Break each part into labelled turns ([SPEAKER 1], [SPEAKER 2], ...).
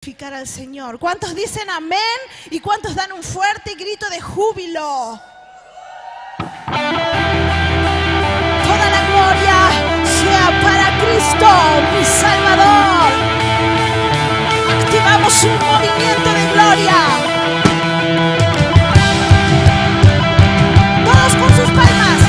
[SPEAKER 1] Glorificar al Señor. ¿Cuántos dicen amén? ¿Y cuántos dan un fuerte grito de júbilo? Toda la gloria sea para Cristo, mi Salvador. Activamos un movimiento de gloria. Todos con sus palmas.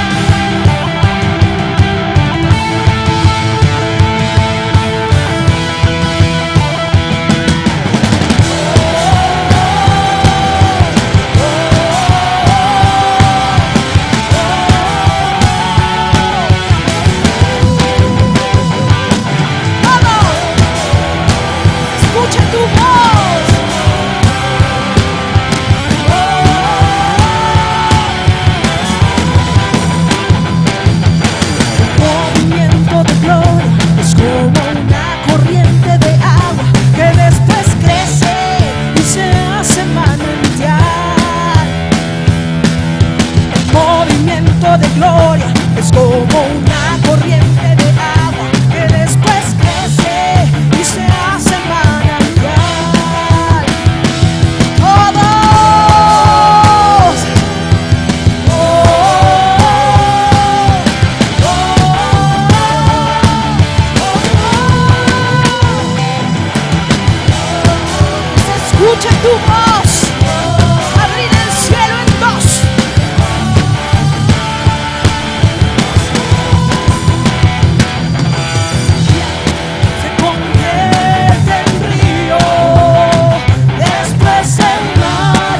[SPEAKER 1] Escucha tu voz. El movimiento de gloria es como una corriente de agua que después crece y se hace manantial. El movimiento de gloria es como una corriente de agua que después crece y se hace manantial. Escucha tu voz, abrir el cielo en dos. Se convierte en río, después el mar,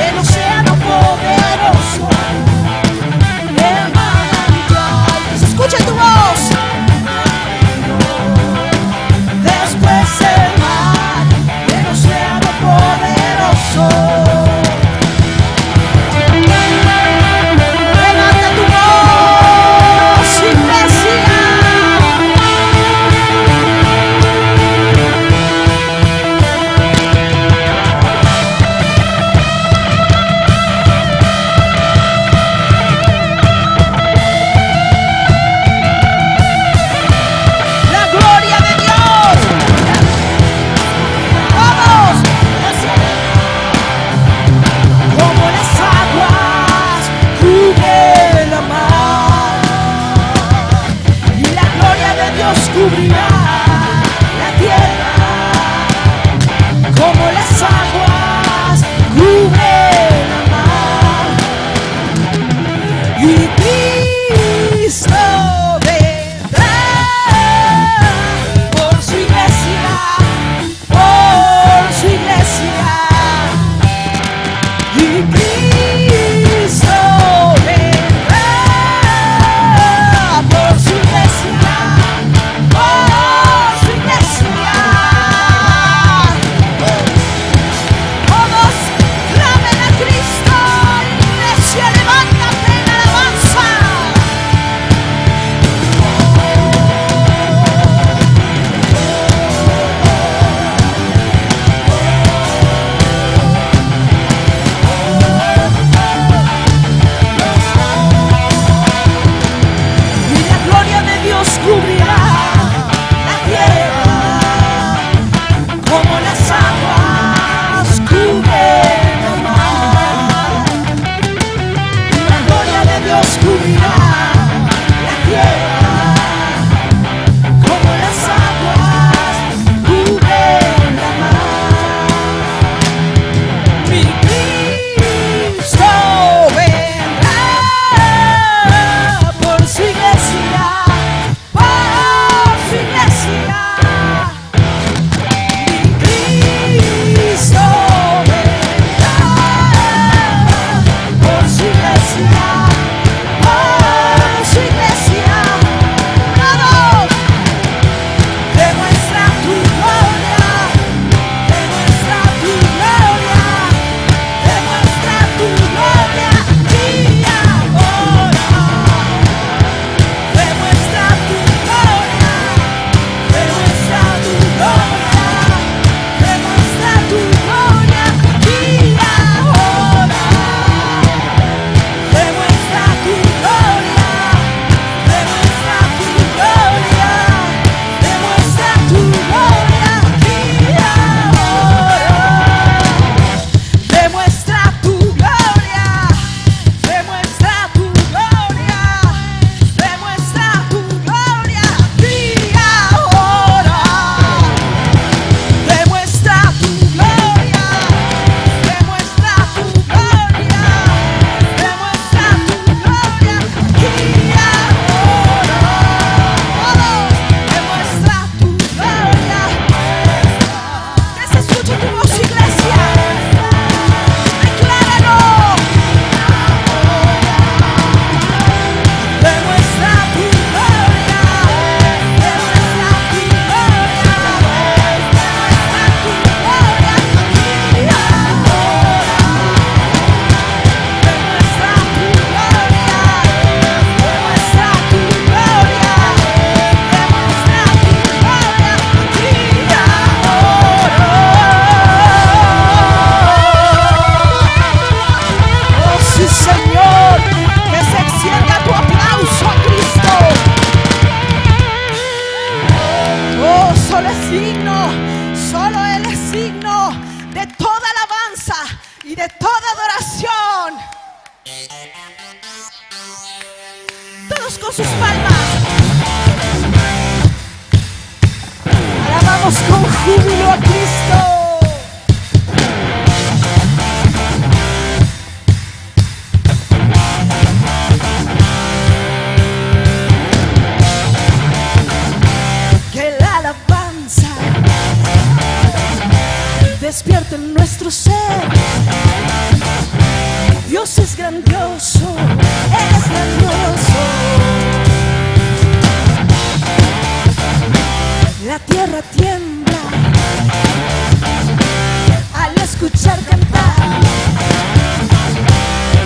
[SPEAKER 1] el océano poderoso, el manantial. Escucha tu voz. Después el mar, el océano poderoso. Cantemos con júbilo a Cristo. Que la alabanza despierte en nuestro ser. Dios es grandioso, es grandioso. La tierra tiembla al escuchar cantar.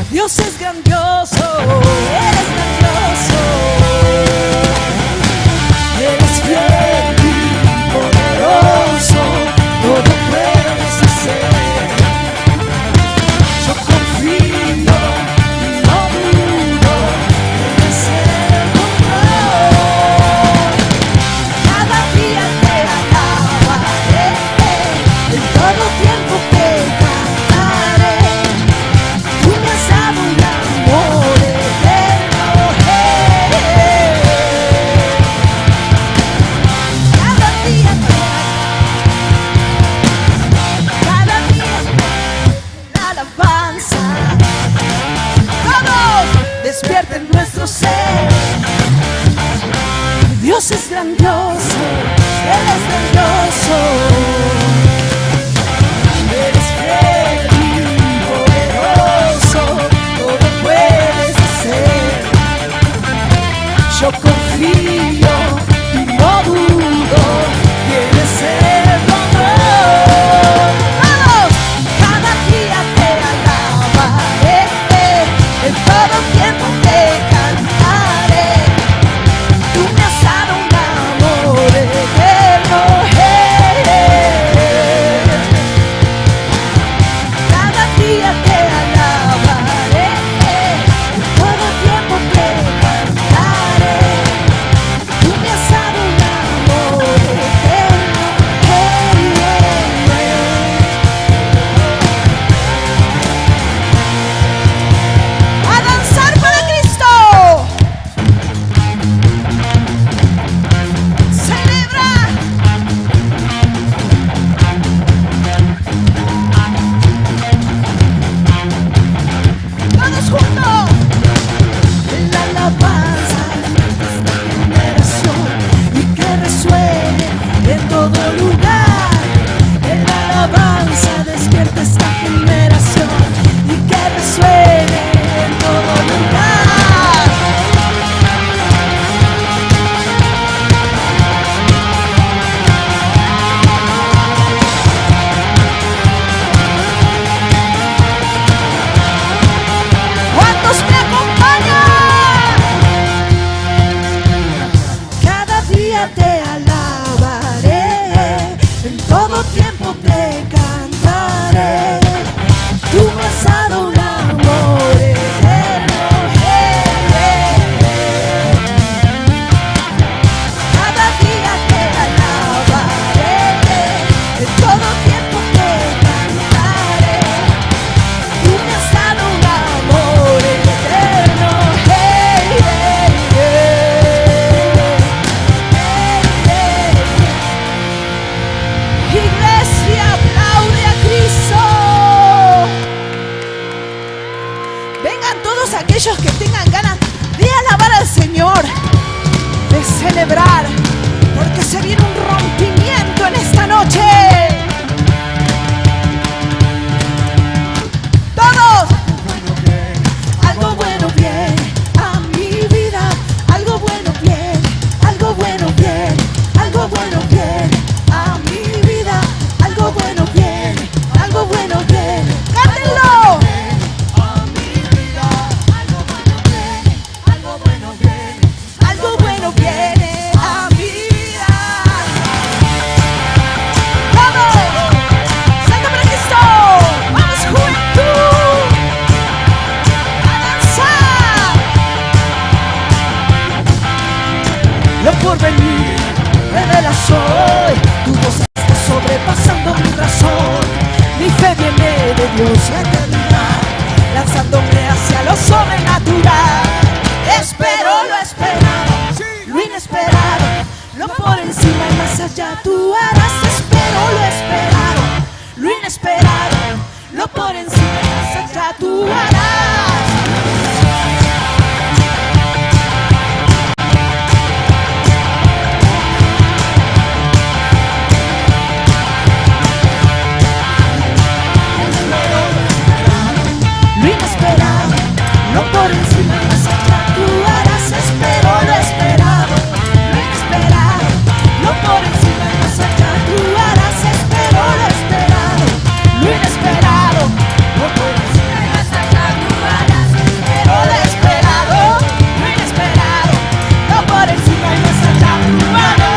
[SPEAKER 1] Dios es grandioso, eres grandioso. Eres fiel y poderoso, todo puedes hacer. Yo confío y no dudo en hacer control. Cada día te alabaré, en todo tiempo te cantaré. Tú me has dado un amor eterno. Cada día la alabanza. Todos despierten nuestro ser. Dios es grandioso, Él es grandioso. Eres fiel y poderoso, todo puedes hacer. Yo confío y no dudo, tienes el control. ¡Vamos! Cada día te alabaré, en todo tiempo te cantaré. Tú me has dado un amor eterno. Cada día te alabaré, en todo tiempo te cantaré. Tú me has dado un amor eterno. A danzar para Cristo. Celebra. Todos juntos. La alabanza de esta generación y que resuene en todo lugar. La alabanza despierta esta generación y que resuene en todo lugar. ¿Cuántos me acompañan? Cada día te alabaré, en todo tiempo te cantaré. Tú me has dado un amor eterno. Cada día te alabaré, en todo tiempo te cantaré. Tú me has dado un amor eterno. Iglesia, aplaude a Cristo. Vengan todos aquellos que tengan ganas de alabar al Señor, de celebrar, porque se viene un rompimiento en esta noche. Todos. Algo bueno viene a mi vida, algo bueno viene, algo bueno viene, algo bueno viene a mi vida, algo bueno viene, algo bueno viene. ¡Cántenlo! Algo bueno viene a mi vida. ¡Vamos! ¡Santa para Cristo! ¡Vamos, juventud! ¡A danzar! Lo por venir revelas hoy. Tu voz está sobrepasando mi razón. Mi fe viene de Dios y eternidad, lanzándome hacia lo sobrenatural. Espero lo esperado, lo inesperado, lo por encima y más allá tú harás. por encima y más allá tú harás. Lo inesperado, no por encima y más allá tú harás. Espero lo esperado, lo inesperado, no por encima y más allá tú harás. Espero lo esperado, lo inesperado, no por encima y más allá tú harás. Espero lo esperado, lo inesperado, no por encima y más allá tú harás.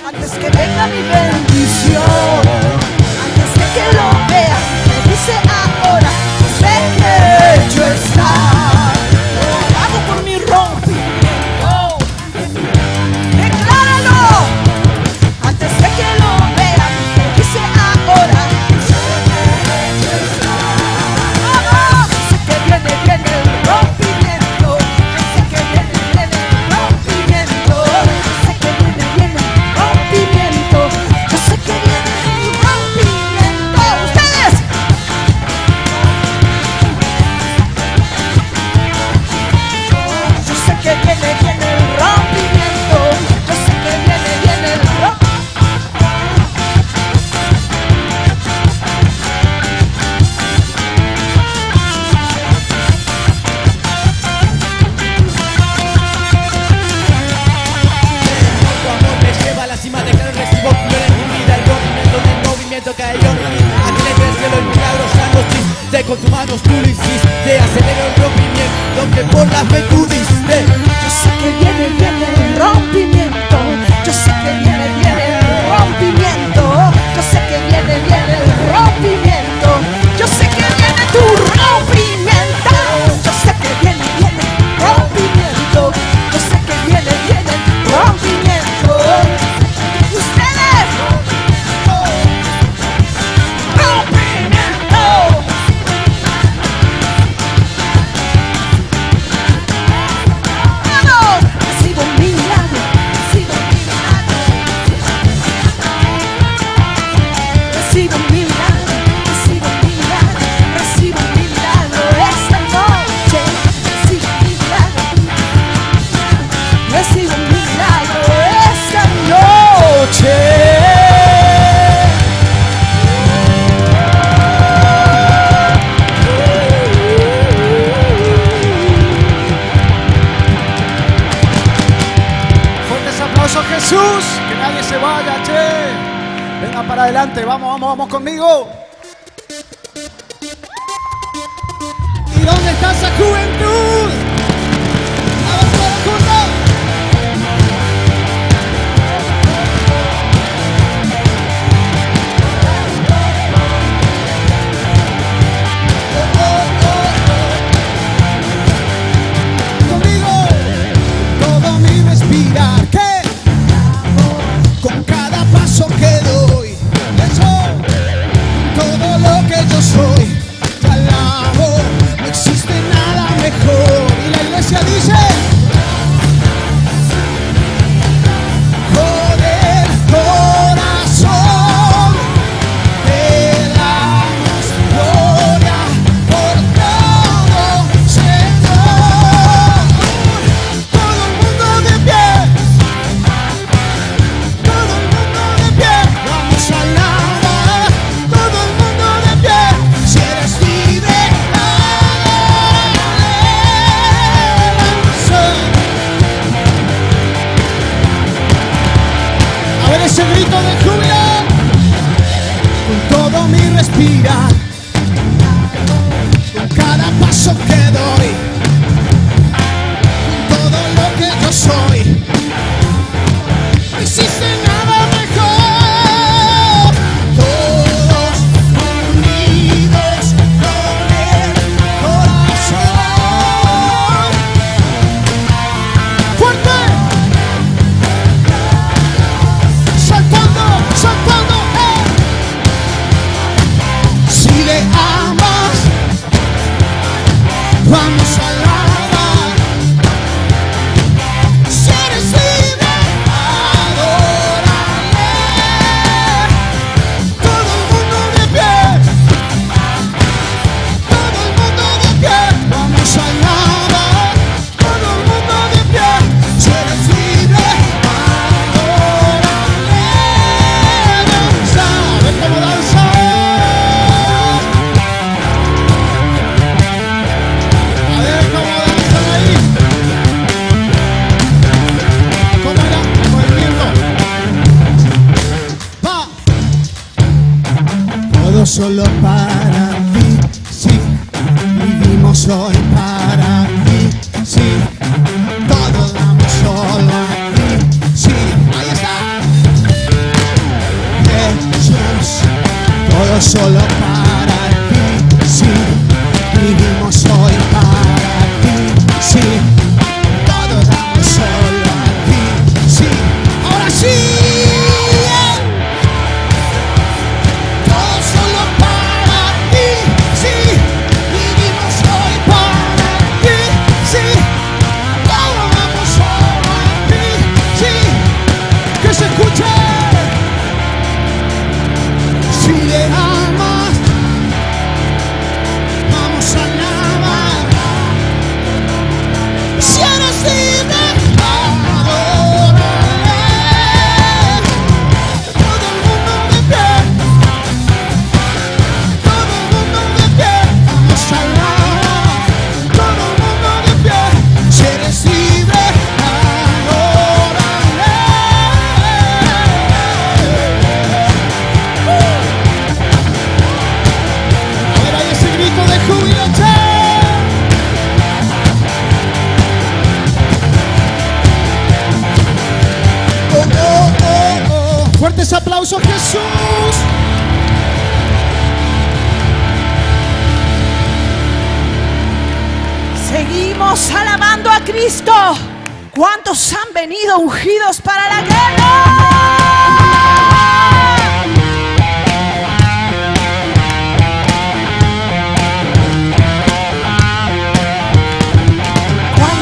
[SPEAKER 1] Antes que venga mi bendición, antes de que lo vea, me dice ahora, sé que hecho está. Lo hago por mi rompimiento, decláralo. Antes de que lo vea, me dice ahora, sé que hecho está. Sé que viene el rompimiento, sé que viene el rompimiento, sé que viene rompimiento. Yo sé que viene el rompimiento. ¡Ustedes! Yo sé que viene el rompimiento. Yo sé que viene el rompimiento.
[SPEAKER 2] Tu amor me lleva a la cima, declaro y recibo gloria en mi vida. El movimiento cayó en mí. Ángeles del cielo y milagros ya no existe. Con tus manos tú lo hiciste. Acelero el rompimiento que por la fe tú diste.
[SPEAKER 1] Yo sé que viene el rompimiento. Yo sé que viene el rompimiento. Yo sé que viene el rompimiento. Yo sé que viene tu rompimiento. Yo sé que viene el rompimiento. Yo sé que viene el rompimiento. Ustedes, rompimiento. Recibo un milagro, recibo un milagro, recibo un milagro, recibo un milagro, recibo un milagro esta noche, recibo un milagro, recibo un milagro esta noche.
[SPEAKER 3] Fuertes aplausos, Jesús. Que nadie se vaya, che. Venga para adelante, vamos conmigo. ¿Y dónde está esa juventud? ¡Vamos todos juntos! Conmigo, todo mi respirar, ¿qué? Con cada paso que doy, eso, todo lo que yo soy, te alabo, no existe nada mejor. ese grito de júbilo. Con todo mi respirar, con cada paso que doy, con todo lo que yo soy, no existe nada mejor. Todos unidos con el corazón. ¡Fuerte! ¡Saltando, saltando! Si le amas, vamos a alabar. Si eres libre, adórale. Todo el mundo de pie, todo el mundo de pie. Vamos a alabar, todo el mundo de pie. Si eres libre, adórale. ¿Sabes cómo danzar? Solo para ti, sí, vivimos hoy para ti, sí, todo damos solo a ti, sí, ahí está. Jesús, todo solo para ti, sí, vivimos hoy para ti, sí, todo damos solo a ti, sí, ahora sí. Si le amas, vamos a alabar. Si eres libre, adórale. Todo el mundo de pie, todo el mundo de pie. Vamos a alabar, todo el mundo de pie. Si eres libre, adórale. Grito de júbilo, oh, oh, oh, oh. Fuertes aplausos, Jesús.
[SPEAKER 1] Seguimos alabando a Cristo. ¿Cuántos han venido ungidos para la guerra?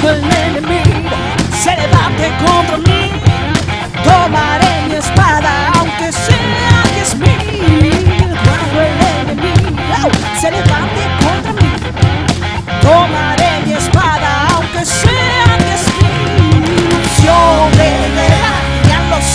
[SPEAKER 1] El enemigo se levante contra mí, tomaré mi espada aunque sea 10,000. Cuando el enemigo se levante contra mí, tomaré mi espada aunque sea 10,000. Yo de guerra y a los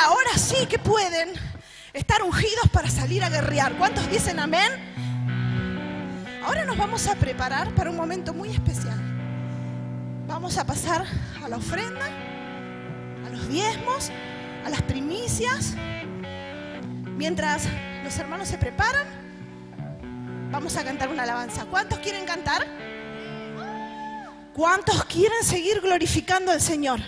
[SPEAKER 1] ahora sí que pueden estar ungidos para salir a guerrear. ¿Cuántos dicen amén? Ahora nos vamos a preparar para un momento muy especial. Vamos a pasar a la ofrenda, a los diezmos, a las primicias. Mientras los hermanos se preparan, vamos a cantar una alabanza. ¿Cuántos quieren cantar? ¿Cuántos quieren seguir glorificando al Señor?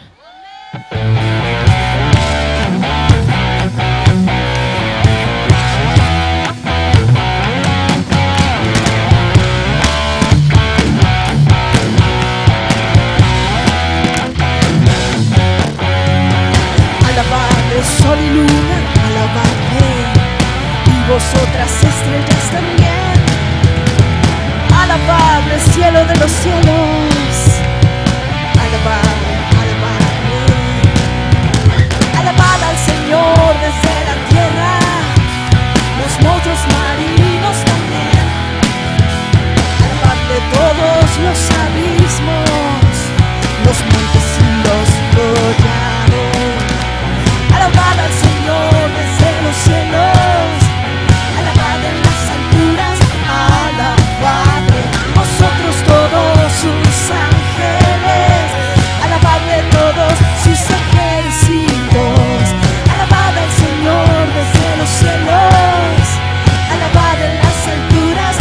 [SPEAKER 2] Alabadle sol y luna, alabadle, y vosotras estrellas también. Alabadle cielo de los cielos, alabadle, alabadle. Alabad al Señor desde la tierra, los monstruos marinos también. Alabadle todos los abismos, los montes y los collados. Alabad al Señor desde los cielos, alabad en las alturas, alabadle vosotros todos sus ángeles, alabadle todos sus ejércitos, alabad al Señor desde los cielos, alabad en las alturas,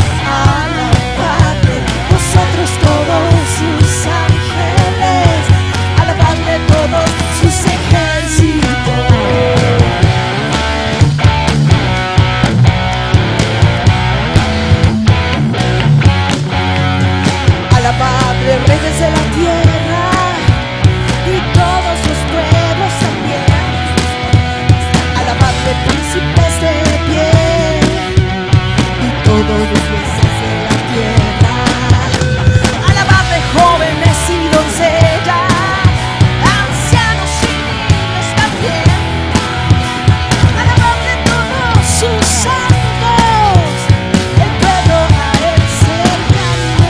[SPEAKER 2] alabadle vosotros todos sus ángeles, alabadle todos sus ejércitos. Alabadle reyes de la tierra y todos los pueblos también. Alabadle príncipes de pie y todos los jueces de la tierra. Alabadle jóvenes y doncellas, ancianos y niños también. Alabadle todos sus santos, el pueblo a él cercano.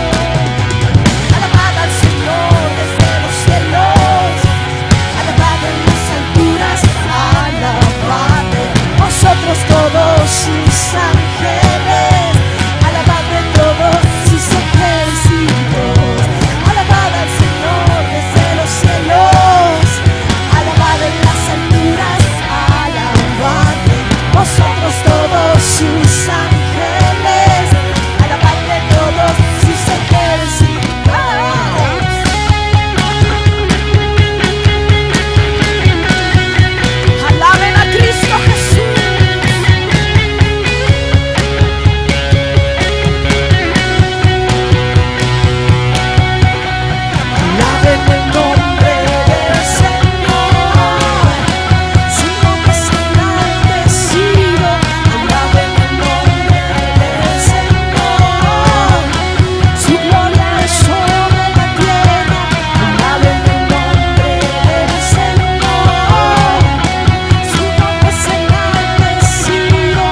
[SPEAKER 2] Alabad al Señor desde los cielos, alabad en las alturas, alabadle vosotros todos sus ángeles, alabadle todos sus ejércitos, alabad al Señor desde los cielos, alabad en las alturas, alabadle vosotros todos sus ángeles, alabadle todos sus ejércitos. Alaben a Cristo Jesús. Alaben el nombre del Señor, su nombre es engrandecido. Alaben el nombre del Señor, su gloria es sobre la tierra. Alaben el nombre del Señor, su nombre es engrandecido.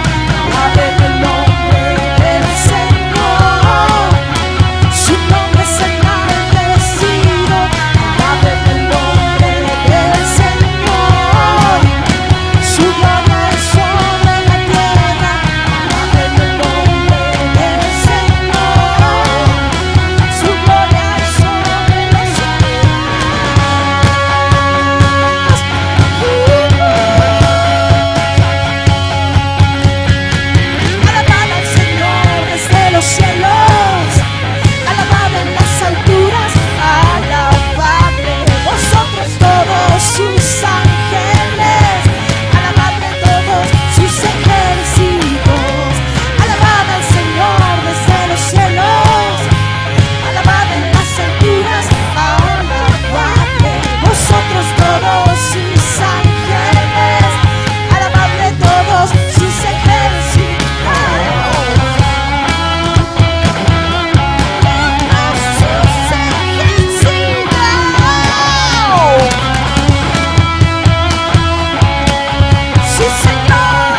[SPEAKER 2] Alaben el nombre del Señor, su nombre es engrandecido. Alaben el nombre del Señor, su gloria es sobre la tierra. Alaben el nombre del Señor, su gloria es sobre los Alabad al Señor desde los cielos, alabad en las alturas, alabadle vosotros todos sus ángeles, alabadle todos sus ejércitos, alabad al Señor desde los cielos, alabad en las alturas, alabadle vosotros todos sus ángeles, alabadle todos sus ejércitos. Sí, Señor,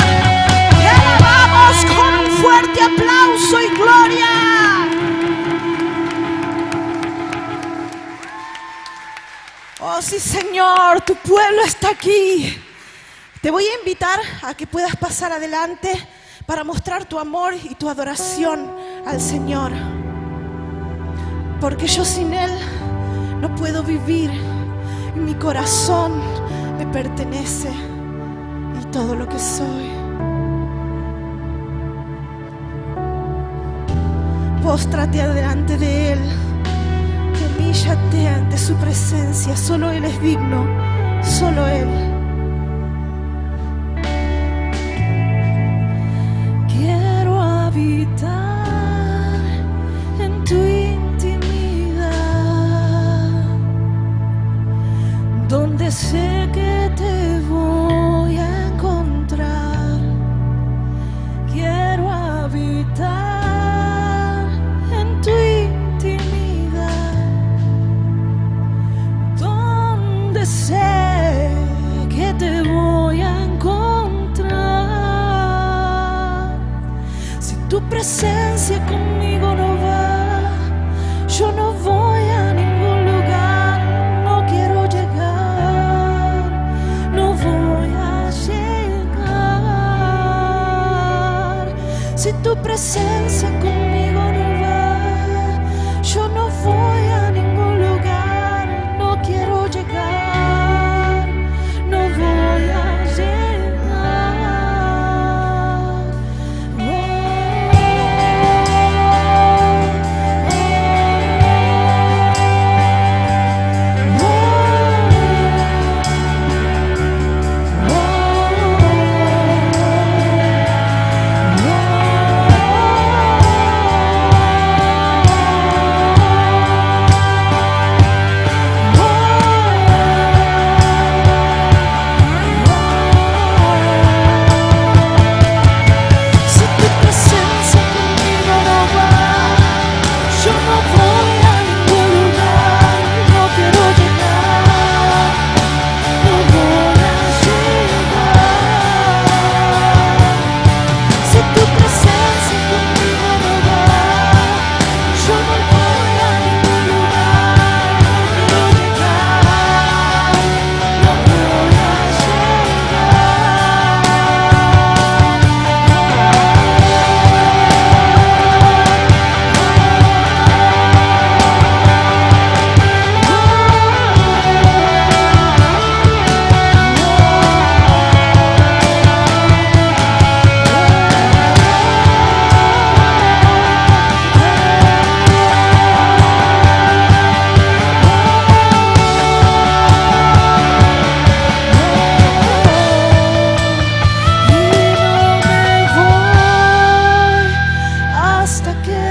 [SPEAKER 2] te alabamos con un fuerte aplauso y gloria. Oh, sí, Señor, tu pueblo está aquí.
[SPEAKER 1] Te voy a invitar a que puedas pasar adelante para mostrar tu amor y tu adoración al Señor. Porque yo sin Él no puedo vivir. Mi corazón me pertenece y todo lo que soy. Póstrate delante de Él, humíllate ante su presencia. Solo Él es digno, solo Él. Quiero habitar en tu intimidad, donde sé que te voy a encontrar. Quiero habitar tu intimidad, donde sé que te voy a encontrar. Si tu presencia conmigo no va, yo no voy a ningún lugar. No quiero llegar, no voy a llegar. Si tu presencia conmigo no va, yo no voy a ningún lugar, no quiero llegar, no voy a llegar.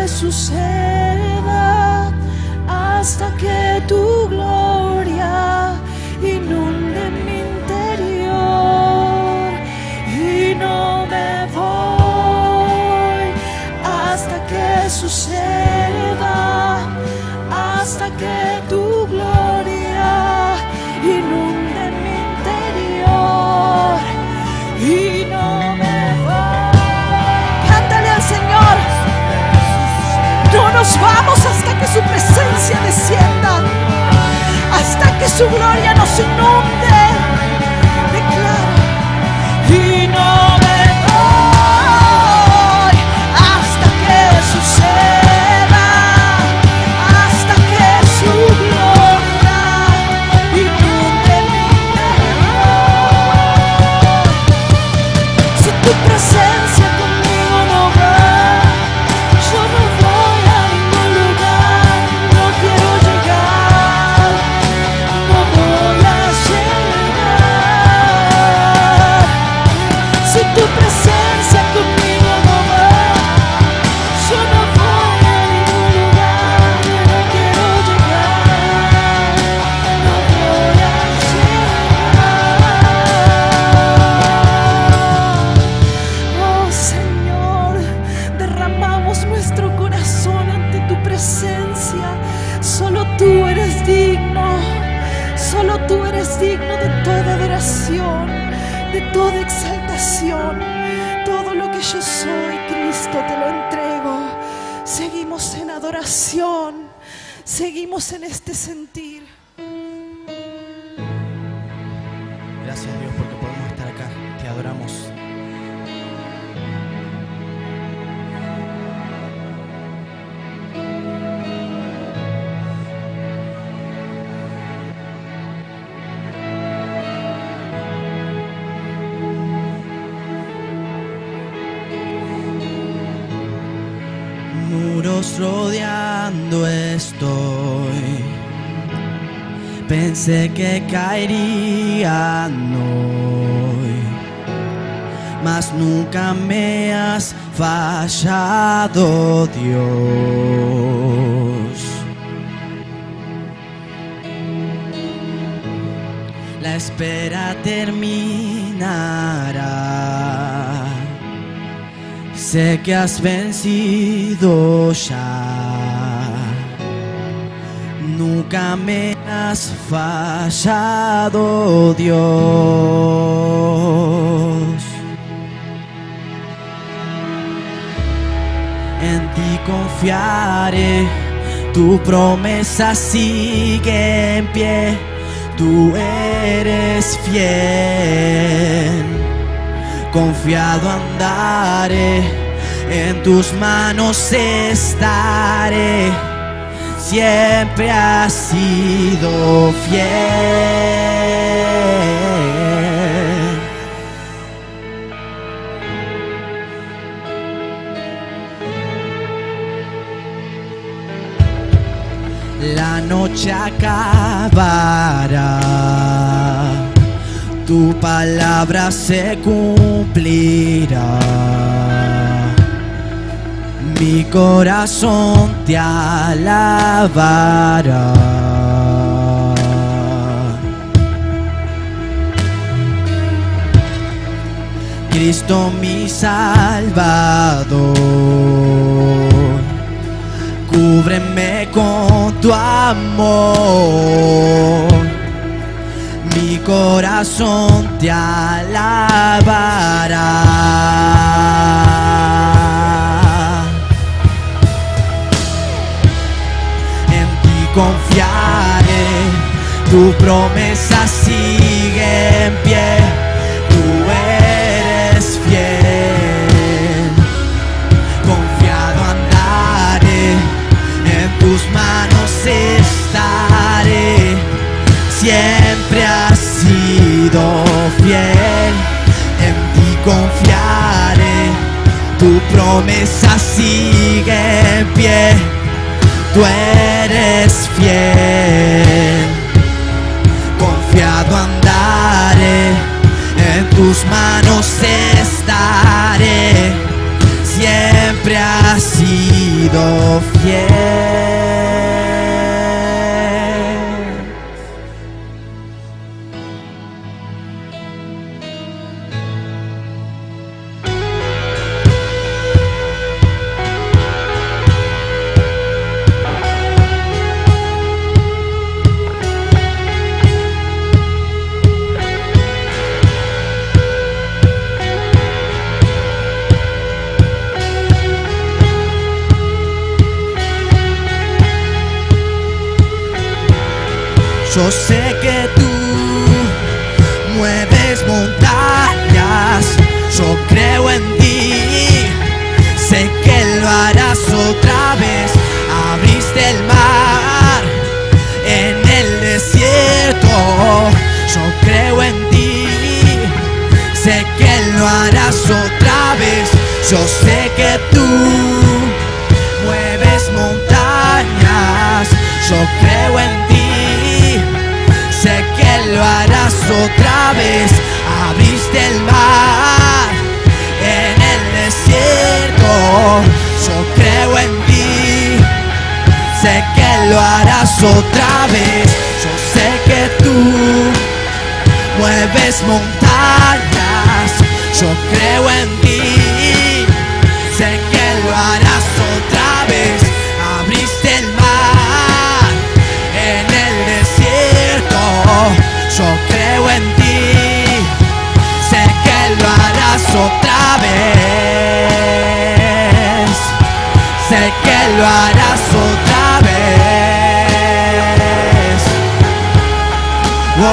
[SPEAKER 1] Suceda hasta que tu gloria inunde mi interior, y no me voy hasta que suceda, hasta que tu gloria inunde mi interior, y no me voy. Cántale al Señor. No nos vamos hasta que su presencia descienda, hasta que su gloria nos inunde. Declara: y no me voy hasta que suceda, hasta que su gloria inunde mi interior. Si tu presencia conmigo no va, yo no voy a ningún lugar, no quiero llegar, no voy a llegar. Si tu presencia conmigo no va, yo no voy a ningún lugar, no quiero llegar, no voy a llegar. Oh Señor, derramamos nuestro corazón ante tu presencia. Solo tú eres digno, solo tú eres digno de toda adoración, de toda exaltación. Todo lo que yo soy, Cristo, te lo entrego. Seguimos en adoración, seguimos en este sentir.
[SPEAKER 2] Gracias, Dios, porque podemos estar acá. adoramos. Muros rodeando estoy. Pensé que caerían hoy, mas nunca me has fallado, Dios. La espera terminará. Sé que has vencido ya. Nunca me has fallado, Dios. En ti confiaré, tu promesa sigue en pie. Tú eres fiel. Confiado andaré, en tus manos estaré. Siempre has sido fiel. La noche acabará, tu palabra se cumplirá. Mi corazón te alabará. Cristo mi Salvador, cúbreme con tu amor. Mi corazón te alabará. Confiaré, tu promesa sigue en pie. Tú eres fiel. Confiado andaré, en tus manos estaré. Siempre has sido fiel. En ti confiaré, tu promesa sigue en pie. Tú eres fiel, confiado andaré, en tus manos estaré, siempre has sido fiel. Yo sé que tú mueves montañas, yo creo en ti, sé que lo harás otra vez. Abriste el mar en el desierto, yo creo en ti, sé que lo harás otra vez. Yo sé que tú mueves montañas, yo creo en ti, sé que lo harás otra vez. Abriste el mar en el desierto, yo creo en ti, sé que lo harás otra vez. Yo sé que tú mueves montañas, yo creo en ti, sé que lo harás otra vez. Abriste el mar en el desierto, yo creo en ti, sé que lo harás otra vez, sé que lo harás otra vez. Oh, oh,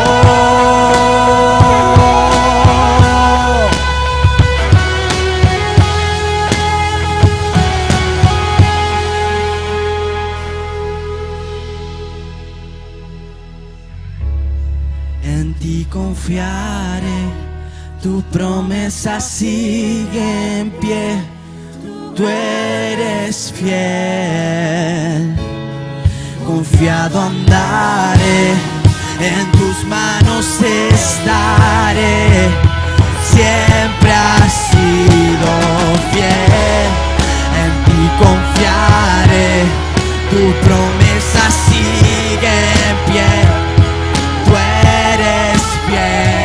[SPEAKER 2] oh, oh. Tu promesa sigue en pie, tú eres fiel. Confiado andaré, en tus manos estaré. Siempre has sido fiel, en ti confiaré. Tu promesa sigue en pie, tú eres fiel.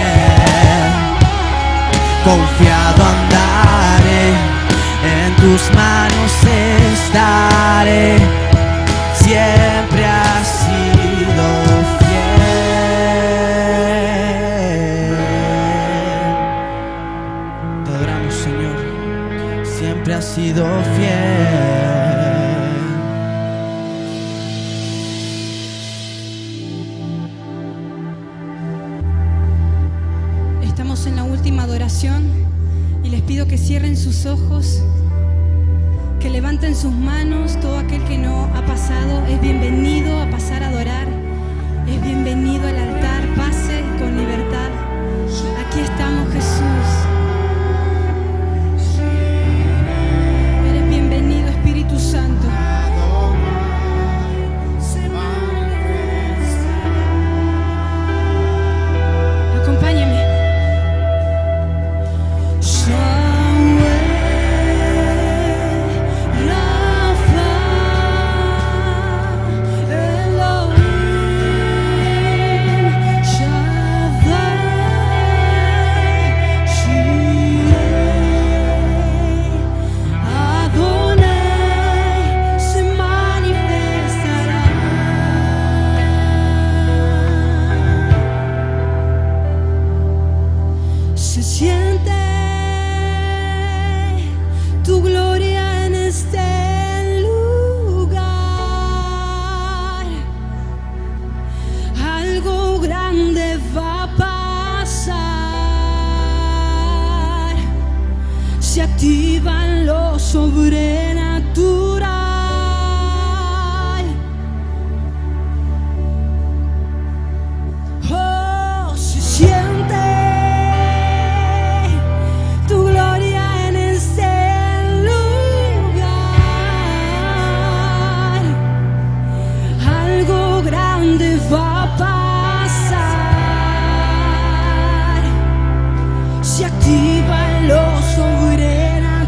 [SPEAKER 2] Confiado andaré, en tus manos estaré. Siempre has sido fiel. Te adoramos, Señor. Siempre has sido fiel.
[SPEAKER 4] Estamos en la última adoración y les pido que cierren sus ojos, que levanten sus manos. Todo aquel que no ha pasado es bienvenido a pasar a adorar, es bienvenido al altar. Pase con libertad. Aquí estamos, Jesús. Eres bienvenido, Espíritu Santo. Acompáñeme. Se siente tu gloria en este lugar. Algo grande va a pasar. Se activan lo sobrenatural. Oh, se siente va a pasar. Se activa lo sobrenatural.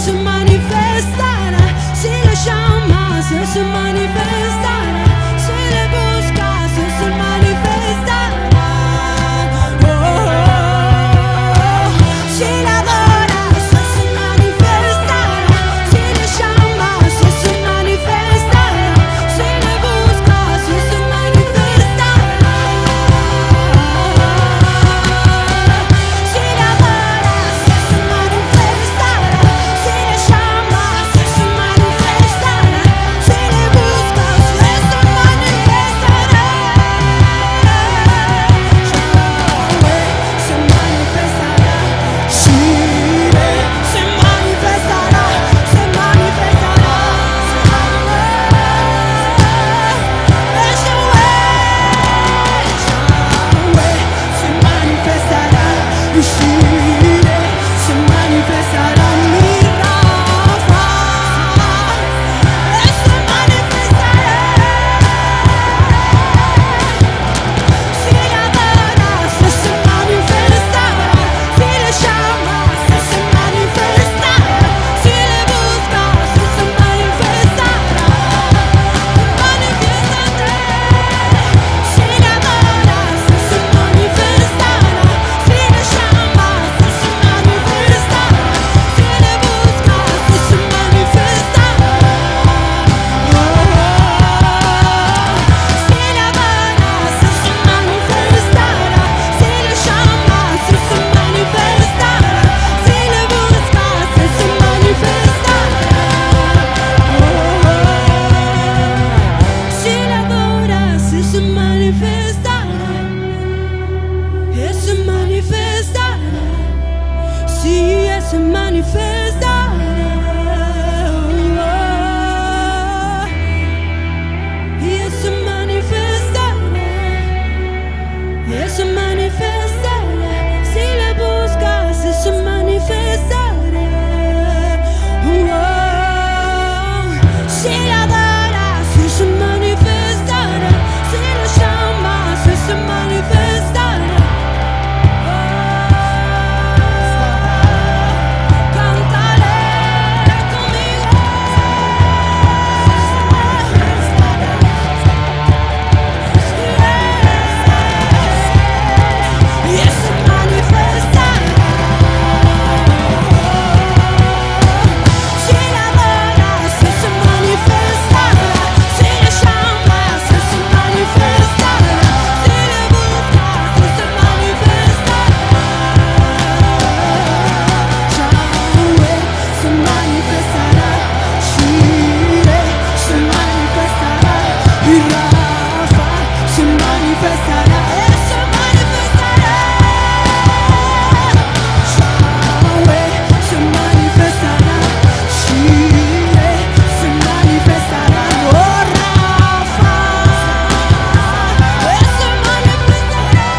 [SPEAKER 4] se manifestará. Si le llamas, Él se manifestará. Si le buscas, Él se manifestará. Oh, oh, oh. Si le adoras, Él se manifestará. Si le llamas, Él se manifestará. Si le buscas, Él se manifestará. Si le adoras, Él se manifestará. Si le llamas, Él se manifestará. Si le buscas, Él se manifestará. Se manifestará.
[SPEAKER 3] Sí,
[SPEAKER 4] Se manifestará. Se manifestará. Es Yahweh. Se manifestará.
[SPEAKER 3] y sí,
[SPEAKER 4] Se manifestará mi Rafa. Se manifestará. Si le adoras, se manifestará. Si le llamas, se manifestará. Si le buscas, se manifestará. Manifiéstate. Si le adoras, se manifestará. Si le llamas, se manifestará. Si le buscas, se manifestará. Si le adoras, se manifestará. Si le llamas, se manifestará. Si le buscas, se manifestará. Si le adoras, se manifestará. Se manifestará. Si se manifestará. Y se manifestará. Se manifestará. Si le buscas, se manifestará. Si le adoras, se manifestará. Si le llamas, se manifestará. Cántale conmigo. Y se manifestará. Si le adoras, se manifestará. Si le llamas, se manifestará. Si le buscas, se manifestará. Yahweh se manifestará. Shireh se manifestará. Y Rafa se manifestará. Se manifestará. Yahweh se manifestará. Shireh se manifestará. Oh, Rafa se manifestará.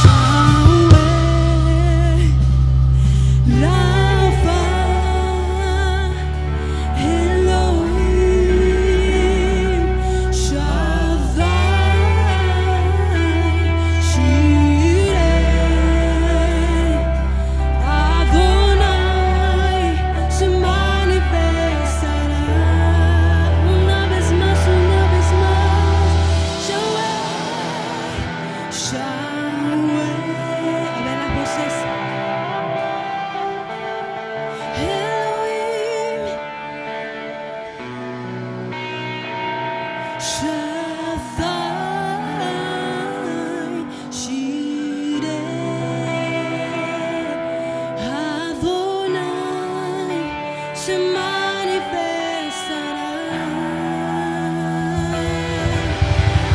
[SPEAKER 4] Yahweh, Rafa, Elohim, Shaddai, Shireh, Adonai, se manifestará. Una vez más, Yahweh, Yahweh. A ver las voces. Elohim, Shaddai, Shireh, Adonai, se manifestará.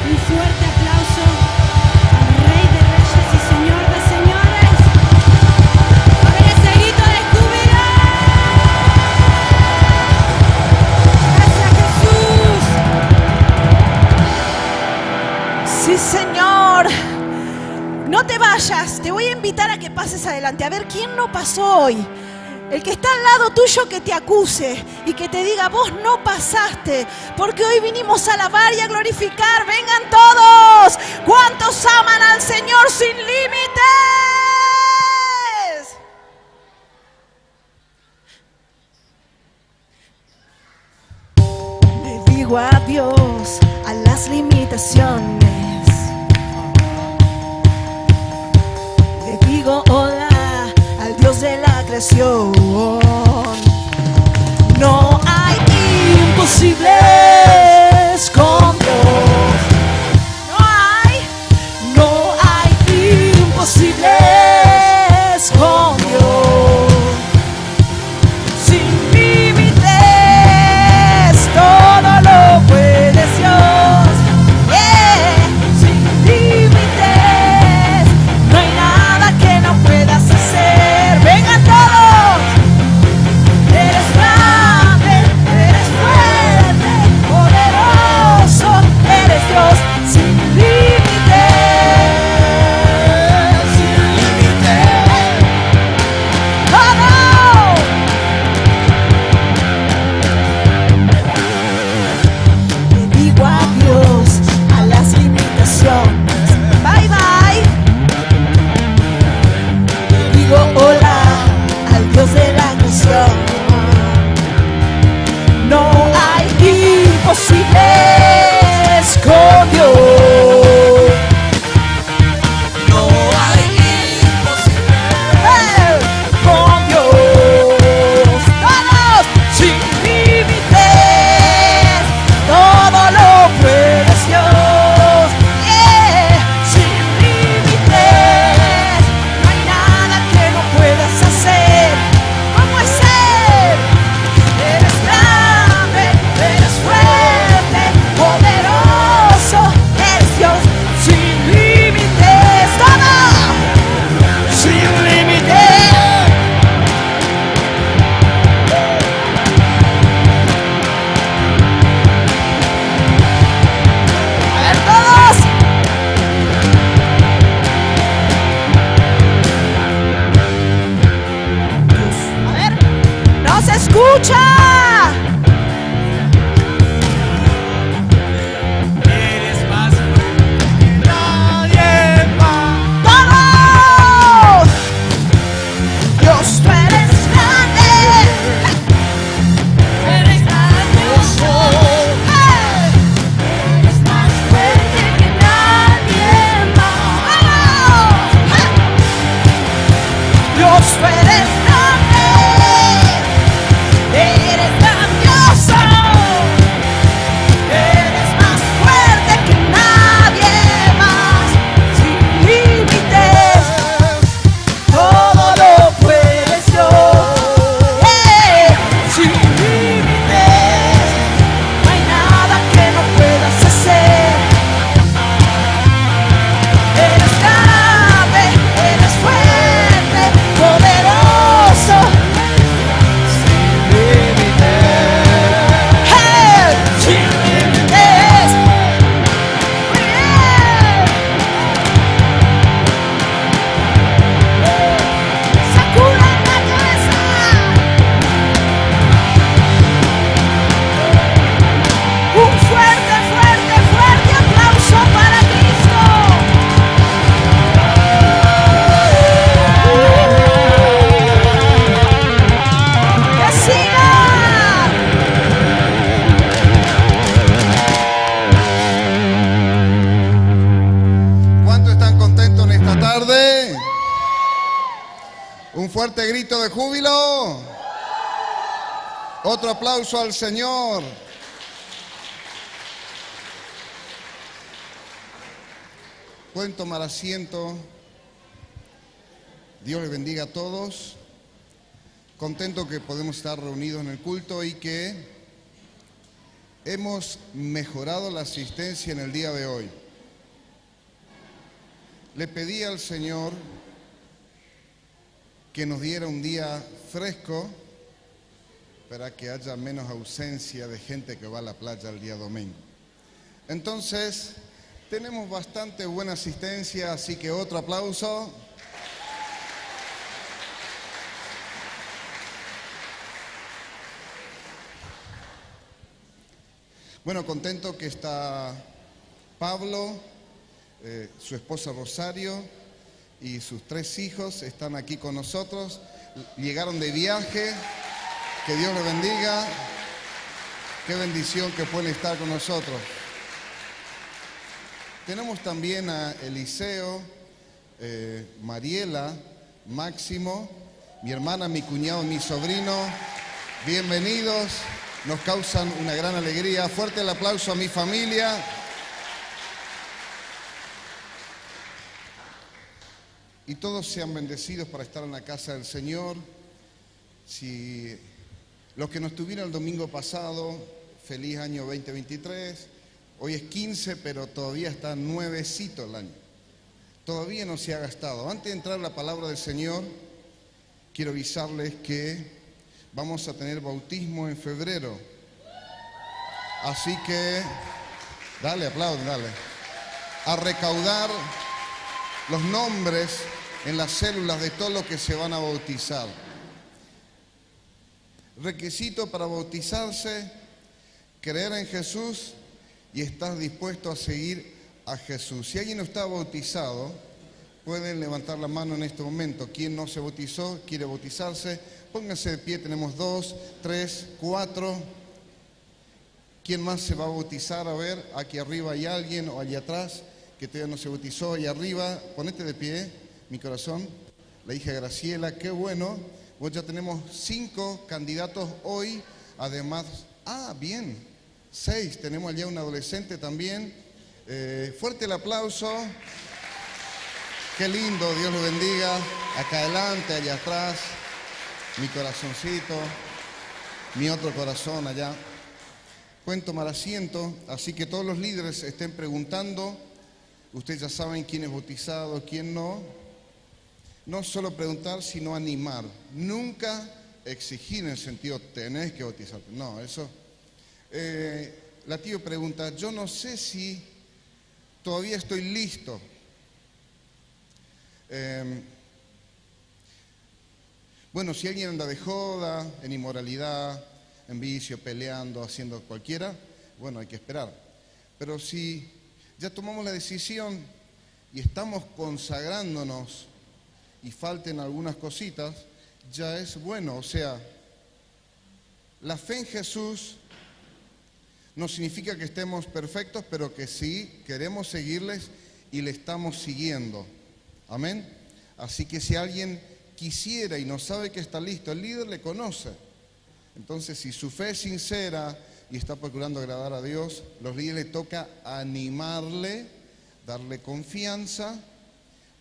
[SPEAKER 4] Un fuerte aplauso al Rey de Reyes y Señor de Señores. A ver ese grito de júbilo. Gracias, Jesús.
[SPEAKER 1] Sí, Señor. No te vayas, te voy a invitar a que pases adelante. A ver, ¿quién no pasó hoy? El que está al lado tuyo que te acuse y que te diga, vos no pasaste, porque hoy vinimos a alabar y a glorificar. Vengan todos. ¿Cuántos aman al Señor sin límites? digo adiós a las limitaciones. Le digo hola al Dios de la creación. No hay imposibles con Dios. No hay imposibles con Dios. Sin límites, todo lo puedes Dios. Yeah. Sin límites, no hay nada que no puedas hacer. Vengan todos. Eres grande, eres fuerte, poderoso, eres Dios. Sin límites, sin límites. ¡Todo! Le digo adiós a las limitaciones. Bye bye. Le digo hola al Dios de la creación. No hay imposibles con Dios. No hay imposibles con Dios. Todos sin límites, todo lo puedes Dios. Yeah. Sin límites, no hay nada que no puedas hacer. ¿Cómo es Él? Eres grande, eres fuerte, poderoso, eres Dios. Sin límites, todo. Sin límites. A ver todos. A ver, no se escucha.
[SPEAKER 3] Eres más fuerte que nadie más.
[SPEAKER 1] ¡Todos! Dios, tú eres grande. Eres grandioso. Eres más fuerte que nadie más. Dios, tú eres grande. Eres grandioso. Eres más fuerte que nadie más. Sin límites, todo lo puedes Dios. Sin límites, no hay nada que no puedas hacer. Eres grande, eres fuerte, poderoso. Sin límites. Sin límites. Muy bien. Sacudan la cabeza. Un fuerte, fuerte, fuerte aplauso para Cristo. ¡Que siga!
[SPEAKER 3] ¿Cuántos están contentos en esta tarde? Un fuerte grito de júbilo. Otro aplauso al Señor. Pueden tomar asiento. Dios les bendiga a todos. Contento que podemos estar reunidos en el culto y que hemos mejorado la asistencia en el día de hoy. Le pedí al Señor que nos diera un día fresco para que haya menos ausencia de gente que va a la playa el día domingo. Entonces, tenemos bastante buena asistencia, así que otro aplauso. Bueno, contento que está Pablo, su esposa Rosario y sus 3 hijos están aquí con nosotros. Llegaron de viaje, que Dios los bendiga. Qué bendición que pueden estar con nosotros. Tenemos también a Eliseo, Mariela, Máximo, mi hermana, mi cuñado, mi sobrino. Bienvenidos, nos causan una gran alegría. Fuerte el aplauso a mi familia. Y todos sean bendecidos para estar en la casa del Señor. Si los que no estuvieron el domingo pasado, feliz año 2023. Hoy es 15, pero todavía está nuevecito el año. Todavía no se ha gastado. Antes de entrar a la palabra del Señor, quiero avisarles que vamos a tener bautismo en febrero. Así que, dale, aplauden, dale. A recaudar los nombres en las células de todos los que se van a bautizar. Requisito para bautizarse: creer en Jesús y estar dispuesto a seguir a Jesús. Si alguien no está bautizado, pueden levantar la mano en este momento. ¿Quién no se bautizó, quiere bautizarse? Pónganse de pie, tenemos 2, 3, 4. ¿Quién más se va a bautizar? A ver, aquí arriba hay alguien o allá atrás que todavía no se bautizó. Allá arriba, ponete de pie, mi corazón. La hija Graciela, qué bueno. Pues ya tenemos 5 candidatos hoy, además, bien, 6, tenemos allá un adolescente también. Fuerte el aplauso, qué lindo, Dios lo bendiga. Acá adelante, allá atrás, mi corazoncito, mi otro corazón allá. Pueden tomar asiento, así que todos los líderes estén preguntando. Ustedes ya saben quién es bautizado, quién no. No solo preguntar, sino animar. Nunca exigir en el sentido, tenés que bautizarte. No, eso. La tía pregunta, yo no sé si todavía estoy listo. Bueno, si alguien anda de joda, en inmoralidad, en vicio, peleando, haciendo cualquiera, bueno, hay que esperar. Pero si ya tomamos la decisión y estamos consagrándonos y falten algunas cositas, ya es bueno. O sea, la fe en Jesús no significa que estemos perfectos, pero que sí queremos seguirles y le estamos siguiendo. Amén. Así que si alguien quisiera y no sabe que está listo, el líder le conoce. Entonces, si su fe es sincera y está procurando agradar a Dios, los líderes le toca animarle, darle confianza,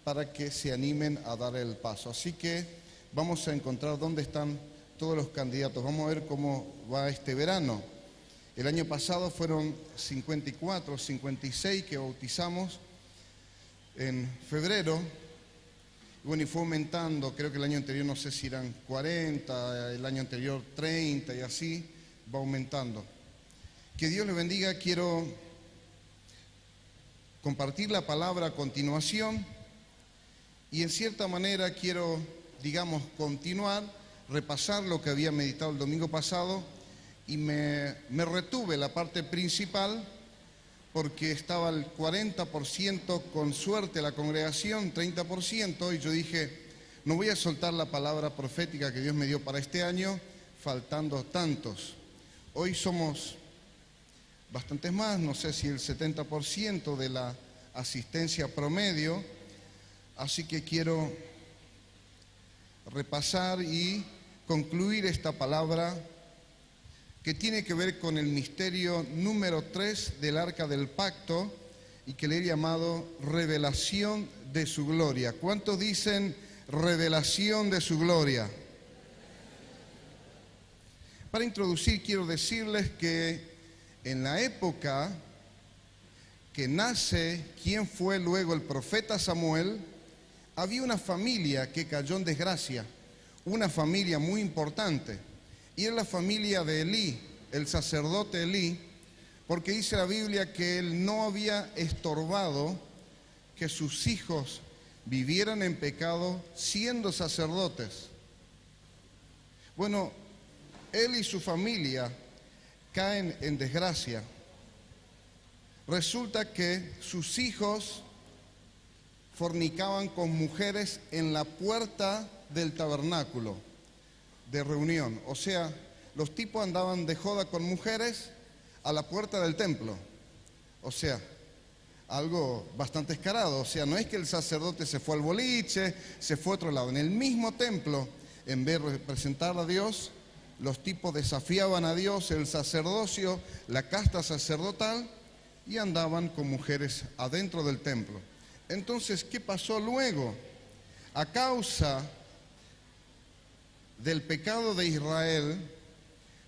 [SPEAKER 3] para que se animen a dar el paso. Así que vamos a encontrar dónde están todos los candidatos. Vamos a ver cómo va este verano. El año pasado fueron 54, 56 que bautizamos en febrero. Bueno, y fue aumentando. Creo que el año anterior no sé si eran 40, el año anterior 30 y así va aumentando. Que Dios les bendiga. Quiero compartir la palabra a continuación. Y en cierta manera quiero, continuar, repasar lo que había meditado el domingo pasado y me retuve la parte principal porque estaba el 40% con suerte la congregación, 30%, y yo dije, no voy a soltar la palabra profética que Dios me dio para este año, faltando tantos. Hoy somos bastantes más, no sé si el 70% de la asistencia promedio. Así que quiero repasar y concluir esta palabra que tiene que ver con el misterio número 3 del Arca del Pacto y que le he llamado revelación de su gloria. ¿Cuántos dicen revelación de su gloria? Para introducir quiero decirles que en la época que nace quien fue luego el profeta Samuel, había una familia que cayó en desgracia, una familia muy importante, y era la familia de Elí, el sacerdote Elí, porque dice la Biblia que él no había estorbado que sus hijos vivieran en pecado siendo sacerdotes. Bueno, él y su familia caen en desgracia. Resulta que sus hijos fornicaban con mujeres en la puerta del tabernáculo de reunión. O sea, los tipos andaban de joda con mujeres a la puerta del templo. O sea, algo bastante descarado. O sea, no es que el sacerdote se fue al boliche, se fue a otro lado. En el mismo templo, en vez de representar a Dios, los tipos desafiaban a Dios, el sacerdocio, la casta sacerdotal, y andaban con mujeres adentro del templo. Entonces, ¿qué pasó luego? A causa del pecado de Israel,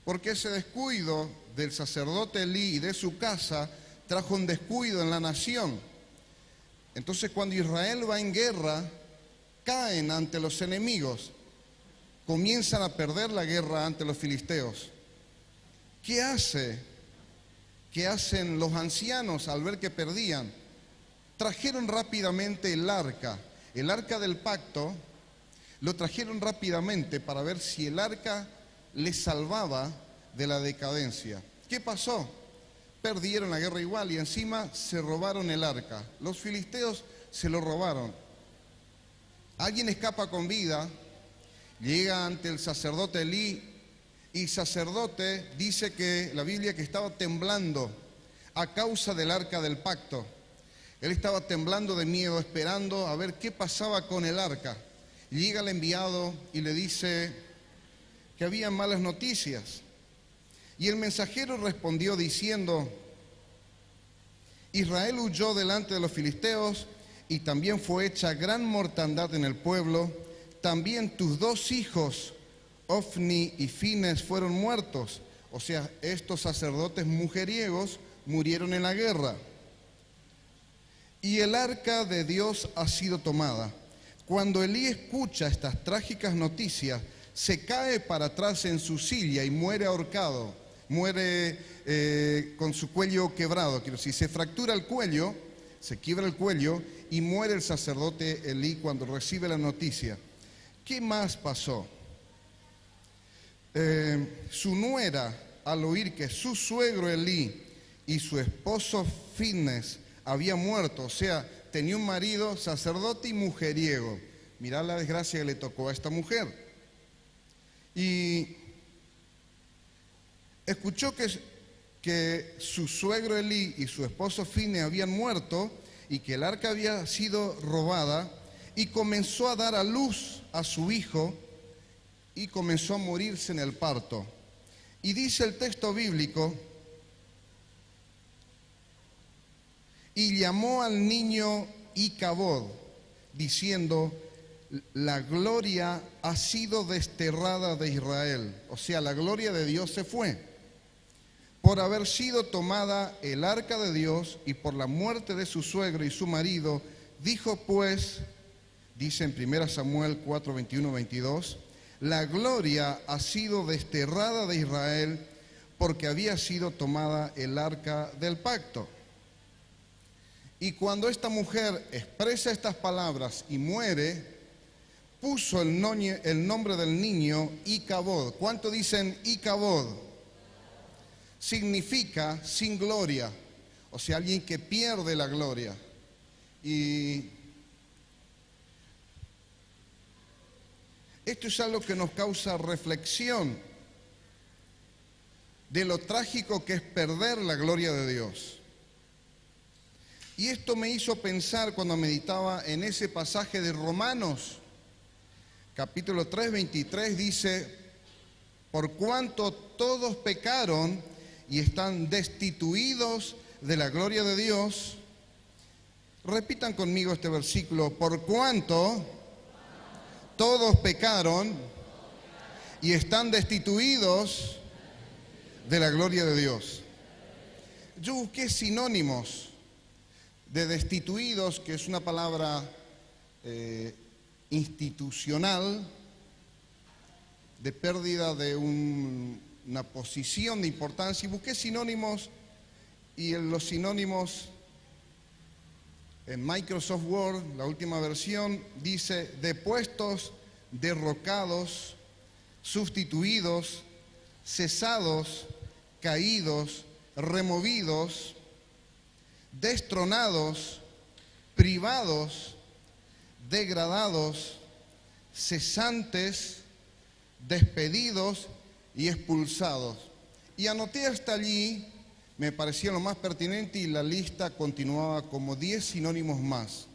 [SPEAKER 3] porque ese descuido del sacerdote Elí y de su casa trajo un descuido en la nación. Entonces, cuando Israel va en guerra, caen ante los enemigos, comienzan a perder la guerra ante los filisteos. ¿Qué hacen los ancianos al ver que perdían? Trajeron rápidamente el arca del pacto, lo trajeron rápidamente para ver si el arca les salvaba de la decadencia. ¿Qué pasó? Perdieron la guerra igual y encima se robaron el arca. Los filisteos se lo robaron. Alguien escapa con vida, llega ante el sacerdote Elí, y el sacerdote dice que la Biblia que estaba temblando a causa del arca del pacto. Él estaba temblando de miedo, esperando a ver qué pasaba con el arca. Llega el enviado y le dice que había malas noticias. Y el mensajero respondió diciendo: Israel huyó delante de los filisteos y también fue hecha gran mortandad en el pueblo. También tus 2 hijos, Ofni y Fines, fueron muertos. O sea, estos sacerdotes mujeriegos murieron en la guerra. Y el arca de Dios ha sido tomada. Cuando Elí escucha estas trágicas noticias, se cae para atrás en su silla y muere ahorcado, muere con su cuello quebrado. Quiero decir, se fractura el cuello, se quiebra el cuello y muere el sacerdote Elí cuando recibe la noticia. ¿Qué más pasó? Su nuera, al oír que su suegro Elí y su esposo Fines había muerto, o sea, tenía un marido sacerdote y mujeriego. Mirá la desgracia que le tocó a esta mujer. Y escuchó que su suegro Elí y su esposo Fines habían muerto y que el arca había sido robada, y comenzó a dar a luz a su hijo y comenzó a morirse en el parto. Y dice el texto bíblico: y llamó al niño Icabod, diciendo: la gloria ha sido desterrada de Israel. O sea, la gloria de Dios se fue, por haber sido tomada el arca de Dios y por la muerte de su suegro y su marido. Dijo pues, dice en 1 Samuel 4, 21, 22, la gloria ha sido desterrada de Israel porque había sido tomada el arca del pacto. Y cuando esta mujer expresa estas palabras y muere, puso el nombre del niño Icabod. ¿Cuánto dicen Icabod? Significa sin gloria, o sea, alguien que pierde la gloria. Y esto es algo que nos causa reflexión de lo trágico que es perder la gloria de Dios. Y esto me hizo pensar cuando meditaba en ese pasaje de Romanos, capítulo 3, 23, dice: por cuanto todos pecaron y están destituidos de la gloria de Dios. Repitan conmigo este versículo: por cuanto todos pecaron y están destituidos de la gloria de Dios. Yo busqué sinónimos de destituidos, que es una palabra institucional, de pérdida de una posición de importancia, y busqué sinónimos, y en los sinónimos en Microsoft Word, la última versión, dice depuestos, derrocados, sustituidos, cesados, caídos, removidos, destronados, privados, degradados, cesantes, despedidos y expulsados. Y anoté hasta allí, me parecía lo más pertinente y la lista continuaba como 10 sinónimos más.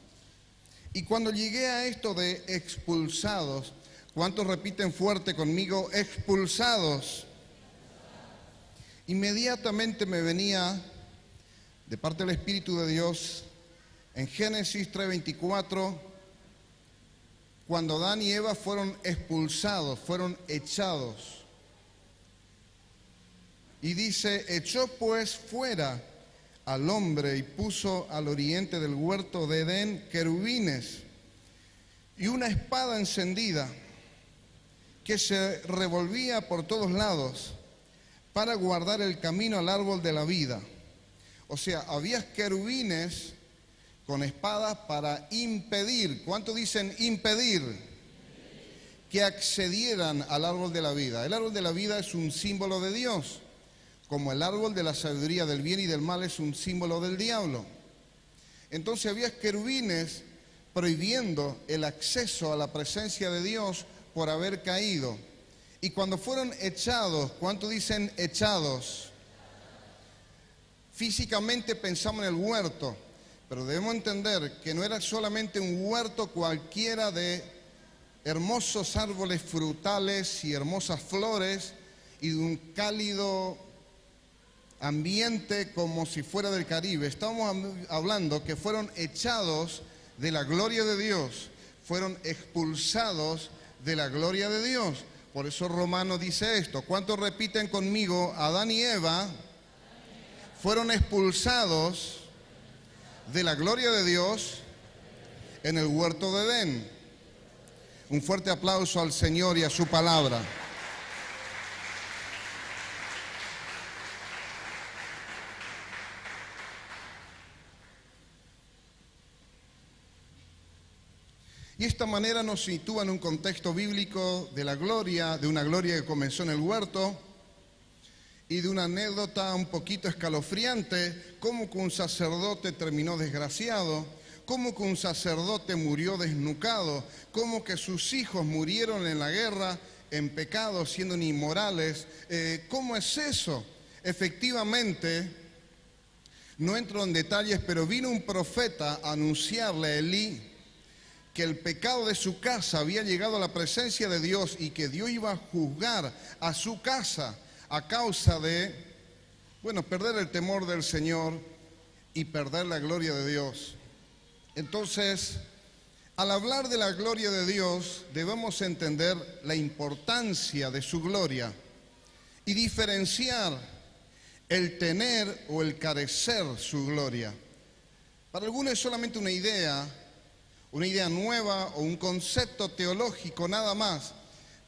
[SPEAKER 3] Y cuando llegué a esto de expulsados, ¿cuántos repiten fuerte conmigo? Expulsados. Inmediatamente me venía de parte del Espíritu de Dios en Génesis 3:24, cuando Adán y Eva fueron expulsados, fueron echados. Y dice, echó pues fuera al hombre y puso al oriente del huerto de Edén querubines y una espada encendida que se revolvía por todos lados para guardar el camino al árbol de la vida. O sea, había querubines con espadas para impedir, ¿cuánto dicen impedir? Que accedieran al árbol de la vida. El árbol de la vida es un símbolo de Dios, como el árbol de la sabiduría del bien y del mal es un símbolo del diablo. Entonces había querubines prohibiendo el acceso a la presencia de Dios por haber caído. Y cuando fueron echados, ¿cuánto dicen echados? Físicamente pensamos en el huerto, pero debemos entender que no era solamente un huerto cualquiera de hermosos árboles frutales y hermosas flores y de un cálido ambiente como si fuera del Caribe. Estamos hablando que fueron echados de la gloria de Dios, fueron expulsados de la gloria de Dios. Por eso Romano dice esto. ¿Cuántos repiten conmigo? Adán y Eva fueron expulsados de la gloria de Dios en el huerto de Edén. Un fuerte aplauso al Señor y a su palabra. Y esta manera nos sitúa en un contexto bíblico de la gloria, de una gloria que comenzó en el huerto, y de una anécdota un poquito escalofriante, cómo que un sacerdote terminó desgraciado, cómo que un sacerdote murió desnucado, cómo que sus hijos murieron en la guerra en pecado, siendo inmorales. ¿Cómo es eso? Efectivamente, no entro en detalles, pero vino un profeta a anunciarle a Elí que el pecado de su casa había llegado a la presencia de Dios y que Dios iba a juzgar a su casa a causa de, perder el temor del Señor y perder la gloria de Dios. Entonces, al hablar de la gloria de Dios, debemos entender la importancia de su gloria y diferenciar el tener o el carecer su gloria. Para algunos es solamente una idea nueva o un concepto teológico nada más,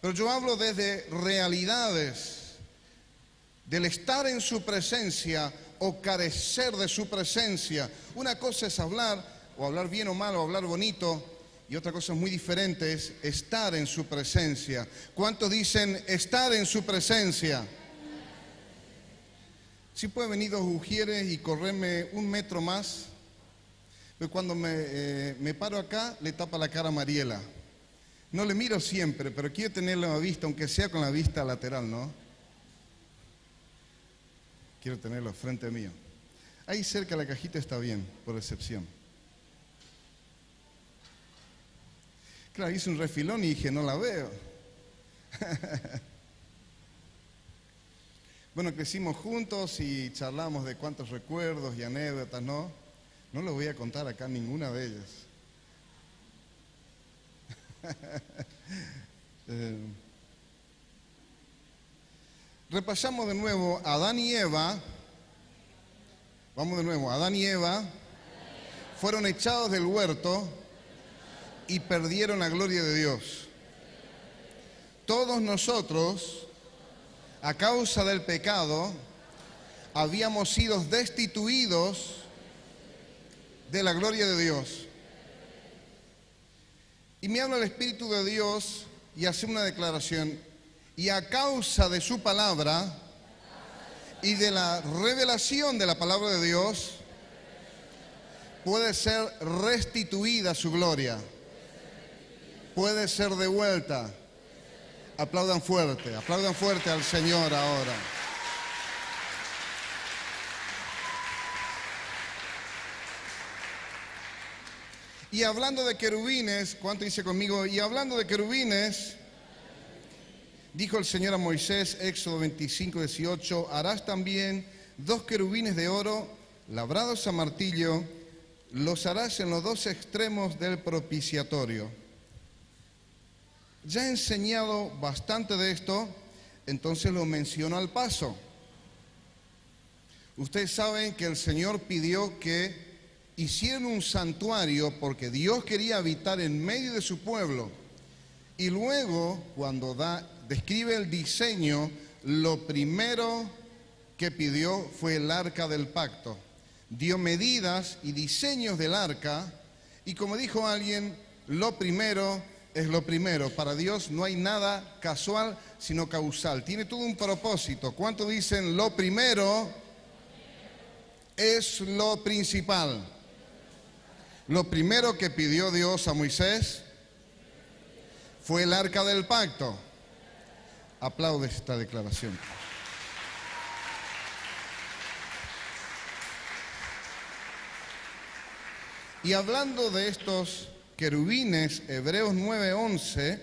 [SPEAKER 3] pero yo hablo desde realidades del estar en su presencia o carecer de su presencia. Una cosa es hablar, o hablar bien o mal, o hablar bonito, y otra cosa muy diferente es estar en su presencia. ¿Cuántos dicen estar en su presencia? Si puede venir dos ujieres y correrme 1 metro más. Pero cuando me paro acá, le tapa la cara a Mariela. No le miro siempre, pero quiero tenerla a la vista, aunque sea con la vista lateral, ¿no? Quiero tenerlo frente mío. Ahí cerca la cajita está bien, por excepción. Claro, hice un refilón y dije, no la veo. Bueno, crecimos juntos y charlamos de cuántos recuerdos y anécdotas, ¿no? No les voy a contar acá ninguna de ellas. Repasamos de nuevo Adán y Eva. Vamos de nuevo. Adán y Eva fueron echados del huerto y perdieron la gloria de Dios. Todos nosotros, a causa del pecado, habíamos sido destituidos de la gloria de Dios. Y me habla el Espíritu de Dios y hace una declaración. Y a causa de su palabra y de la revelación de la palabra de Dios, puede ser restituida su gloria, puede ser devuelta. Aplaudan fuerte al Señor ahora. Y hablando de querubines, ¿cuánto dice conmigo? Y hablando de querubines, dijo el Señor a Moisés, Éxodo 25, 18, harás también 2 querubines de oro, labrados a martillo, los harás en los 2 extremos del propiciatorio. Ya he enseñado bastante de esto, entonces lo menciono al paso. Ustedes saben que el Señor pidió que hicieran un santuario porque Dios quería habitar en medio de su pueblo. Y luego, cuando describe el diseño, lo primero que pidió fue el arca del pacto. Dio medidas y diseños del arca, y como dijo alguien, lo primero es lo primero. Para Dios no hay nada casual, sino causal. Tiene todo un propósito. ¿Cuántos dicen lo primero es lo principal? Lo primero que pidió Dios a Moisés fue el arca del pacto. Aplaude esta declaración. Y hablando de estos querubines, Hebreos 9:11,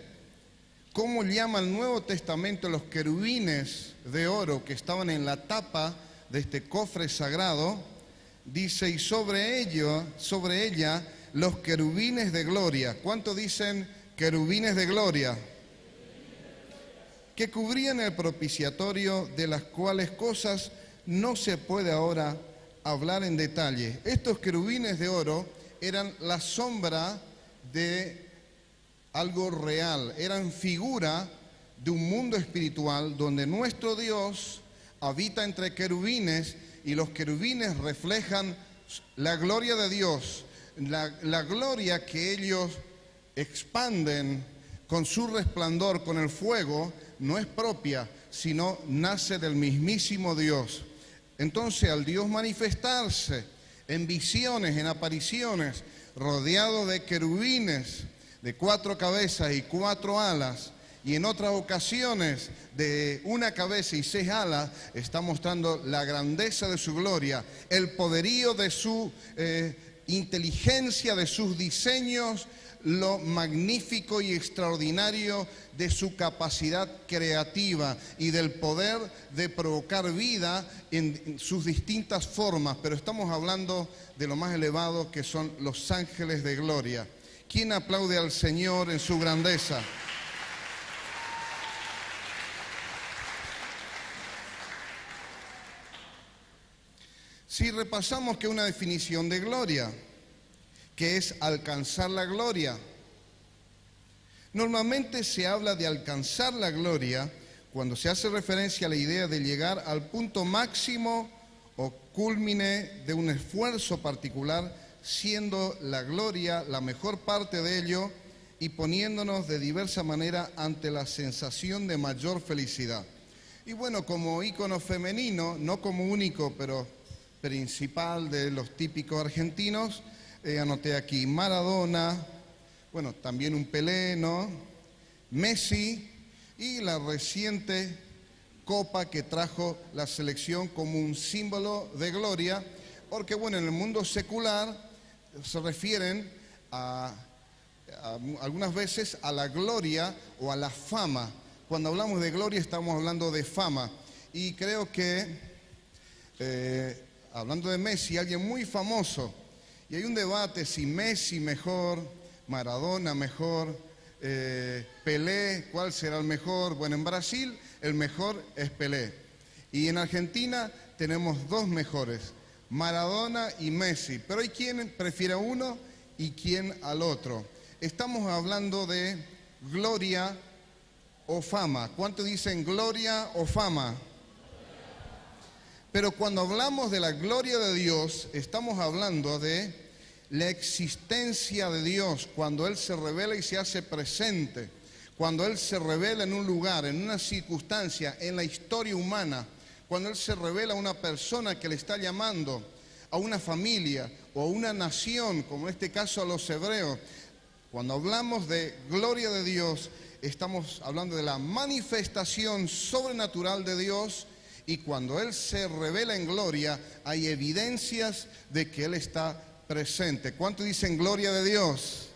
[SPEAKER 3] ¿cómo llama el Nuevo Testamento los querubines de oro que estaban en la tapa de este cofre sagrado? Dice, y sobre ella, los querubines de gloria. ¿Cuánto dicen querubines de gloria? Que cubrían el propiciatorio, de las cuales cosas no se puede ahora hablar en detalle. Estos querubines de oro eran la sombra de algo real, eran figura de un mundo espiritual donde nuestro Dios habita entre querubines, y los querubines reflejan la gloria de Dios, la gloria que ellos expanden con su resplandor, con el fuego, no es propia, sino nace del mismísimo Dios. Entonces, al Dios manifestarse en visiones, en apariciones, rodeado de querubines de 4 cabezas y 4 alas, y en otras ocasiones de 1 cabeza y 6 alas, está mostrando la grandeza de su gloria, el poderío de su inteligencia, de sus diseños, lo magnífico y extraordinario de su capacidad creativa y del poder de provocar vida en sus distintas formas. Pero estamos hablando de lo más elevado, que son los ángeles de gloria. ¿Quién aplaude al Señor en su grandeza? Si repasamos que una definición de gloria, que es alcanzar la gloria. Normalmente se habla de alcanzar la gloria cuando se hace referencia a la idea de llegar al punto máximo o cúlmine de un esfuerzo particular, siendo la gloria la mejor parte de ello y poniéndonos de diversa manera ante la sensación de mayor felicidad. Y bueno, como ícono femenino, no como único, pero principal de los típicos argentinos, anoté aquí Maradona, bueno, también un Pelé, ¿no? Messi, y la reciente copa que trajo la selección como un símbolo de gloria, porque bueno, en el mundo secular se refieren algunas veces a la gloria o a la fama. Cuando hablamos de gloria estamos hablando de fama, y creo que hablando de Messi, alguien muy famoso, y hay un debate si Messi mejor, Maradona mejor, Pelé, ¿cuál será el mejor? Bueno, en Brasil el mejor es Pelé, y en Argentina tenemos 2 mejores, Maradona y Messi, pero hay quien prefiere a uno y quien al otro. Estamos hablando de gloria o fama. ¿Cuántos dicen gloria o fama? Pero cuando hablamos de la gloria de Dios, estamos hablando de la existencia de Dios, cuando Él se revela y se hace presente, cuando Él se revela en un lugar, en una circunstancia, en la historia humana, cuando Él se revela a una persona que le está llamando, a una familia o a una nación, como en este caso a los hebreos. Cuando hablamos de gloria de Dios, estamos hablando de la manifestación sobrenatural de Dios, y cuando Él se revela en gloria, hay evidencias de que Él está presente. ¿Cuánto dicen gloria de Dios?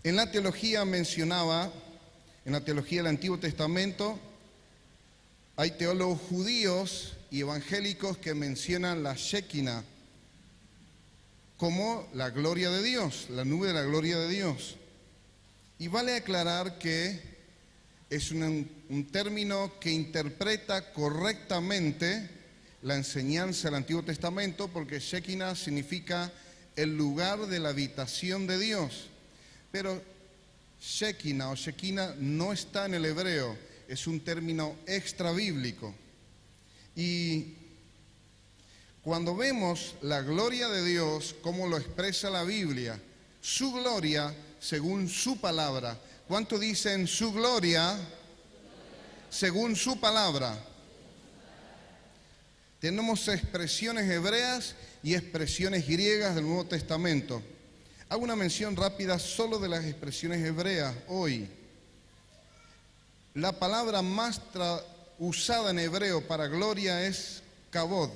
[SPEAKER 3] En la teología mencionaba, en la teología del Antiguo Testamento, hay teólogos judíos y evangélicos que mencionan la Shekinah como la gloria de Dios, la nube de la gloria de Dios. Y vale aclarar que es un término que interpreta correctamente la enseñanza del Antiguo Testamento, porque Shekinah significa el lugar de la habitación de Dios. Pero Shekinah o Shekinah no está en el hebreo, es un término extra bíblico. Y cuando vemos la gloria de Dios, como lo expresa la Biblia, su gloria según su palabra. ¿Cuánto dicen su gloria según su palabra? Tenemos expresiones hebreas y expresiones griegas del Nuevo Testamento. Hago una mención rápida solo de las expresiones hebreas hoy. La palabra más usada en hebreo para gloria es kabod.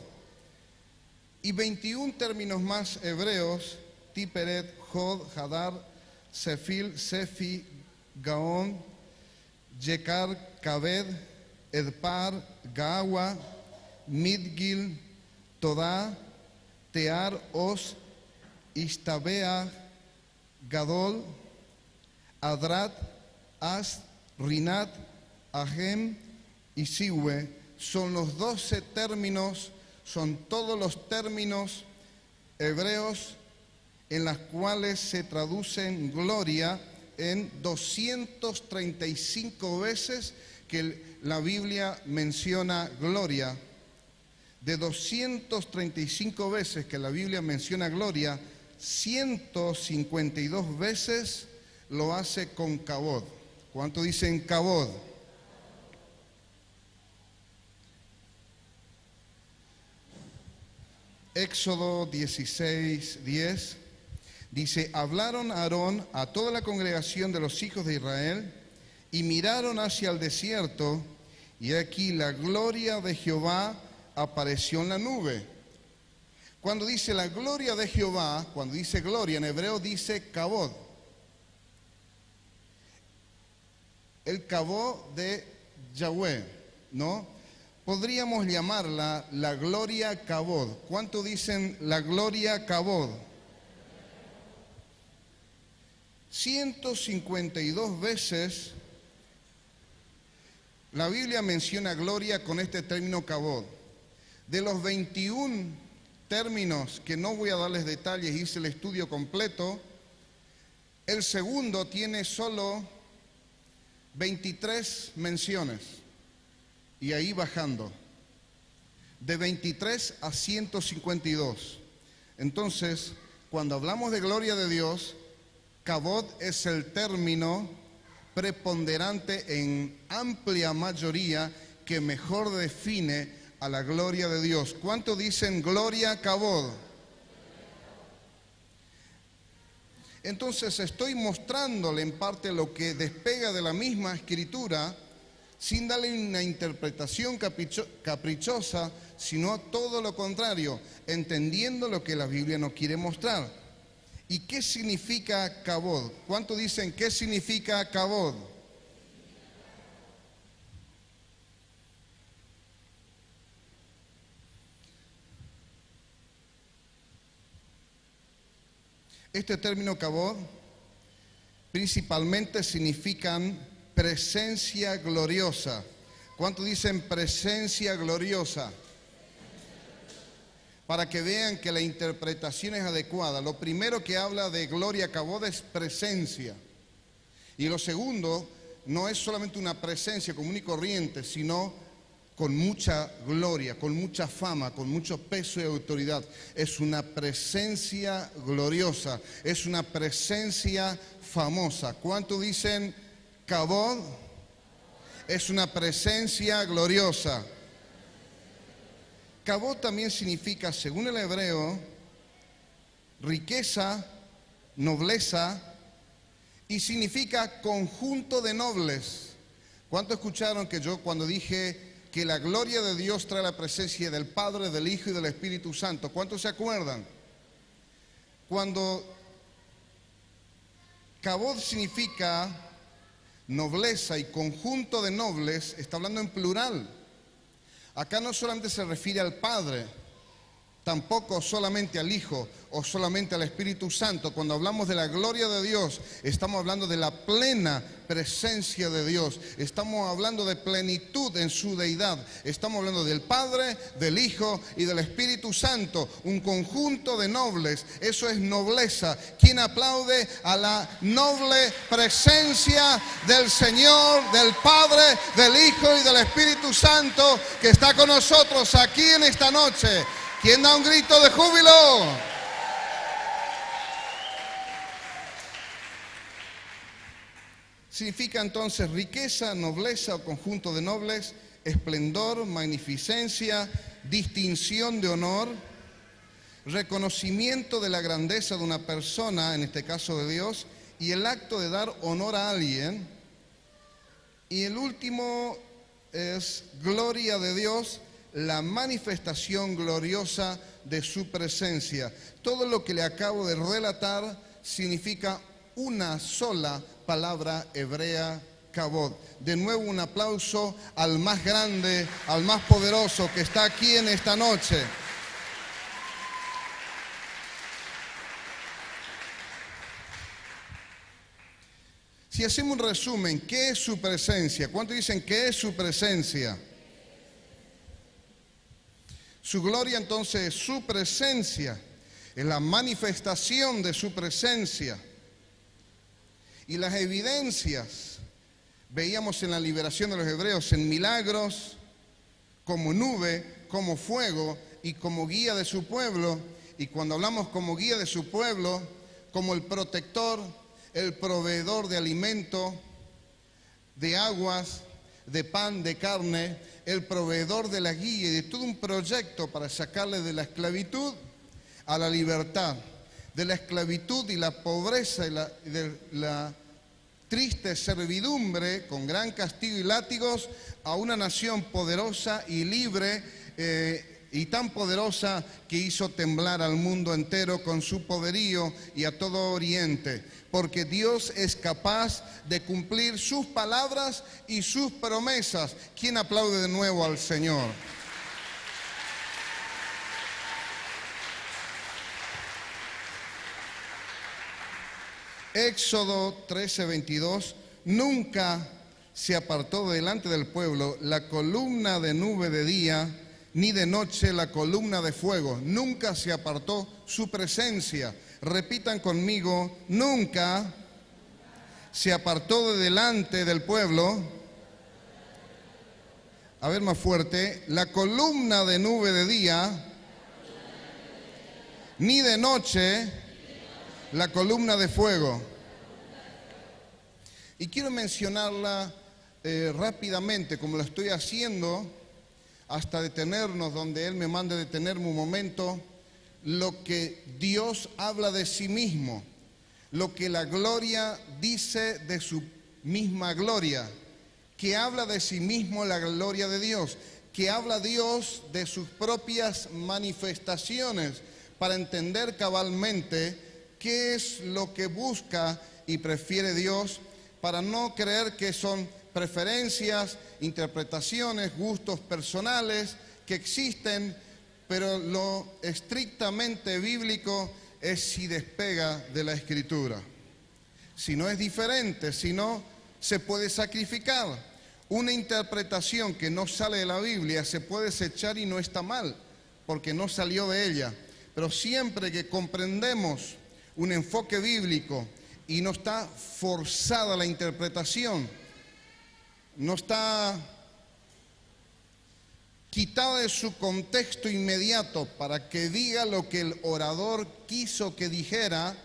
[SPEAKER 3] Y 21 términos más hebreos, tiperet, hod, hadar, sefil, sefi, gaon, yekar, kaved, edpar, gaawa, midgil, todá, tear, os, istabea, gadol, adrat, as, rinat, ahem y siwe, son los 12 términos, son todos los términos hebreos en las cuales se traducen gloria en 235 veces que la Biblia menciona gloria. De 235 veces que la Biblia menciona gloria, 152 veces lo hace con kabod. ¿Cuánto dicen kabod? Éxodo 16:10 dice: hablaron Aarón a toda la congregación de los hijos de Israel y miraron hacia el desierto, y aquí la gloria de Jehová apareció en la nube. Cuando dice la gloria de Jehová, cuando dice gloria en hebreo dice kabod. El kabod de Yahweh, ¿no? Podríamos llamarla la gloria kabod. ¿Cuánto dicen la gloria kabod? 152 veces la Biblia menciona gloria con este término kabod. De los 21 términos, que no voy a darles detalles, hice el estudio completo, el segundo tiene solo 23 menciones. Y ahí bajando, de 23 a 152. Entonces, cuando hablamos de gloria de Dios, kabod es el término preponderante en amplia mayoría que mejor define a la gloria de Dios. ¿Cuánto dicen gloria kabod? Entonces estoy mostrándole en parte lo que despega de la misma escritura, sin darle una interpretación caprichosa, sino todo lo contrario, entendiendo lo que la Biblia nos quiere mostrar. ¿Y qué significa kabod? ¿Cuánto dicen qué significa kabod? Este término kabod principalmente significan presencia gloriosa. ¿Cuánto dicen presencia gloriosa? Para que vean que la interpretación es adecuada. Lo primero que habla de gloria kabod es presencia. Y lo segundo, no es solamente una presencia común y corriente, sino con mucha gloria, con mucha fama, con mucho peso y autoridad. Es una presencia gloriosa, es una presencia famosa. ¿Cuánto dicen kabod? Es una presencia gloriosa. Kabod también significa, según el hebreo, riqueza, nobleza, y significa conjunto de nobles. ¿Cuánto escucharon que yo cuando dije que la gloria de Dios trae la presencia del Padre, del Hijo y del Espíritu Santo? ¿Cuántos se acuerdan? Cuando Kabod significa nobleza y conjunto de nobles, está hablando en plural. Acá no solamente se refiere al Padre, tampoco solamente al Hijo o solamente al Espíritu Santo. Cuando hablamos de la gloria de Dios, estamos hablando de la plena presencia de Dios. Estamos hablando de plenitud en su deidad. Estamos hablando del Padre, del Hijo y del Espíritu Santo. Un conjunto de nobles. Eso es nobleza. ¿Quién aplaude a la noble presencia del Señor, del Padre, del Hijo y del Espíritu Santo que está con nosotros aquí en esta noche? ¿Quién da un grito de júbilo? Significa entonces riqueza, nobleza o conjunto de nobles, esplendor, magnificencia, distinción de honor, reconocimiento de la grandeza de una persona, en este caso de Dios, y el acto de dar honor a alguien. Y el último es gloria de Dios, la manifestación gloriosa de su presencia. Todo lo que le acabo de relatar significa una sola palabra hebrea, Kabod. De nuevo un aplauso al más grande, al más poderoso que está aquí en esta noche. Si hacemos un resumen, ¿qué es su presencia? ¿Cuántos dicen qué es su presencia? Su gloria entonces es su presencia, es la manifestación de su presencia. Y las evidencias, veíamos en la liberación de los hebreos, en milagros, como nube, como fuego y como guía de su pueblo. Y cuando hablamos como guía de su pueblo, como el protector, el proveedor de alimento, de aguas, de pan, de carne, el proveedor de la guía y de todo un proyecto para sacarle de la esclavitud a la libertad, de la esclavitud y la pobreza y de la triste servidumbre con gran castigo y látigos a una nación poderosa y libre y tan poderosa que hizo temblar al mundo entero con su poderío y a todo Oriente. Porque Dios es capaz de cumplir sus palabras y sus promesas. ¿Quién aplaude de nuevo al Señor? Éxodo 13:22, nunca se apartó delante del pueblo la columna de nube de día, ni de noche la columna de fuego. Nunca se apartó su presencia. Repitan conmigo, nunca se apartó de delante del pueblo. A ver más fuerte, la columna de nube de día, ni de noche la columna de fuego. Y quiero mencionarla rápidamente, como lo estoy haciendo, hasta detenernos donde Él me mande detenerme un momento, lo que Dios habla de sí mismo, lo que la gloria dice de su misma gloria, que habla de sí mismo la gloria de Dios, que habla Dios de sus propias manifestaciones, para entender cabalmente qué es lo que busca y prefiere Dios, para no creer que son preferencias, interpretaciones, gustos personales que existen, pero lo estrictamente bíblico es si despega de la Escritura. Si no es diferente, si no se puede sacrificar. Una interpretación que no sale de la Biblia se puede desechar y no está mal, porque no salió de ella. Pero siempre que comprendemos un enfoque bíblico y no está forzada la interpretación, no está quitada de su contexto inmediato para que diga lo que el orador quiso que dijera,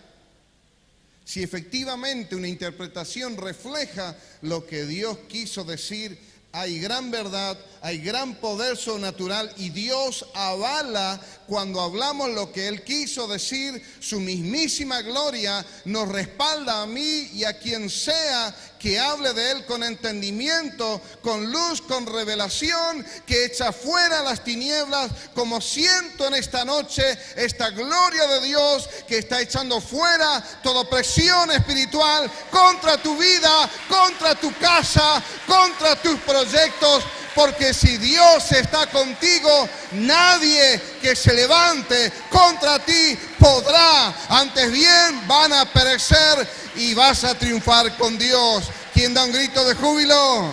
[SPEAKER 3] si efectivamente una interpretación refleja lo que Dios quiso decir, hay gran verdad, hay gran poder sobrenatural y Dios avala cuando hablamos lo que Él quiso decir. Su mismísima gloria nos respalda a mí y a quien sea que hable de Él con entendimiento, con luz, con revelación, que echa fuera las tinieblas, como siento en esta noche esta gloria de Dios que está echando fuera toda presión espiritual contra tu vida, contra tu casa, contra tus proyectos. Porque si Dios está contigo, nadie que se levante contra ti podrá. Antes bien, van a perecer y vas a triunfar con Dios. ¿Quién da un grito de júbilo?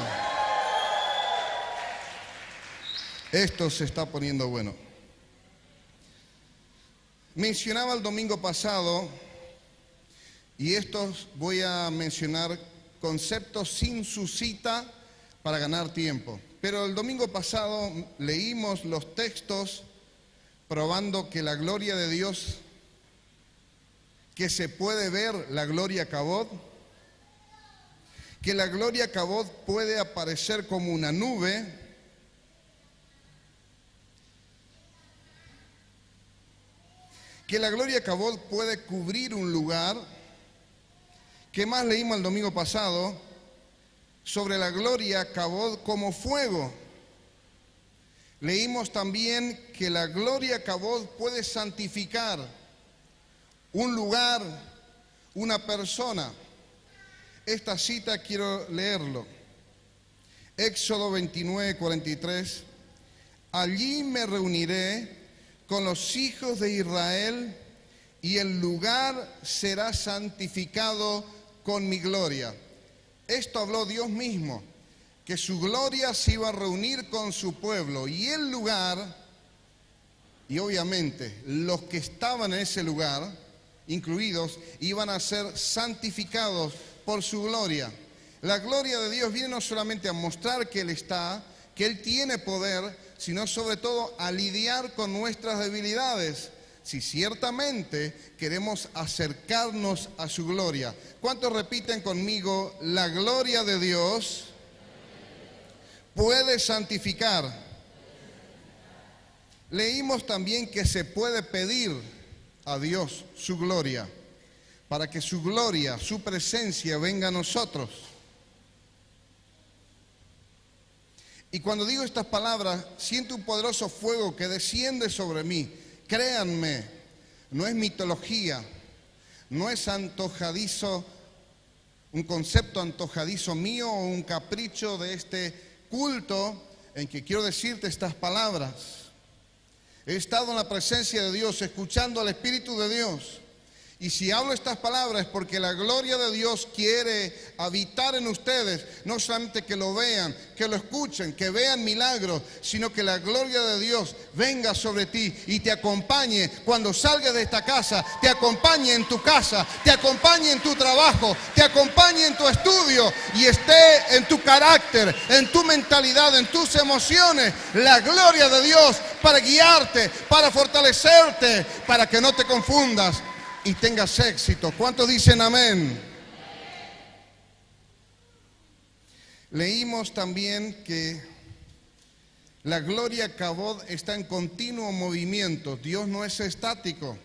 [SPEAKER 3] Esto se está poniendo bueno. Mencionaba el domingo pasado, y estos voy a mencionar conceptos sin su cita para ganar tiempo. Pero el domingo pasado leímos los textos probando que la gloria de Dios, que se puede ver la gloria Kabod, que la gloria Kabod puede aparecer como una nube, que la gloria Kabod puede cubrir un lugar. ¿Qué más leímos el domingo pasado? Sobre la gloria Kabod como fuego. Leímos también que la gloria Kabod puede santificar un lugar, una persona. Esta cita quiero leerlo. Éxodo 29:43. Allí me reuniré con los hijos de Israel y el lugar será santificado con mi gloria. Esto habló Dios mismo, que su gloria se iba a reunir con su pueblo y el lugar, y obviamente los que estaban en ese lugar, incluidos, iban a ser santificados por su gloria. La gloria de Dios viene no solamente a mostrar que Él está, que Él tiene poder, sino sobre todo a lidiar con nuestras debilidades. Si ciertamente queremos acercarnos a su gloria. ¿Cuántos repiten conmigo? La gloria de Dios puede santificar. Leímos también que se puede pedir a Dios su gloria, para que su gloria, su presencia venga a nosotros. Y cuando digo estas palabras, siento un poderoso fuego que desciende sobre mí. Créanme, no es mitología, no es antojadizo, un concepto antojadizo mío o un capricho de este culto en que quiero decirte estas palabras. He estado en la presencia de Dios, escuchando al Espíritu de Dios. Y si hablo estas palabras es porque la gloria de Dios quiere habitar en ustedes. No solamente que lo vean, que lo escuchen, que vean milagros, sino que la gloria de Dios venga sobre ti y te acompañe cuando salgas de esta casa, te acompañe en tu casa, te acompañe en tu trabajo, te acompañe en tu estudio y esté en tu carácter, en tu mentalidad, en tus emociones. La gloria de Dios para guiarte, para fortalecerte, para que no te confundas y tengas éxito. ¿Cuántos dicen amén? Leímos también que la gloria Kabod está en continuo movimiento. Dios no es estático.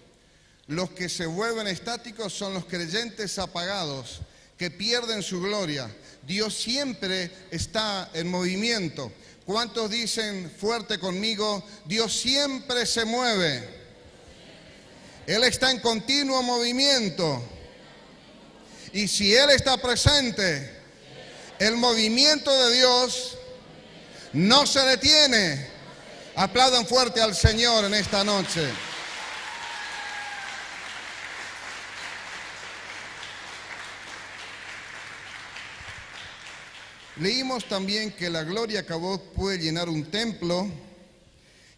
[SPEAKER 3] Los que se vuelven estáticos son los creyentes apagados, que pierden su gloria. Dios siempre está en movimiento. ¿Cuántos dicen fuerte conmigo? Dios siempre se mueve. Él está en continuo movimiento. Y si Él está presente, el movimiento de Dios no se detiene. Aplaudan fuerte al Señor en esta noche. Leímos también que la gloria Kabod puede llenar un templo,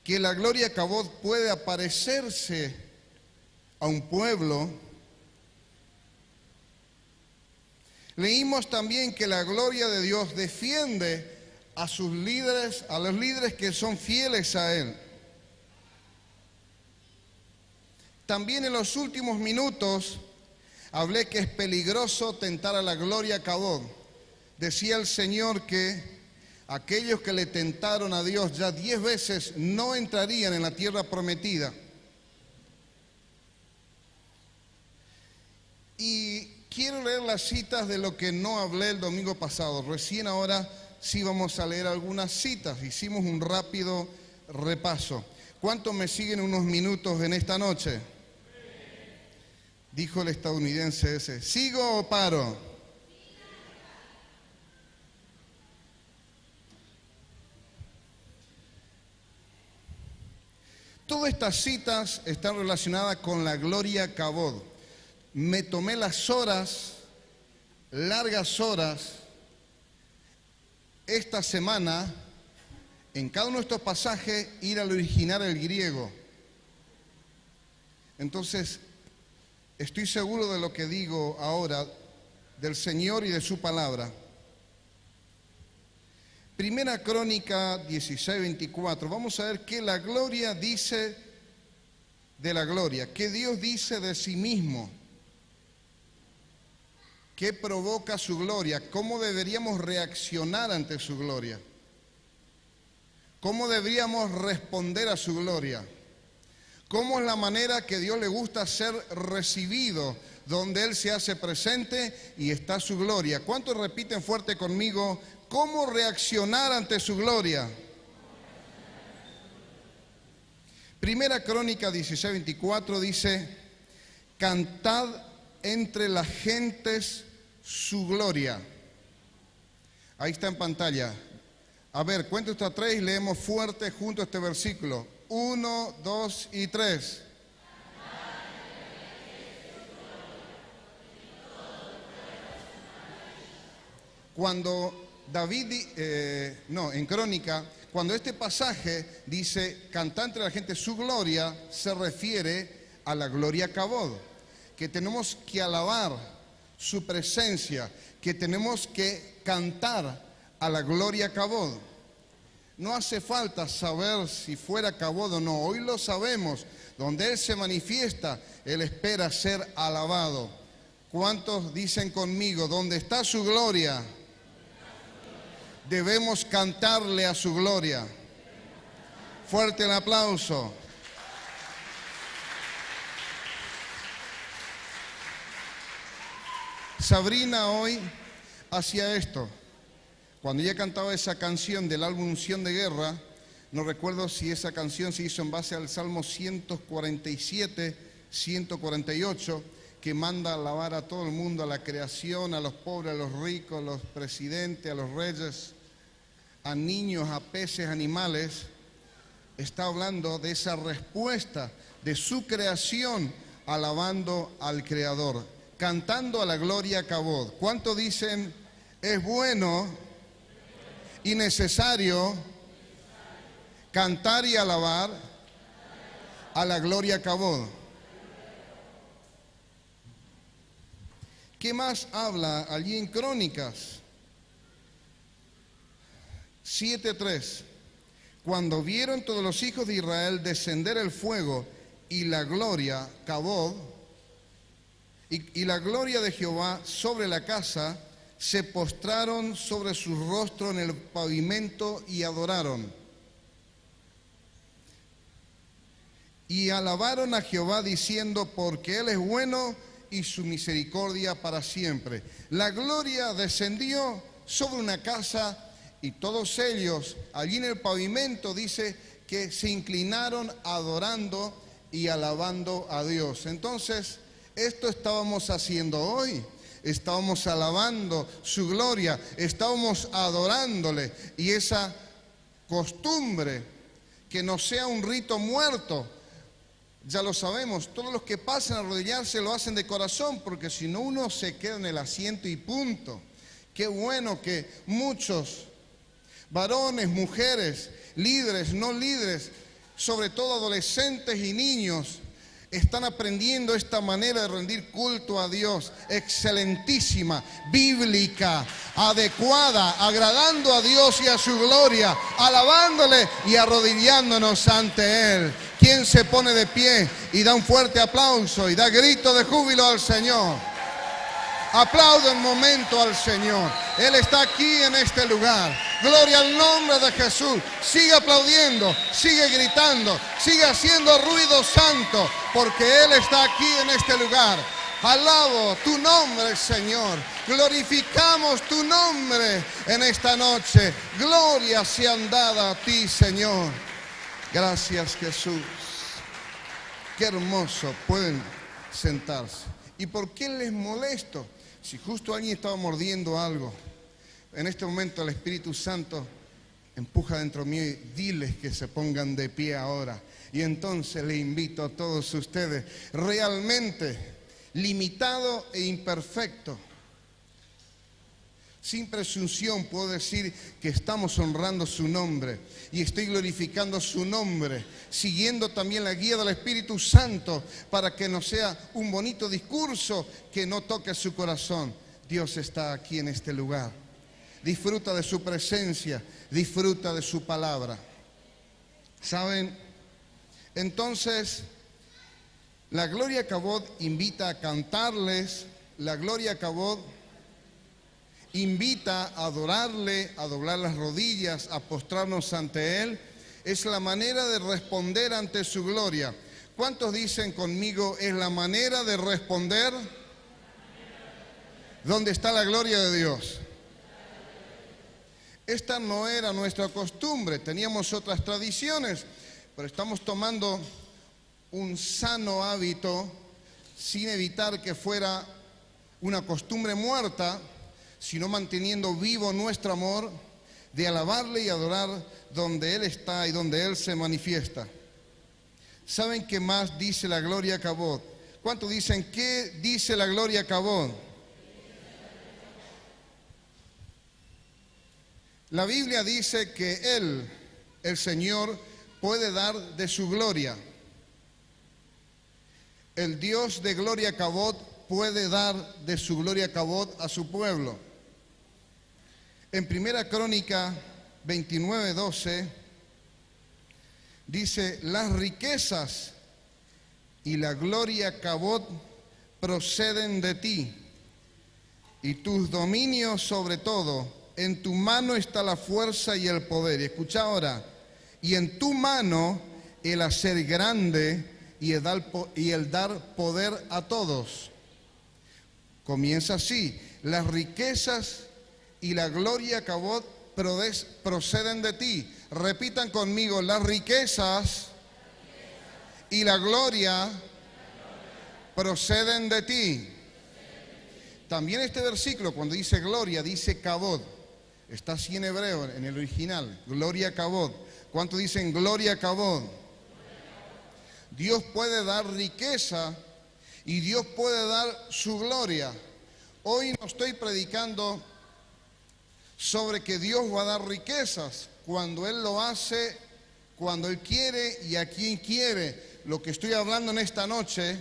[SPEAKER 3] que la gloria Kabod puede aparecerse a un pueblo. Leímos también que la gloria de Dios defiende a sus líderes, a los líderes que son fieles a Él. También en los últimos minutos hablé que es peligroso tentar a la gloria Kabod. Decía el Señor que aquellos que le tentaron a Dios ya 10 veces no entrarían en la tierra prometida. Y quiero leer las citas de lo que no hablé el domingo pasado. Recién ahora sí vamos a leer algunas citas. Hicimos un rápido repaso. ¿Cuántos me siguen unos minutos en esta noche? Dijo el estadounidense ese. ¿Sigo o paro? Todas estas citas están relacionadas con la gloria Kabod. Me tomé las horas, largas horas, esta semana, en cada uno de estos pasajes, ir al original el griego. Entonces, estoy seguro de lo que digo ahora del Señor y de su palabra. Primera Crónica 16:24. Vamos a ver qué la gloria dice de la gloria, qué Dios dice de sí mismo, qué provoca su gloria, cómo deberíamos reaccionar ante su gloria, cómo deberíamos responder a su gloria, cómo es la manera que Dios le gusta ser recibido, donde Él se hace presente y está su gloria. ¿Cuántos repiten fuerte conmigo? ¿Cómo reaccionar ante su gloria? Primera Crónica 16:24 dice: cantad entre las gentes su gloria. Ahí está en pantalla. A ver, cuento hasta 3 y leemos fuerte junto a este versículo. 1, 2 y 3. Cuando David, en Crónica, cuando este pasaje dice cantar entre la gente su gloria, se refiere a la gloria Kabod, que tenemos que alabar su presencia, que tenemos que cantar a la gloria Kabod. No hace falta saber si fuera Kabod o no, hoy lo sabemos, donde Él se manifiesta, Él espera ser alabado. ¿Cuántos dicen conmigo, donde está su gloria? Debemos cantarle a su gloria. Fuerte el aplauso. Sabrina hoy hacía esto. Cuando ella cantaba esa canción del álbum Unción de Guerra, no recuerdo si esa canción se hizo en base al Salmo 147, 148, que manda a alabar a todo el mundo, a la creación, a los pobres, a los ricos, a los presidentes, a los reyes, a niños, a peces, animales. Está hablando de esa respuesta de su creación, alabando al Creador, cantando a la gloria Kabod. ¿Cuánto dicen es bueno y necesario cantar y alabar a la gloria Kabod? ¿Qué más habla allí en Crónicas? 7:3. Cuando vieron todos los hijos de Israel descender el fuego y la gloria, Kabod, y la gloria de Jehová sobre la casa, se postraron sobre su rostro en el pavimento y adoraron. Y alabaron a Jehová diciendo, porque Él es bueno y su misericordia para siempre. La gloria descendió sobre una casa y todos ellos allí en el pavimento dice que se inclinaron adorando y alabando a Dios. Entonces, esto estábamos haciendo hoy. Estábamos alabando su gloria, estábamos adorándole, y esa costumbre que no sea un rito muerto. Ya lo sabemos, todos los que pasan a arrodillarse lo hacen de corazón, porque si no uno se queda en el asiento y punto. Qué bueno que muchos varones, mujeres, líderes, no líderes, sobre todo adolescentes y niños, están aprendiendo esta manera de rendir culto a Dios, excelentísima, bíblica, adecuada, agradando a Dios y a su gloria, alabándole y arrodillándonos ante Él. ¿Quién se pone de pie y da un fuerte aplauso y da grito de júbilo al Señor? Aplauda un momento al Señor. Él está aquí en este lugar. Gloria al nombre de Jesús. Sigue aplaudiendo, sigue gritando, sigue haciendo ruido santo, porque Él está aquí en este lugar. Alabo tu nombre, Señor. Glorificamos tu nombre en esta noche. Gloria sean dadas a ti, Señor. Gracias, Jesús. Qué hermoso. Pueden sentarse. ¿Y por qué les molesto? Si justo alguien estaba mordiendo algo, en este momento el Espíritu Santo empuja dentro mío y diles que se pongan de pie ahora. Y entonces le invito a todos ustedes, realmente limitado e imperfecto, sin presunción puedo decir que estamos honrando su nombre y estoy glorificando su nombre, siguiendo también la guía del Espíritu Santo para que no sea un bonito discurso que no toque su corazón. Dios está aquí en este lugar. Disfruta de su presencia, disfruta de su palabra. ¿Saben? Entonces, la Gloria Cabot invita a cantarles, la Gloria Cabot invita a adorarle, a doblar las rodillas, a postrarnos ante Él. Es la manera de responder ante su gloria. ¿Cuántos dicen conmigo, es la manera de responder? ¿Dónde está la gloria de Dios? Esta no era nuestra costumbre, teníamos otras tradiciones, pero estamos tomando un sano hábito sin evitar que fuera una costumbre muerta, sino manteniendo vivo nuestro amor de alabarle y adorar donde Él está y donde Él se manifiesta. ¿Saben qué más dice la Gloria Cabot? ¿Cuántos dicen qué dice la Gloria Cabot? La Biblia dice que Él, el Señor, puede dar de su gloria. El Dios de Gloria Cabot puede dar de su Gloria Cabot a su pueblo. En Primera Crónica 29:12 dice, las riquezas y la Gloria Cabot proceden de ti, y tus dominios sobre todo, en tu mano está la fuerza y el poder. Y escucha ahora, y en tu mano el hacer grande y el dar poder a todos. Comienza así, las riquezas y la Gloria Cabot proceden de ti. Repitan conmigo, las riquezas y la gloria proceden de ti. También este versículo, cuando dice gloria, dice Cabot. Está así en hebreo, en el original, Gloria Cabot. ¿Cuántos dicen Gloria Cabot? Dios puede dar riqueza y Dios puede dar su gloria. Hoy no estoy predicando sobre que Dios va a dar riquezas cuando Él lo hace, cuando Él quiere y a quien quiere. Lo que estoy hablando en esta noche,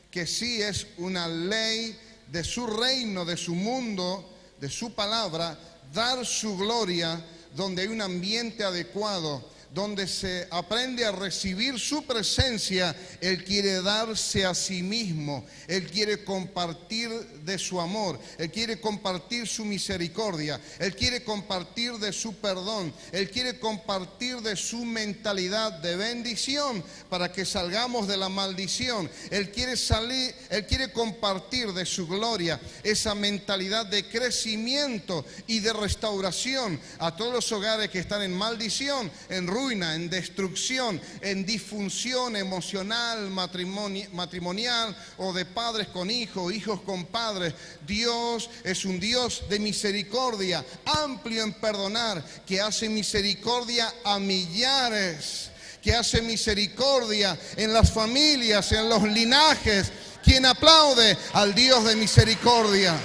[SPEAKER 3] que sí es una ley de su reino, de su mundo, de su palabra, dar su gloria donde hay un ambiente adecuado, donde se aprende a recibir su presencia. Él quiere darse a sí mismo, Él quiere compartir de su amor, Él quiere compartir su misericordia, Él quiere compartir de su perdón, Él quiere compartir de su mentalidad de bendición para que salgamos de la maldición. Él quiere compartir de su gloria, esa mentalidad de crecimiento y de restauración a todos los hogares que están en maldición, en ruina, en destrucción, en disfunción emocional, matrimonial, o de padres con hijos, hijos con padres. Dios es un Dios de misericordia, amplio en perdonar, que hace misericordia a millares, que hace misericordia en las familias, en los linajes. ¿Quién aplaude al Dios de misericordia?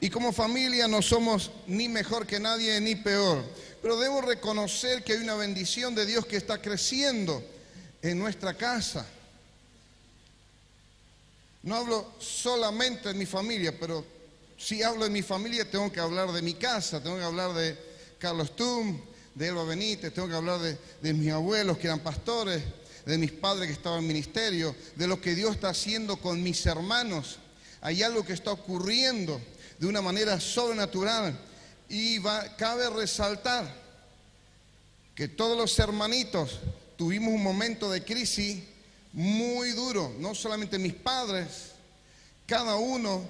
[SPEAKER 3] Y como familia no somos ni mejor que nadie ni peor, pero debo reconocer que hay una bendición de Dios que está creciendo en nuestra casa. No hablo solamente de mi familia, pero si hablo de mi familia tengo que hablar de mi casa, tengo que hablar de Carlos Tum, de Elba Benítez, tengo que hablar de mis abuelos que eran pastores, de mis padres que estaban en ministerio, de lo que Dios está haciendo con mis hermanos. Hay algo que está ocurriendo de una manera sobrenatural y cabe resaltar que todos los hermanitos tuvimos un momento de crisis muy duro, no solamente mis padres, cada uno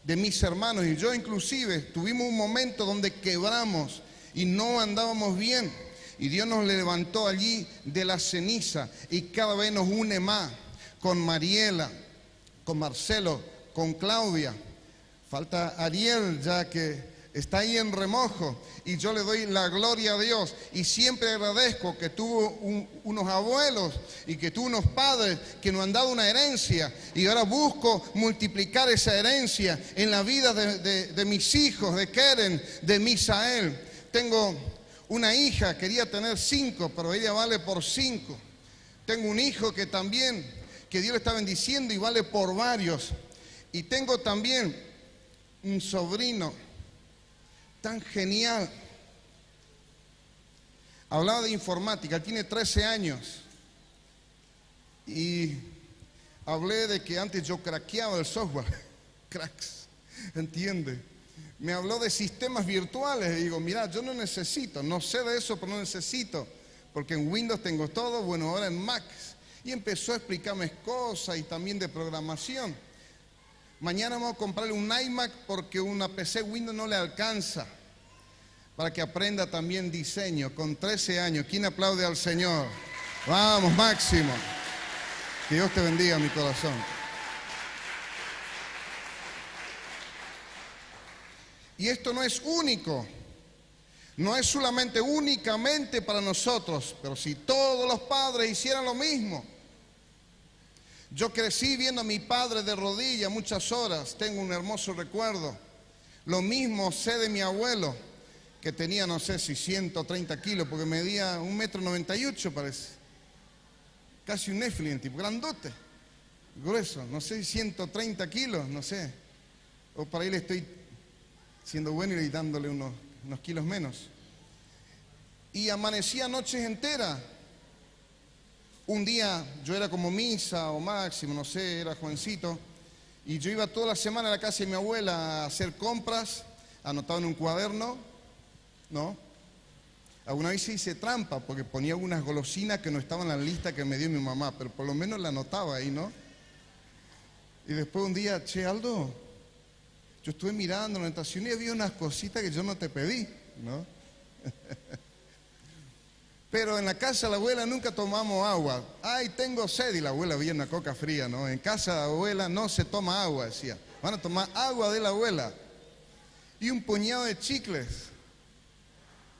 [SPEAKER 3] de mis hermanos y yo inclusive tuvimos un momento donde quebramos y no andábamos bien y Dios nos levantó allí de la ceniza y cada vez nos une más con Mariela, con Marcelo, con Claudia. Falta Ariel ya que está ahí en remojo y yo le doy la gloria a Dios y siempre agradezco que tuvo unos abuelos y que tuvo unos padres que nos han dado una herencia y ahora busco multiplicar esa herencia en la vida de mis hijos, de Keren, de Misael. Tengo una hija, quería tener 5, pero ella vale por 5. Tengo un hijo que también, que Dios le está bendiciendo y vale por varios. Y tengo también un sobrino tan genial. Hablaba de informática, tiene 13 años. Y hablé de que antes yo craqueaba el software. Cracks, ¿entiende? Me habló de sistemas virtuales y digo, mira, yo no necesito, no sé de eso, pero no necesito. Porque en Windows tengo todo, bueno, ahora en Mac. Y empezó a explicarme cosas y también de programación. Mañana vamos a comprarle un iMac porque una PC Windows no le alcanza. Para que aprenda también diseño con 13 años. ¿Quién aplaude al Señor? Vamos, Máximo. Que Dios te bendiga, mi corazón. Y esto no es único. No es solamente únicamente para nosotros, pero si todos los padres hicieran lo mismo. Yo crecí viendo a mi padre de rodillas muchas horas, tengo un hermoso recuerdo. Lo mismo sé de mi abuelo, que tenía no sé si 130 kilos, porque medía 1,98 m parece. Casi un Nephilim, tipo grandote, grueso, no sé, 130 kilos, no sé. O para ahí le estoy siendo bueno y dándole unos kilos menos. Y amanecía noches enteras. Un día yo era como Misa o Máximo, no sé, era jovencito, y yo iba toda la semana a la casa de mi abuela a hacer compras, anotaba en un cuaderno, ¿no? Alguna vez hice trampa porque ponía algunas golosinas que no estaban en la lista que me dio mi mamá, pero por lo menos la anotaba ahí, ¿no? Y después un día, che, Aldo, yo estuve mirando en la estación y había unas cositas que yo no te pedí, ¿no? Pero en la casa de la abuela nunca tomamos agua. Ay, tengo sed. Y la abuela había una coca fría, ¿no? En casa de la abuela no se toma agua, decía. Van a tomar agua de la abuela. Y un puñado de chicles.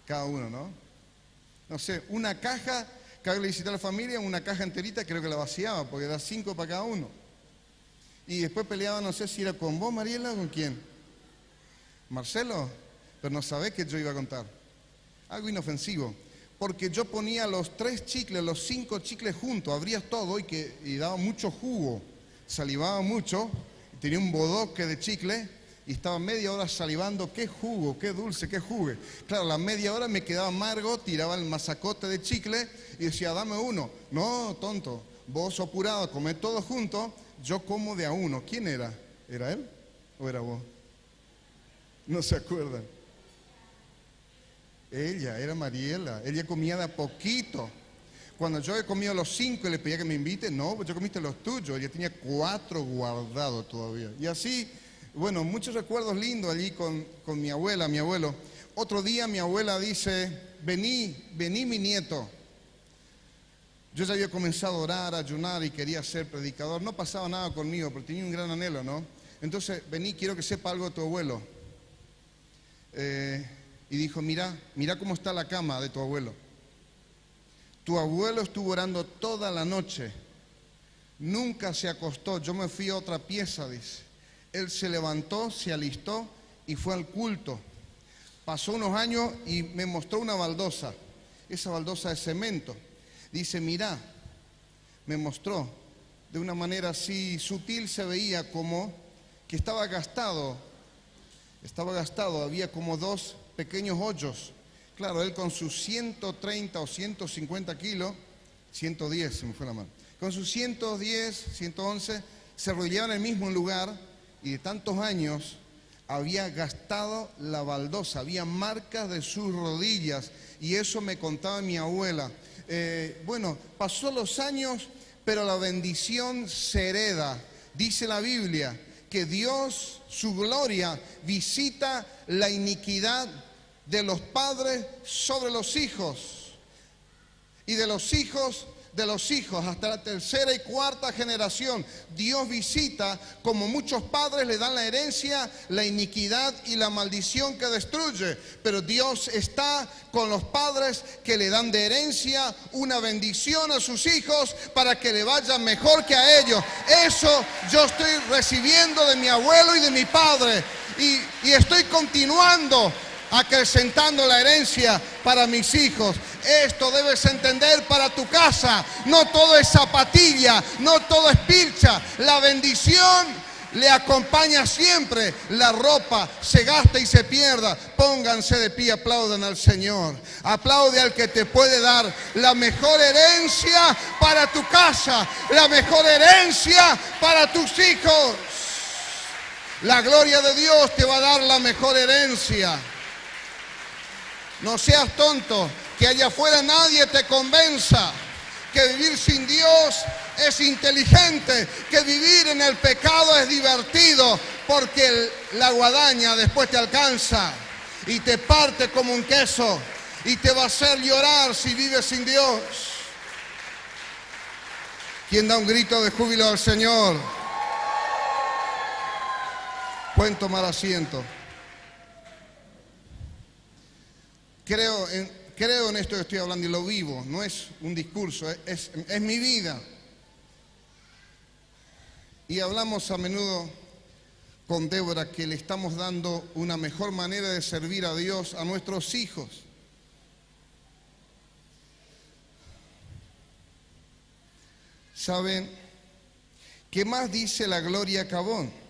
[SPEAKER 3] Cada uno, ¿no? No sé, una caja, cada vez le visité a la familia, una caja enterita, creo que la vaciaba, porque era 5 para cada uno. Y después peleaba, no sé si era con vos, Mariela, o con quién. Marcelo, pero no sabés que yo iba a contar. Algo inofensivo. Porque yo ponía los 3 chicles, los 5 chicles juntos, abrías todo y daba mucho jugo, salivaba mucho, tenía un bodoque de chicle y estaba media hora salivando, qué jugo, qué dulce, qué jugo. Claro, la media hora me quedaba amargo, tiraba el masacote de chicle y decía, dame uno. No, tonto, vos apurado, comé todo junto, yo como de a uno. ¿Quién era? ¿Era él o era vos? No se acuerdan. Ella, era Mariela, ella comía de a poquito. Cuando yo he comido los 5 y le pedía que me invite, no, pues yo comiste los tuyos, ella tenía 4 guardados todavía. Y así, bueno, muchos recuerdos lindos allí con mi abuela, mi abuelo. Otro día mi abuela dice, vení mi nieto. Yo ya había comenzado a orar, a ayunar y quería ser predicador. No pasaba nada conmigo, pero tenía un gran anhelo, ¿no? Entonces, vení, quiero que sepa algo de tu abuelo. Y dijo, mira cómo está la cama de tu abuelo. Tu abuelo estuvo orando toda la noche. Nunca se acostó. Yo me fui a otra pieza, dice. Él se levantó, se alistó y fue al culto. Pasó unos años y me mostró una baldosa. Esa baldosa de cemento. Dice, mira, me mostró. De una manera así sutil se veía como que estaba gastado. Había como 2 pequeños hoyos. Claro, él con sus 130 o 150 kilos, 110 se me fue la mano, con sus 110, 111, se arrodillaba en el mismo lugar y de tantos años había gastado la baldosa, había marcas de sus rodillas y eso me contaba mi abuela. Bueno, pasó los años, pero la bendición se hereda. Dice la Biblia que Dios, su gloria, visita la iniquidad de los padres sobre los hijos y de los hijos hasta la tercera y cuarta generación. Dios visita, como muchos padres le dan la herencia, la iniquidad y la maldición que destruye, pero Dios está con los padres que le dan de herencia una bendición a sus hijos para que le vaya mejor que a ellos. Eso yo estoy recibiendo de mi abuelo y de mi padre y estoy continuando acrecentando la herencia para mis hijos. Esto debes entender para tu casa. No todo es zapatilla, no todo es pilcha. La bendición le acompaña siempre. La ropa se gasta y se pierda. Pónganse de pie, aplaudan al Señor. Aplaude al que te puede dar la mejor herencia para tu casa, la mejor herencia para tus hijos. La gloria de Dios te va a dar la mejor herencia. No seas tonto, que allá afuera nadie te convenza que vivir sin Dios es inteligente, que vivir en el pecado es divertido, porque la guadaña después te alcanza y te parte como un queso y te va a hacer llorar si vives sin Dios. ¿Quién da un grito de júbilo al Señor? Pueden tomar asiento. Creo en esto que estoy hablando y lo vivo, no es un discurso, es mi vida. Y hablamos a menudo con Débora que le estamos dando una mejor manera de servir a Dios a nuestros hijos. ¿Saben qué más dice la Gloria Cabón?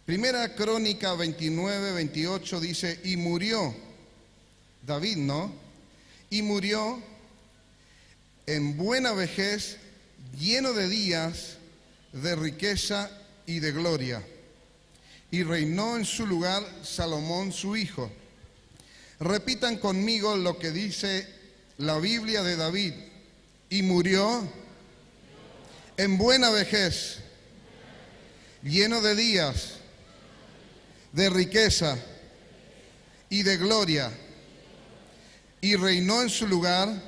[SPEAKER 3] Primera Crónica 29, 28 dice, y murió David, ¿no? Y murió en buena vejez, lleno de días, de riqueza y de gloria. Y reinó en su lugar Salomón su hijo. Repitan conmigo lo que dice la Biblia de David. Y murió en buena vejez, lleno de días, de riqueza y de gloria, y reinó en su lugar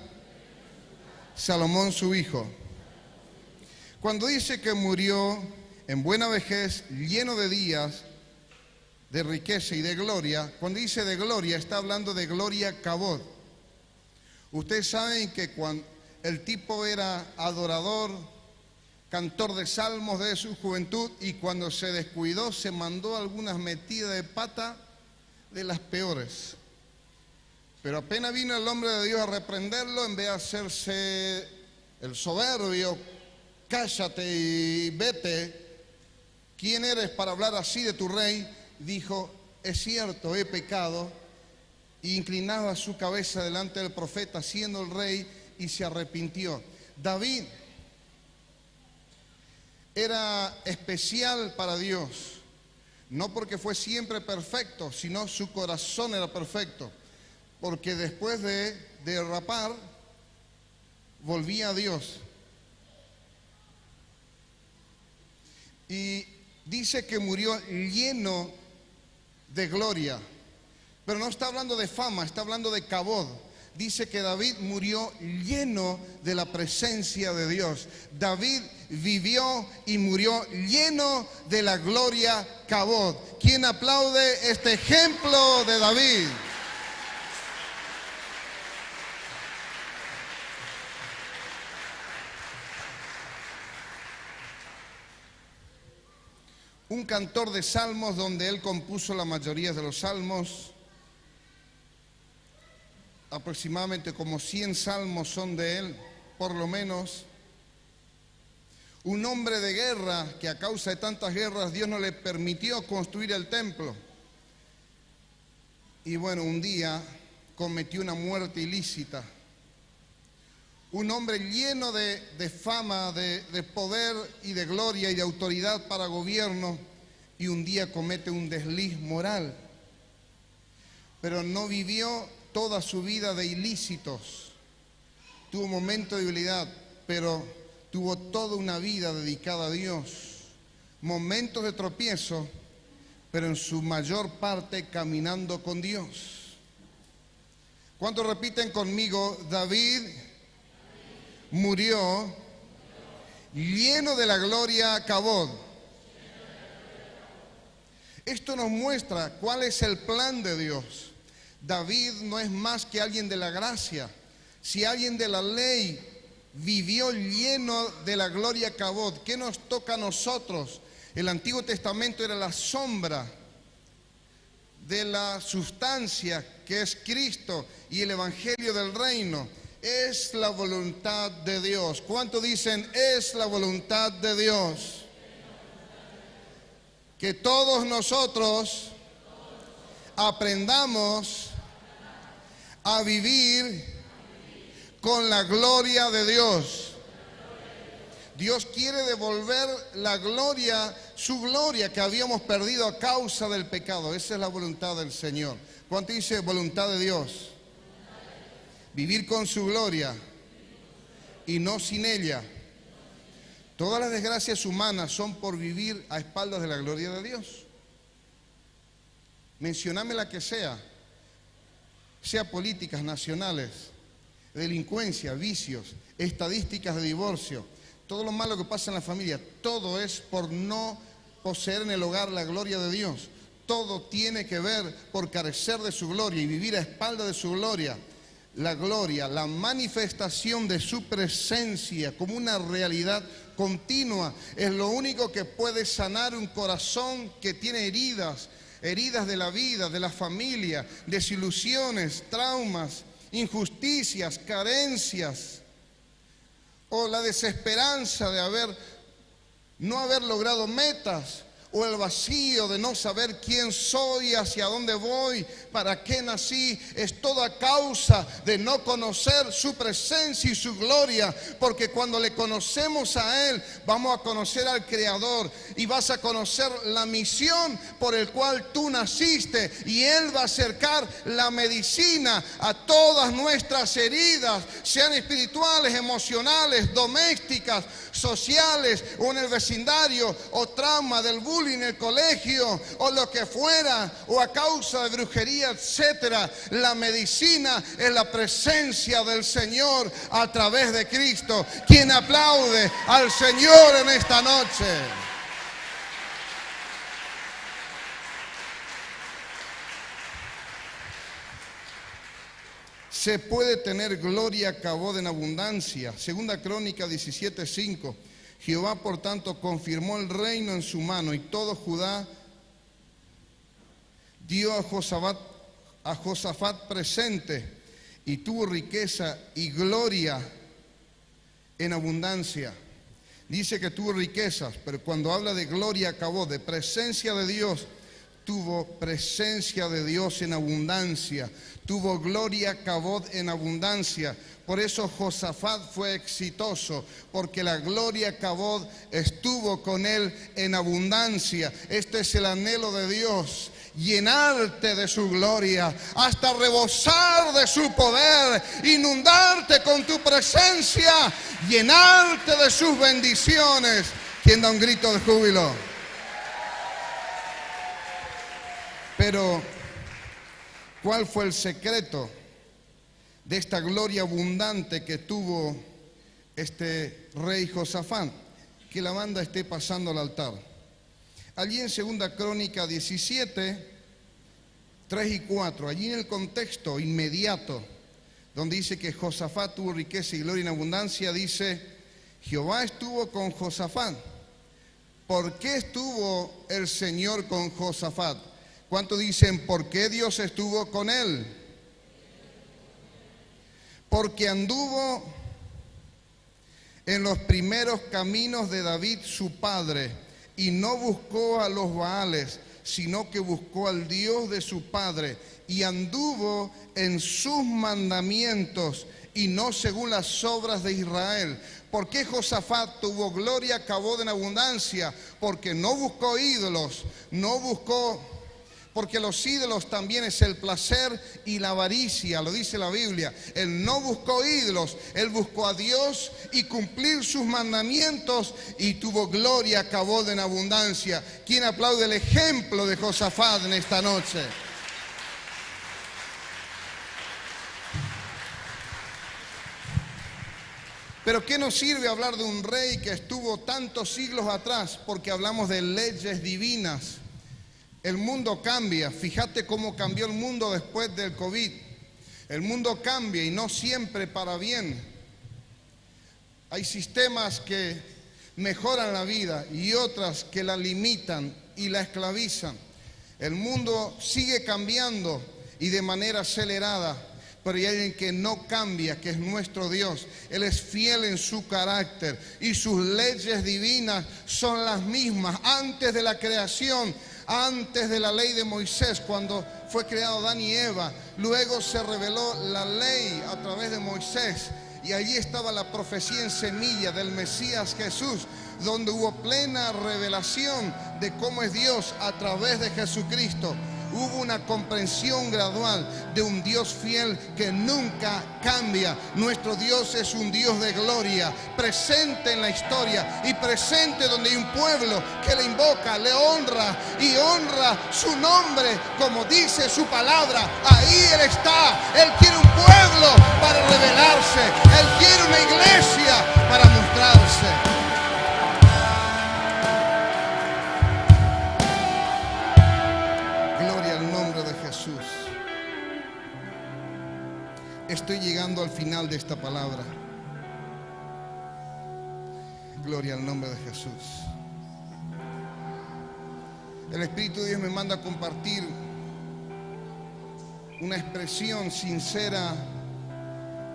[SPEAKER 3] Salomón su hijo. Cuando dice que murió en buena vejez, lleno de días, de riqueza y de gloria, cuando dice de gloria, está hablando de gloria cabod. Ustedes saben que cuando el tipo era adorador, cantor de salmos de su juventud, y cuando se descuidó se mandó algunas metidas de pata de las peores. Pero apenas vino el hombre de Dios a reprenderlo, en vez de hacerse el soberbio, cállate y vete, ¿quién eres para hablar así de tu rey? Dijo, es cierto, he pecado, y inclinaba su cabeza delante del profeta, siendo el rey, y se arrepintió. David era especial para Dios, no porque fue siempre perfecto, sino su corazón era perfecto, porque después de derrapar, volvía a Dios. Y dice que murió lleno de gloria, pero no está hablando de fama, está hablando de cabod. Dice que David murió lleno de la presencia de Dios. David vivió y murió lleno de la gloria cabod. ¿Quién aplaude este ejemplo de David? Un cantor de salmos donde él compuso la mayoría de los salmos. Aproximadamente como 100 salmos son de él, por lo menos. Un hombre de guerra que a causa de tantas guerras Dios no le permitió construir el templo. Y bueno, un día cometió una muerte ilícita. Un hombre lleno de fama, de poder y de gloria y de autoridad para gobierno, y un día comete un desliz moral. Pero no vivió toda su vida de ilícitos. Tuvo momentos de debilidad, pero tuvo toda una vida dedicada a Dios. Momentos de tropiezo, pero en su mayor parte caminando con Dios. ¿Cuántos repiten conmigo? David murió lleno de la gloria Kabod. Esto nos muestra cuál es el plan de Dios. David no es más que alguien de la gracia. Si alguien de la ley vivió lleno de la gloria Kabod, ¿qué nos toca a nosotros? El Antiguo Testamento era la sombra de la sustancia que es Cristo y el Evangelio del Reino. Es la voluntad de Dios. ¿Cuántos dicen es la voluntad de Dios? Que todos nosotros aprendamos a vivir con la gloria de Dios. Dios quiere devolver la gloria, su gloria que habíamos perdido a causa del pecado. Esa es la voluntad del Señor. ¿Cuánto dice voluntad de Dios? Vivir con su gloria y no sin ella. Todas las desgracias humanas son por vivir a espaldas de la gloria de Dios. Mencioname la que sea políticas nacionales, delincuencia, vicios, estadísticas de divorcio, todo lo malo que pasa en la familia, todo es por no poseer en el hogar la gloria de Dios. Todo tiene que ver por carecer de su gloria y vivir a espaldas de su gloria. La gloria, la manifestación de su presencia como una realidad continua, es lo único que puede sanar un corazón que tiene heridas de la vida, de la familia, desilusiones, traumas, injusticias, carencias, o la desesperanza de no haber logrado metas, o el vacío de no saber quién soy, hacia dónde voy, para qué nací. Es toda causa de no conocer su presencia y su gloria, porque cuando le conocemos a Él, vamos a conocer al Creador y vas a conocer la misión por el cual tú naciste, y Él va a acercar la medicina a todas nuestras heridas, sean espirituales, emocionales, domésticas, sociales, o en el vecindario, o trauma del bullying en el colegio, o lo que fuera, o a causa de brujería, etcétera. La medicina es la presencia del Señor a través de Cristo. ¿Quién aplaude al Señor en esta noche? Se puede tener gloria Kabod en abundancia. Segunda Crónica 17:5. Jehová, por tanto, confirmó el reino en su mano, y todo Judá dio a Josafat presente, y tuvo riqueza y gloria en abundancia. Dice que tuvo riquezas, pero cuando habla de gloria Kabod, de presencia de Dios, tuvo presencia de Dios en abundancia, tuvo gloria Kabod en abundancia. Por eso Josafat fue exitoso, porque la gloria Kabod estuvo con él en abundancia. Este es el anhelo de Dios: llenarte de su gloria, hasta rebosar de su poder, inundarte con tu presencia, llenarte de sus bendiciones. ¿Quién da un grito de júbilo? Pero, ¿cuál fue el secreto de esta gloria abundante que tuvo este rey Josafat? Que la banda esté pasando al altar. Allí en Segunda Crónica 17, 3 y 4, allí en el contexto inmediato, donde dice que Josafat tuvo riqueza y gloria en abundancia, dice: Jehová estuvo con Josafat. ¿Por qué estuvo el Señor con Josafat? ¿Cuántos dicen por qué Dios estuvo con él? Porque anduvo en los primeros caminos de David su padre, y no buscó a los Baales, sino que buscó al Dios de su padre y anduvo en sus mandamientos y no según las obras de Israel. ¿Por qué Josafat tuvo gloria, acabó en abundancia? Porque no buscó ídolos, porque los ídolos también es el placer y la avaricia, lo dice la Biblia. Él no buscó ídolos, él buscó a Dios y cumplir sus mandamientos y tuvo gloria, acabó en abundancia. ¿Quién aplaude el ejemplo de Josafat en esta noche? Pero ¿qué nos sirve hablar de un rey que estuvo tantos siglos atrás? Porque hablamos de leyes divinas. El mundo cambia. Fíjate cómo cambió el mundo después del COVID. El mundo cambia y no siempre para bien. Hay sistemas que mejoran la vida y otras que la limitan y la esclavizan. El mundo sigue cambiando y de manera acelerada. Pero hay alguien que no cambia, que es nuestro Dios. Él es fiel en su carácter y sus leyes divinas son las mismas. Antes de la creación, antes de la ley de Moisés, cuando fue creado Adán y Eva, luego se reveló la ley a través de Moisés. Y allí estaba la profecía en semilla del Mesías Jesús, donde hubo plena revelación de cómo es Dios a través de Jesucristo. Hubo una comprensión gradual de un Dios fiel que nunca cambia. Nuestro Dios es un Dios de gloria, presente en la historia y presente donde hay un pueblo que le invoca, le honra y honra su nombre como dice su palabra. Ahí Él está. Él quiere un pueblo para revelarse. Él quiere una iglesia para mostrarse. Jesús. Estoy llegando al final de esta palabra. Gloria al nombre de Jesús. El Espíritu de Dios me manda a compartir una expresión sincera,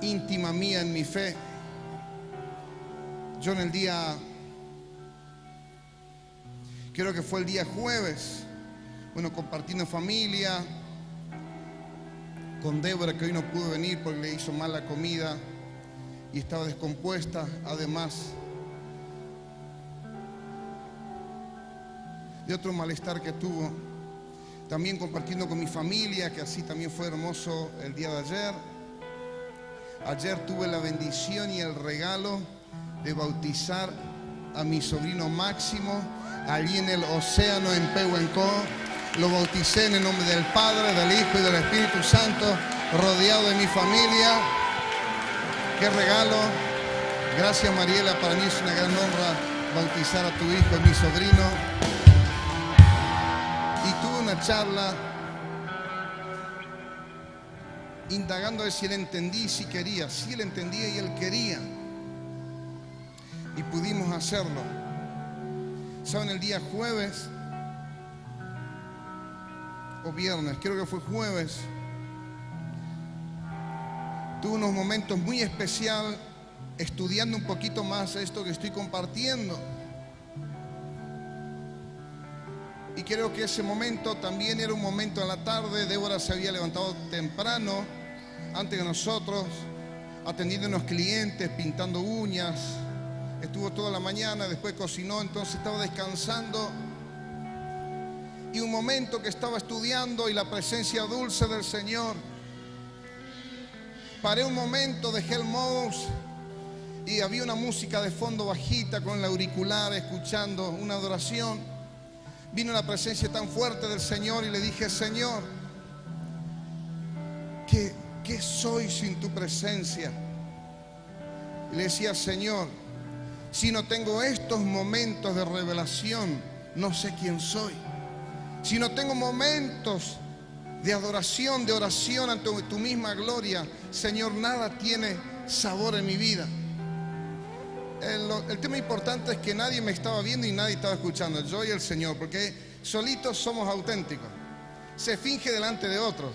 [SPEAKER 3] íntima mía en mi fe. Yo en el día, creo que fue el día jueves, compartiendo familia con Débora, que hoy no pudo venir porque le hizo mal la comida y estaba descompuesta, además de otro malestar que tuvo. También compartiendo con mi familia, que así también fue hermoso el día de ayer. Ayer tuve la bendición y el regalo de bautizar a mi sobrino Máximo allí en el océano en Pehuenco. Lo bauticé en el nombre del Padre, del Hijo y del Espíritu Santo, rodeado de mi familia. ¡Qué regalo! Gracias, Mariela, para mí es una gran honra bautizar a tu hijo, mi sobrino. Y tuve una charla indagando a ver si él entendía y si quería. Si él entendía y él quería. Y pudimos hacerlo. ¿Saben? El día jueves o viernes, creo que fue jueves, tuve unos momentos muy especiales estudiando un poquito más esto que estoy compartiendo. Y creo que ese momento también era un momento en la tarde. Débora se había levantado temprano, antes que nosotros, atendiendo a unos clientes, pintando uñas. Estuvo toda la mañana, después cocinó, entonces estaba descansando. Y un momento que estaba estudiando y la presencia dulce del Señor. Paré un momento, dejé el mouse y había una música de fondo bajita con el auricular escuchando una adoración. Vino la presencia tan fuerte del Señor y le dije: Señor, ¿qué soy sin tu presencia? Y le decía: Señor, si no tengo estos momentos de revelación, no sé quién soy. Si no tengo momentos de adoración, de oración ante tu misma gloria, Señor, nada tiene sabor en mi vida. El tema importante es que nadie me estaba viendo y nadie estaba escuchando, yo y el Señor, porque solitos somos auténticos. Se finge delante de otros.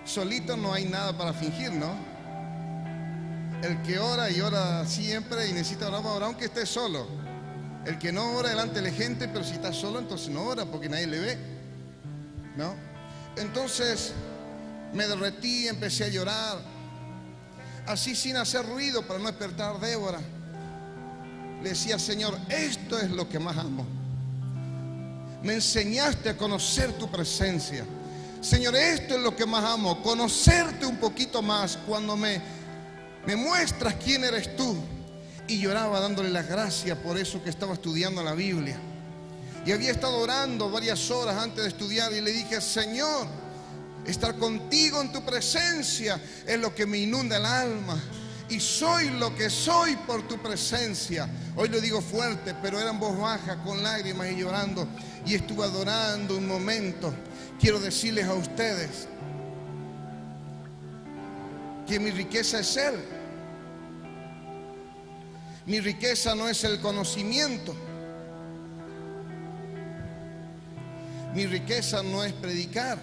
[SPEAKER 3] Solitos no hay nada para fingir, ¿no? El que ora y ora siempre y necesita orar, va a orar aunque esté solo. El que no ora delante de la gente, pero si está solo, entonces no ora porque nadie le ve. ¿no? Entonces me derretí, empecé a llorar, así sin hacer ruido para no despertar a Débora. Le decía: Señor, esto es lo que más amo. Me enseñaste a conocer tu presencia. Señor, esto es lo que más amo, conocerte un poquito más cuando me muestras quién eres tú. Y lloraba dándole las gracias por eso que estaba estudiando la Biblia. Y había estado orando varias horas antes de estudiar y le dije: Señor, estar contigo en tu presencia es lo que me inunda el alma. Y soy lo que soy por tu presencia. Hoy lo digo fuerte, pero era en voz baja, con lágrimas y llorando. Y estuve adorando un momento. Quiero decirles a ustedes que mi riqueza es Él. Mi riqueza no es el conocimiento. Mi riqueza no es predicar.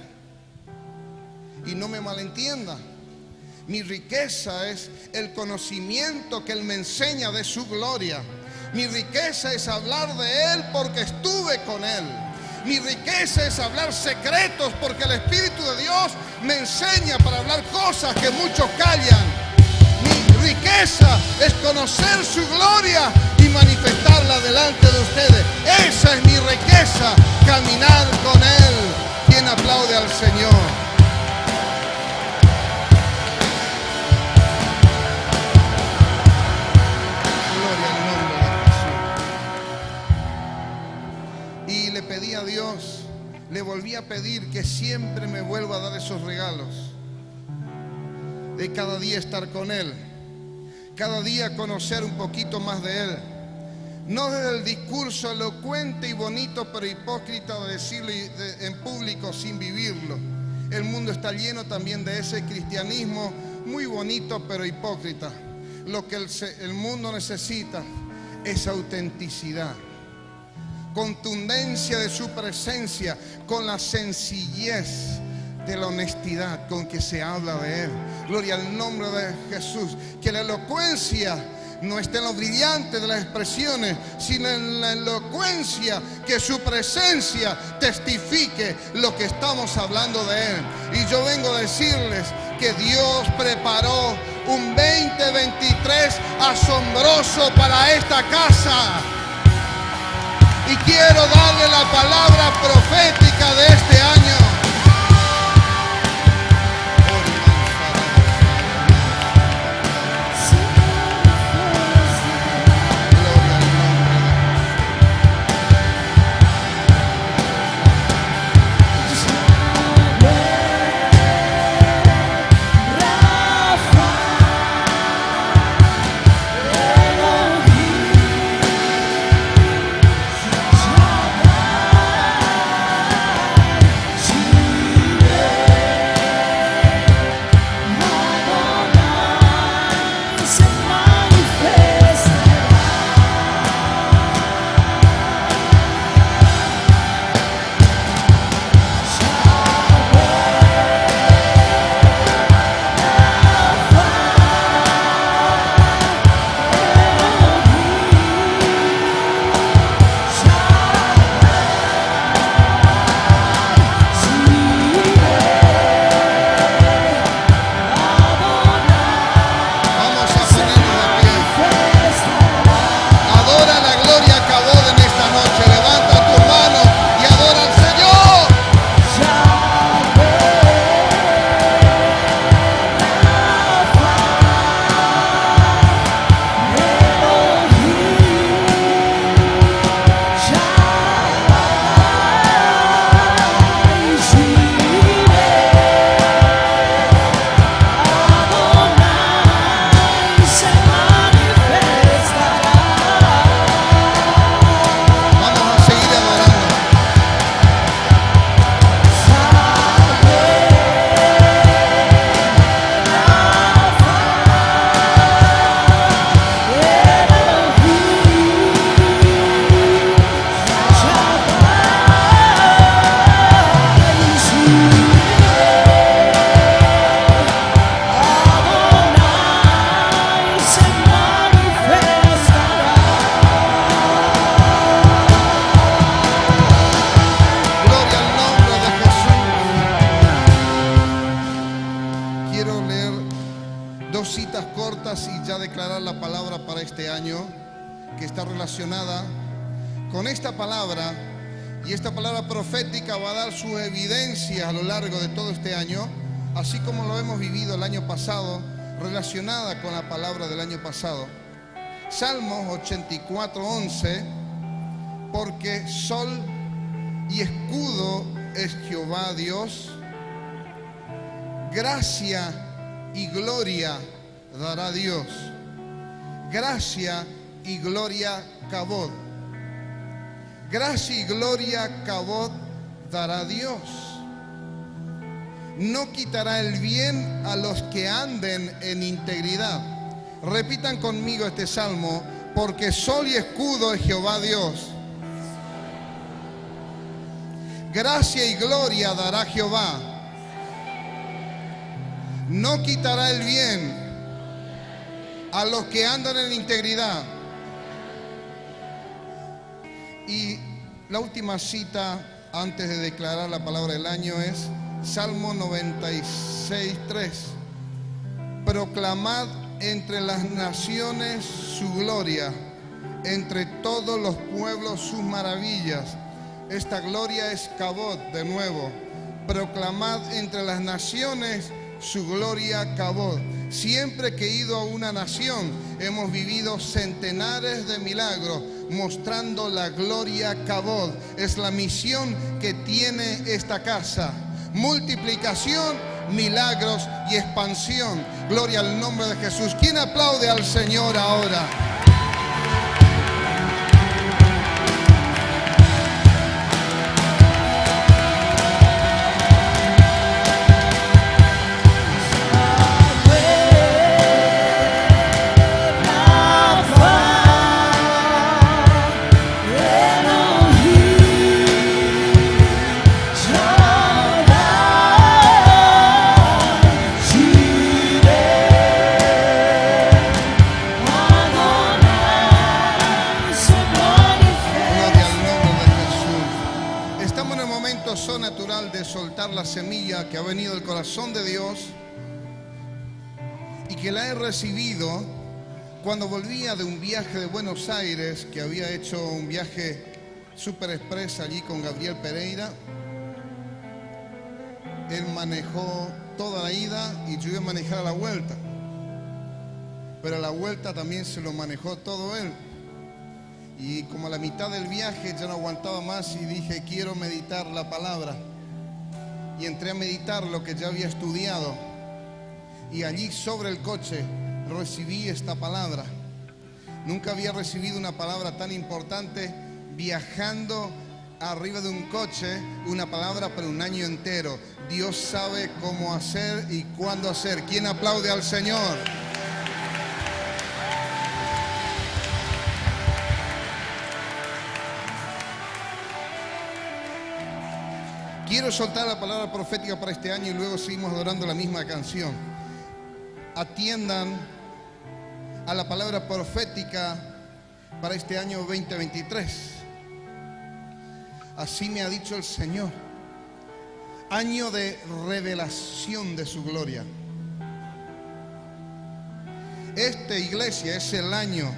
[SPEAKER 3] Y no me malentienda. Mi riqueza es el conocimiento que Él me enseña de su gloria. Mi riqueza es hablar de Él porque estuve con Él. Mi riqueza es hablar secretos porque el Espíritu de Dios me enseña para hablar cosas que muchos callan. Mi riqueza es conocer su gloria y manifestarla delante de ustedes. Esa es mi riqueza, caminar con Él. ¿Quién aplaude al Señor? Le pedí a Dios, le volví a pedir que siempre me vuelva a dar esos regalos de cada día estar con Él, cada día conocer un poquito más de Él, no desde el discurso elocuente y bonito pero hipócrita de decirlo en público sin vivirlo. El mundo está lleno también de ese cristianismo muy bonito pero hipócrita. Lo que el mundo necesita es autenticidad, contundencia de su presencia, con la sencillez de la honestidad con que se habla de Él. Gloria al nombre de Jesús. Que la elocuencia no esté en lo brillante de las expresiones, sino en la elocuencia, que su presencia testifique lo que estamos hablando de Él. Y yo vengo a decirles que Dios preparó un 2023 asombroso para esta casa. Y quiero darle la palabra profética de este año.
[SPEAKER 1] Sí.
[SPEAKER 3] este año que está relacionada con esta palabra, y esta palabra profética va a dar sus evidencias a lo largo de todo este año, así como lo hemos vivido el año pasado, relacionada con la palabra del año pasado. Salmos 84:11, porque sol y escudo es Jehová Dios, gracia y gloria dará Dios, gracia y gloria Kabod. Gracia y gloria Kabod dará Dios. No quitará el bien a los que anden en integridad. Repitan conmigo este salmo, porque sol y escudo es Jehová Dios. Gracia y gloria dará Jehová. No quitará el bien a los que andan en integridad. Y la última cita antes de declarar la palabra del año es Salmo 96:3. Proclamad entre las naciones su gloria, entre todos los pueblos sus maravillas. Esta gloria es Kabod de nuevo. Proclamad entre las naciones su gloria Kabod. Siempre que he ido a una nación, hemos vivido centenares de milagros mostrando la gloria Kabod. Es la misión que tiene esta casa: multiplicación, milagros y expansión. Gloria al nombre de Jesús. ¿Quién aplaude al Señor ahora? La semilla que ha venido del corazón de Dios y que la he recibido cuando volvía de un viaje de Buenos Aires, que había hecho un viaje super express allí con Gabriel Pereira. Él manejó toda la ida y yo iba a manejar a la vuelta, pero a la vuelta también se lo manejó todo él. Y como a la mitad del viaje ya no aguantaba más y dije, quiero meditar la palabra. Y entré a meditar lo que ya había estudiado, y allí sobre el coche recibí esta palabra. Nunca había recibido una palabra tan importante viajando arriba de un coche, una palabra para un año entero. Dios sabe cómo hacer y cuándo hacer. ¿Quién aplaude al Señor? Quiero soltar la palabra profética para este año y luego seguimos adorando la misma canción. Atiendan a la palabra profética para este año 2023. Así me ha dicho el Señor. Año de revelación de su gloria. Esta iglesia es el año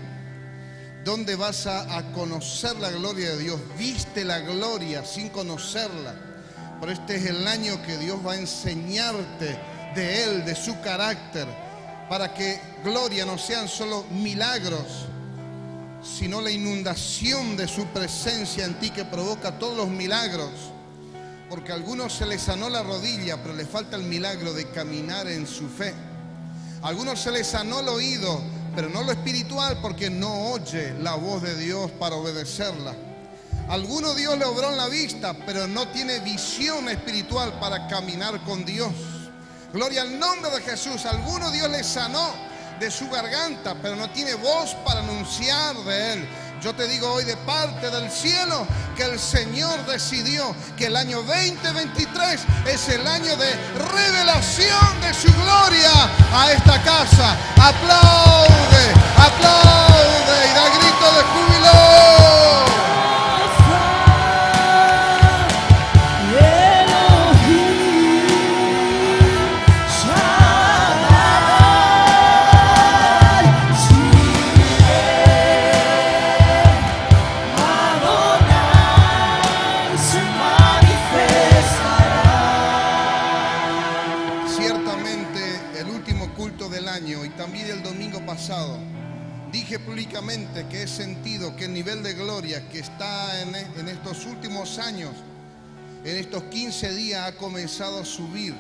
[SPEAKER 3] donde vas a conocer la gloria de Dios. Viste la gloria sin conocerla. Pero este es el año que Dios va a enseñarte de Él, de su carácter, para que gloria no sean solo milagros, sino la inundación de su presencia en ti que provoca todos los milagros. Porque a algunos se les sanó la rodilla, pero les falta el milagro de caminar en su fe. A algunos se les sanó el oído, pero no lo espiritual, porque no oye la voz de Dios para obedecerla. Alguno Dios le obró en la vista, pero no tiene visión espiritual para caminar con Dios. Gloria al nombre de Jesús. Alguno Dios le sanó de su garganta, pero no tiene voz para anunciar de Él. Yo te digo hoy de parte del cielo que el Señor decidió que el año 2023 es el año de revelación de su gloria a esta casa. Aplaude, aplaude y da grito de júbilo. Dije públicamente que he sentido que el nivel de gloria que está en estos últimos años, en estos 15 días, ha comenzado a subir.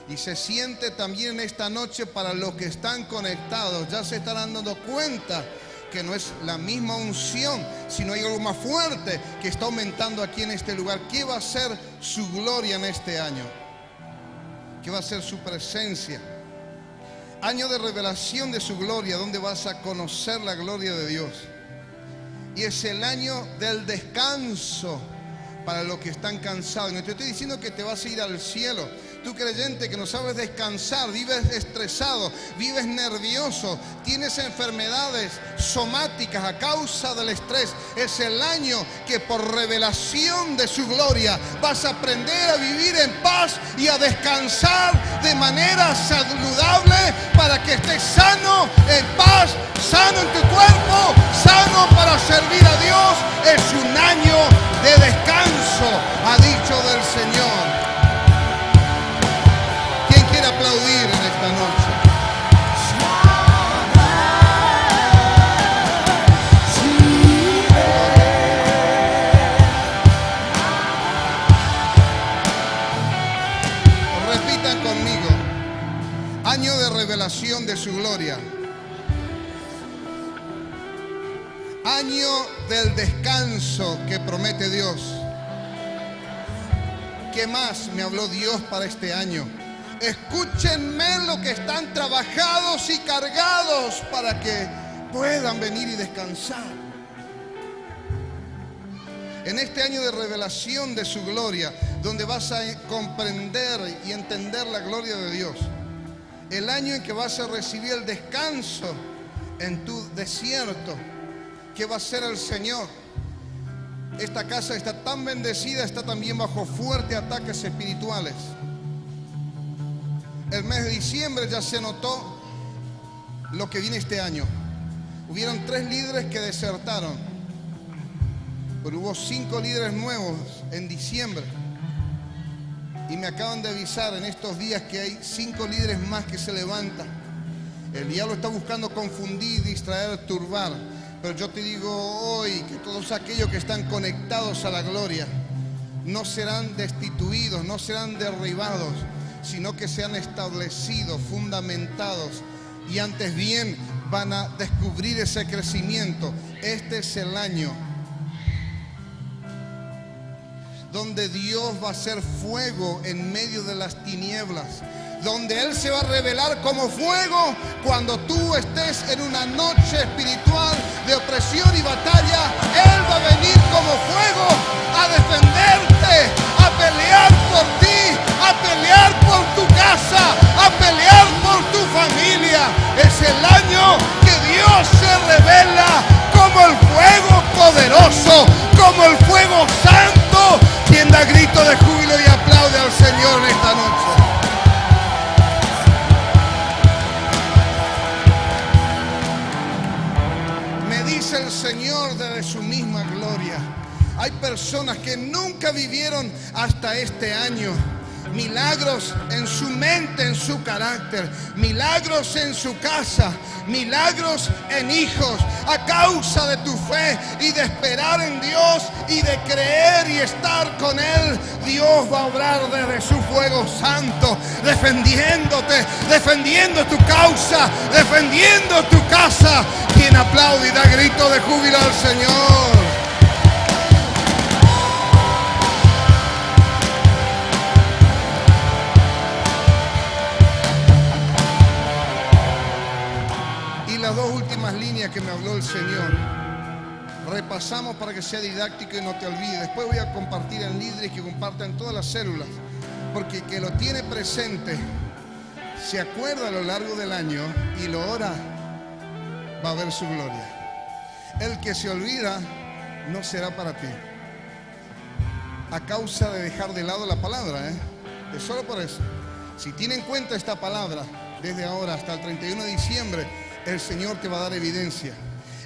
[SPEAKER 3] Y se siente también esta noche para los que están conectados. Ya se están dando cuenta que no es la misma unción, sino hay algo más fuerte que está aumentando aquí en este lugar. ¿Qué va a ser su gloria en este año? ¿Qué va a ser su presencia? Año de revelación de su gloria, donde vas a conocer la gloria de Dios. Y es el año del descanso para los que están cansados. No te estoy diciendo que te vas a ir al cielo. Tú creyente que no sabes descansar, vives estresado, vives nervioso, tienes enfermedades somáticas a causa del estrés. Es el año que por revelación de su gloria vas a aprender a vivir en paz y a descansar de manera saludable para que estés sano, en paz, sano en tu cuerpo, sano para servir a Dios. Es un año de descanso, ha dicho del Señor. Aplaudir en esta noche. Repitan conmigo: año de revelación de su gloria, año del descanso que promete Dios. ¿Qué más me habló Dios para este año? Escúchenme los que están trabajados y cargados para que puedan venir y descansar. En este año de revelación de su gloria, donde vas a comprender y entender la gloria de Dios. El año en que vas a recibir el descanso en tu desierto, que va a ser el Señor. Esta casa está tan bendecida, está también bajo fuertes ataques espirituales. El mes de diciembre ya se notó lo que viene este año. Hubieron 3 líderes que desertaron, pero hubo 5 líderes nuevos en diciembre. Y me acaban de avisar en estos días que hay 5 líderes más que se levantan. El diablo está buscando confundir, distraer, turbar. Pero yo te digo hoy que todos aquellos que están conectados a la gloria no serán destituidos, no serán derribados, sino que sean establecidos, fundamentados, y antes bien van a descubrir ese crecimiento. Este es el año donde Dios va a hacer fuego en medio de las tinieblas, donde Él se va a revelar como fuego cuando tú estés en una noche espiritual de opresión y batalla. Él va a venir como fuego a defenderte, a pelear por ti, a pelear por tu casa, a pelear por tu familia. Es el año que Dios se revela como el fuego poderoso, como el fuego santo. Quien da grito de júbilo y aplaude al Señor en esta noche. El Señor desde su misma gloria. Hay personas que nunca vivieron hasta este año milagros en su mente, en su carácter, milagros en su casa, milagros en hijos, a causa de tu fe y de esperar en Dios y de creer y estar con Él. Dios va a obrar desde su fuego santo, defendiéndote, defendiendo tu causa, defendiendo tu casa. Quien aplaude y da grito de júbilo al Señor. Las 2 últimas líneas que me habló el Señor, repasamos para que sea didáctico y no te olvides. Después voy a compartir en líderes que compartan todas las células, porque el que lo tiene presente se acuerda a lo largo del año y lo ora, va a ver su gloria. El que se olvida no será para ti, a causa de dejar de lado la palabra, Es solo por eso. Si tiene en cuenta esta palabra desde ahora hasta el 31 de diciembre, el Señor te va a dar evidencia.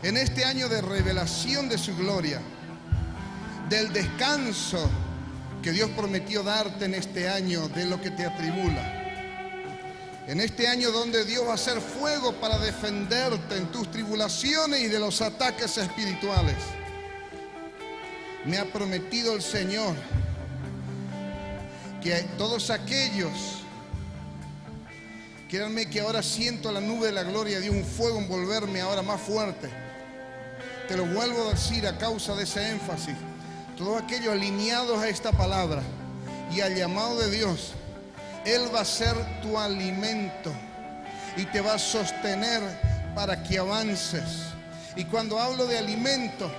[SPEAKER 3] En este año de revelación de su gloria, del descanso que Dios prometió darte en este año de lo que te atribula, En este año donde Dios va a hacer fuego para defenderte en tus tribulaciones y de los ataques espirituales. Me ha prometido el Señor que todos aquellos, créanme que ahora siento la nube de la gloria de un fuego envolverme ahora más fuerte. Te lo vuelvo a decir a causa de ese énfasis. Todos aquellos alineados a esta palabra y al llamado de Dios, Él va a ser tu alimento y te va a sostener para que avances. Y cuando hablo de alimento,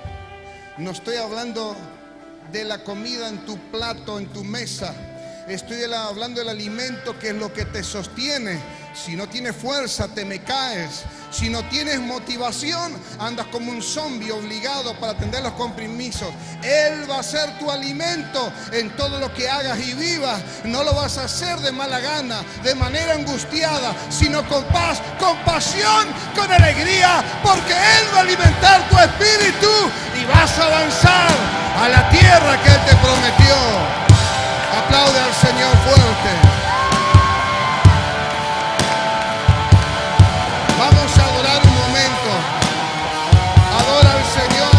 [SPEAKER 3] no estoy hablando de la comida en tu plato, en tu mesa. Estoy hablando del alimento que es lo que te sostiene. Si no tienes fuerza, te me caes. Si no tienes motivación, andas como un zombie obligado para atender los compromisos. Él va a ser tu alimento en todo lo que hagas y vivas. No lo vas a hacer de mala gana, de manera angustiada, sino con paz, con pasión, con alegría, porque Él va a alimentar tu espíritu y vas a avanzar a la tierra que Él te prometió. Aplaude al Señor fuerte. Vamos a adorar un momento. Adora al Señor.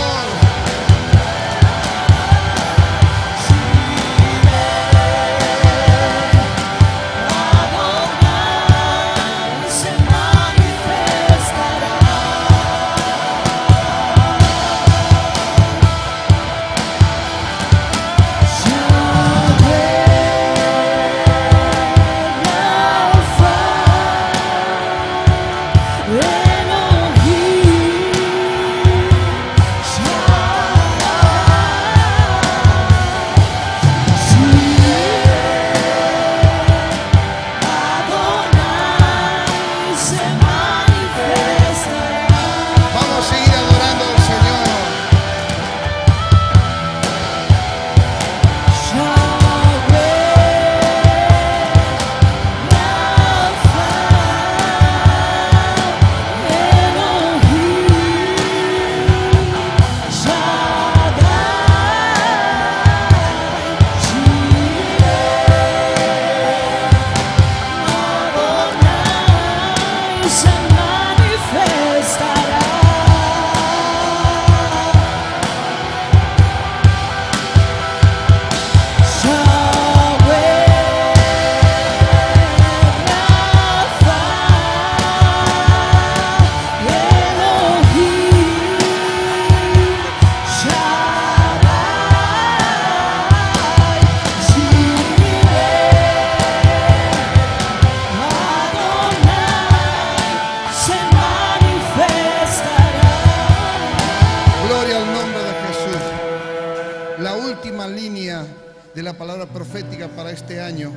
[SPEAKER 3] De la palabra profética para este año,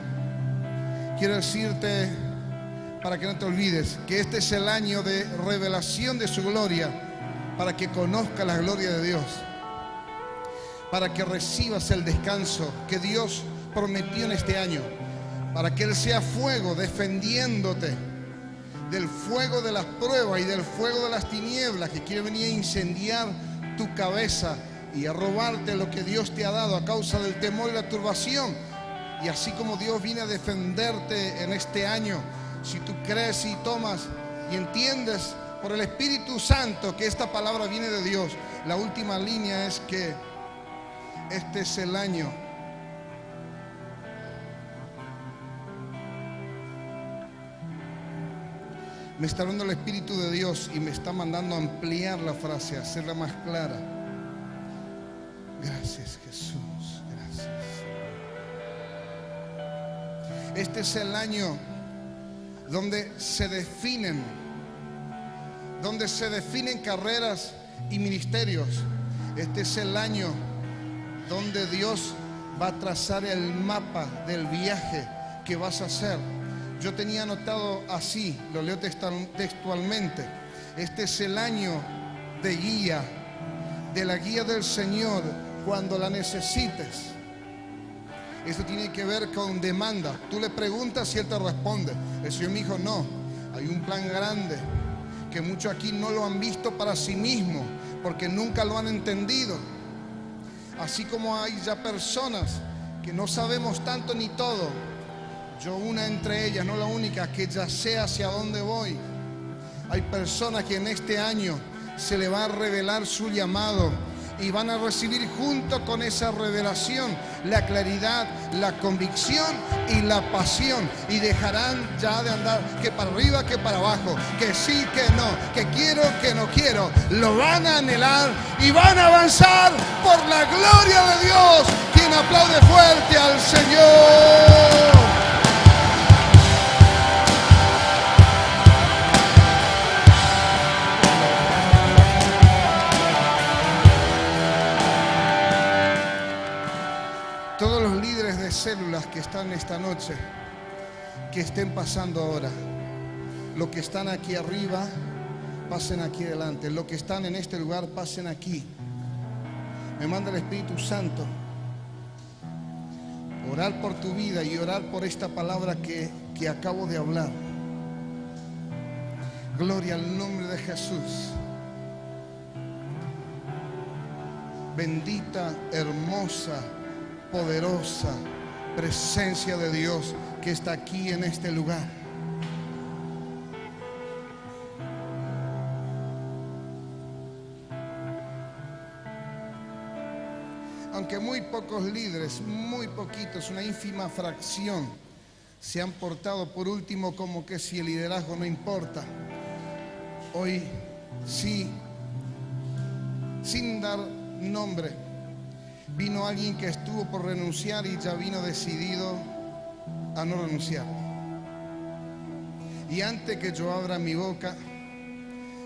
[SPEAKER 3] quiero decirte, para que no te olvides, que este es el año de revelación de su gloria, para que conozcas la gloria de Dios, para que recibas el descanso que Dios prometió en este año, para que Él sea fuego defendiéndote del fuego de las pruebas y del fuego de las tinieblas que quiere venir a incendiar tu cabeza y a robarte lo que Dios te ha dado a causa del temor y la turbación. Y así como Dios viene a defenderte en este año, si tú crees y tomas y entiendes por el Espíritu Santo que esta palabra viene de Dios, la última línea es que este es el año me está hablando el Espíritu de Dios y me está mandando a ampliar la frase, a hacerla más clara. Gracias, Jesús, gracias. Este es el año donde se definen carreras y ministerios. Este es el año donde Dios va a trazar el mapa del viaje que vas a hacer. Yo tenía anotado así, lo leo textualmente. Este es el año de guía, de la guía del Señor cuando la necesites. Esto tiene que ver con demanda. Tú le preguntas y Él te responde. El Señor me dijo, no, hay un plan grande que muchos aquí no lo han visto para sí mismos porque nunca lo han entendido. Así como hay ya personas que no sabemos tanto ni todo, yo una entre ellas, no la única, que ya sé hacia dónde voy. Hay personas que en este año se le va a revelar su llamado y van a recibir junto con esa revelación la claridad, la convicción y la pasión, y dejarán ya de andar que para arriba, que para abajo, que sí, que no, que quiero, que no quiero. Lo van a anhelar y van a avanzar por la gloria de Dios. Quien aplaude fuerte al Señor. Todos los líderes de células que están esta noche, que estén pasando ahora, los que están aquí arriba, pasen aquí adelante. Los que están en este lugar, pasen aquí. Me manda el Espíritu Santo orar por tu vida y orar por esta palabra que acabo de hablar. Gloria al nombre de Jesús. Bendita, hermosa, poderosa presencia de Dios que está aquí en este lugar. Aunque muy pocos líderes, muy poquitos, una ínfima fracción, se han portado por último como que si el liderazgo no importa, hoy sí, sin dar nombre, vino alguien que estuvo por renunciar y ya vino decidido a no renunciar. Y antes que yo abra mi boca,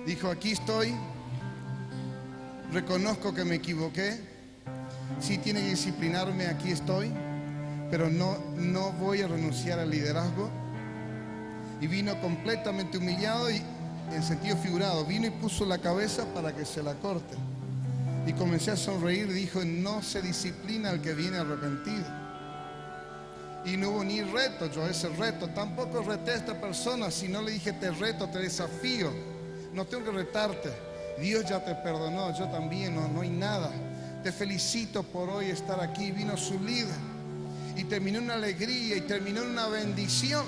[SPEAKER 3] dijo: aquí estoy, reconozco que me equivoqué, sí tiene que disciplinarme, aquí estoy, pero no voy a renunciar al liderazgo. Y vino completamente humillado y en sentido figurado, vino y puso la cabeza para que se la corte. Y comencé a sonreír y dijo: no se disciplina al que viene arrepentido. Y no hubo ni reto, yo ese reto, tampoco reté a esta persona, sino le dije: te reto, te desafío, no tengo que retarte, Dios ya te perdonó, yo también, no hay nada. Te felicito por hoy estar aquí. Vino su líder y terminó en una alegría y terminó en una bendición.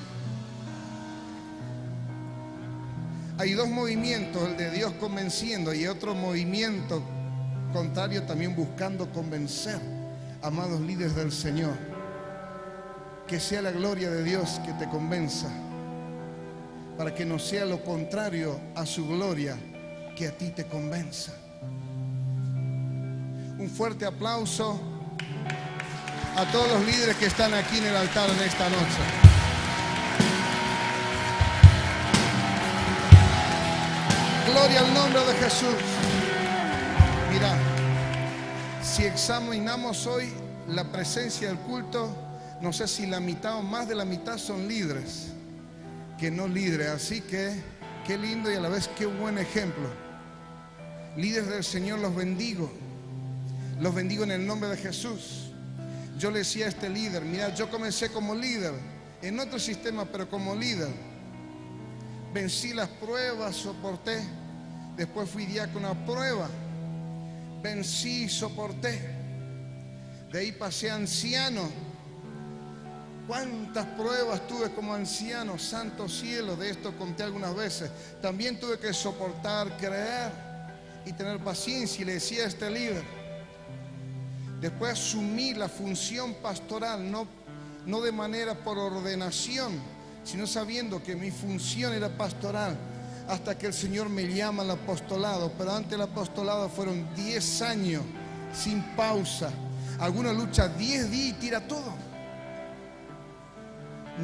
[SPEAKER 3] Hay dos movimientos, el de Dios convenciendo y otro movimiento contrario también buscando convencer. Amados líderes del Señor, que sea la gloria de Dios que te convenza, para que no sea lo contrario a su gloria que a ti te convenza. Un fuerte aplauso a todos los líderes que están aquí en el altar en esta noche. Gloria al nombre de Jesús. Mira, si examinamos hoy la presencia del culto, no sé si la mitad o más de la mitad son líderes que no líderes. Así que qué lindo y a la vez qué buen ejemplo. Líderes del Señor, los bendigo. Los bendigo en el nombre de Jesús. Yo le decía a este líder: mira, yo comencé como líder en otro sistema, pero como líder vencí las pruebas, soporté. Después fui diácono a prueba, vencí, soporté. De ahí pasé a anciano. ¿Cuántas pruebas tuve como anciano? Santo cielo, de esto conté algunas veces. También tuve que soportar, creer y tener paciencia. Y le decía a este líder: después asumí la función pastoral, no de manera por ordenación, sino sabiendo que mi función era pastoral, hasta que el Señor me llama al apostolado. Pero antes del apostolado fueron 10 años sin pausa. Algunos luchan 10 días y tira todo.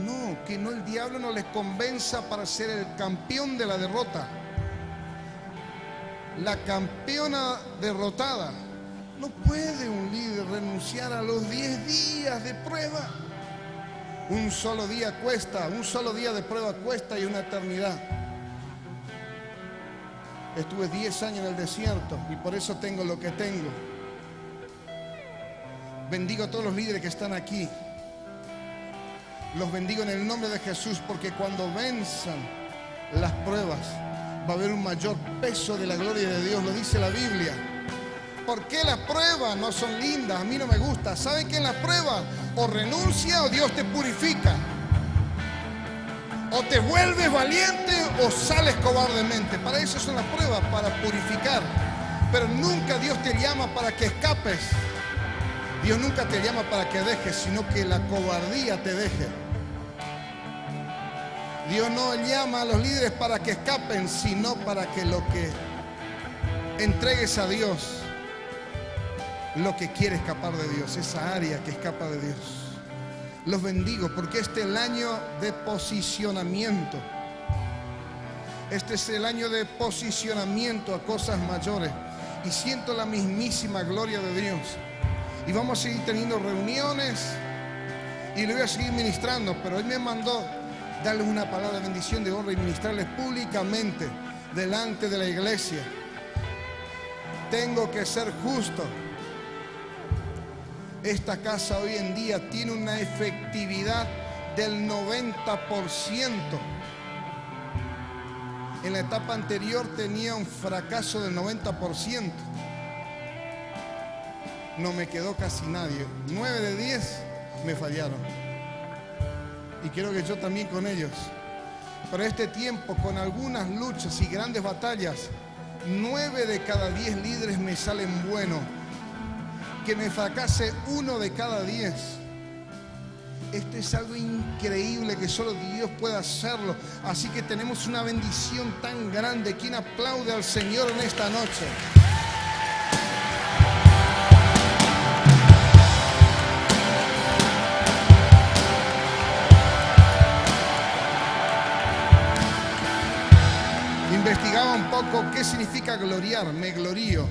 [SPEAKER 3] No, que no, el diablo no les convenza para ser el campeón de la derrota. La campeona derrotada. No puede un líder renunciar a los 10 días de prueba. Un solo día cuesta, un solo día de prueba cuesta y una eternidad. Estuve 10 años en el desierto y por eso tengo lo que tengo. Bendigo a todos los líderes que están aquí. Los bendigo en el nombre de Jesús, porque cuando venzan las pruebas va a haber un mayor peso de la gloria de Dios. Lo dice la Biblia. ¿Por qué las pruebas no son lindas? A mí no me gusta. ¿Saben que en las pruebas o renuncia o Dios te purifica? O te vuelves valiente o sales cobardemente. Para eso son las pruebas, para purificar. Pero nunca Dios te llama para que escapes. Dios nunca te llama para que dejes, sino que la cobardía te deje. Dios no llama a los líderes para que escapen, sino para que lo que entregues a Dios, lo que quiere escapar de Dios, esa área que escapa de Dios. Los bendigo porque este es el año de posicionamiento. Este es el año de posicionamiento a cosas mayores. Y siento la mismísima gloria de Dios. Y vamos a seguir teniendo reuniones y le voy a seguir ministrando, pero Él me mandó darles una palabra de bendición, de honra y ministrarles públicamente delante de la iglesia. Tengo que ser justo. Esta casa hoy en día tiene una efectividad del 90%. En la etapa anterior tenía un fracaso del 90%. No me quedó casi nadie. 9 de 10 me fallaron. Y creo que yo también con ellos. Pero este tiempo, con algunas luchas y grandes batallas, 9 de cada 10 líderes me salen buenos. Que me fracase 1 de cada 10. Esto es algo increíble que solo Dios puede hacerlo. Así que tenemos una bendición tan grande. ¿Quién aplaude al Señor en esta noche? Investigaba un poco qué significa gloriar. Me glorío.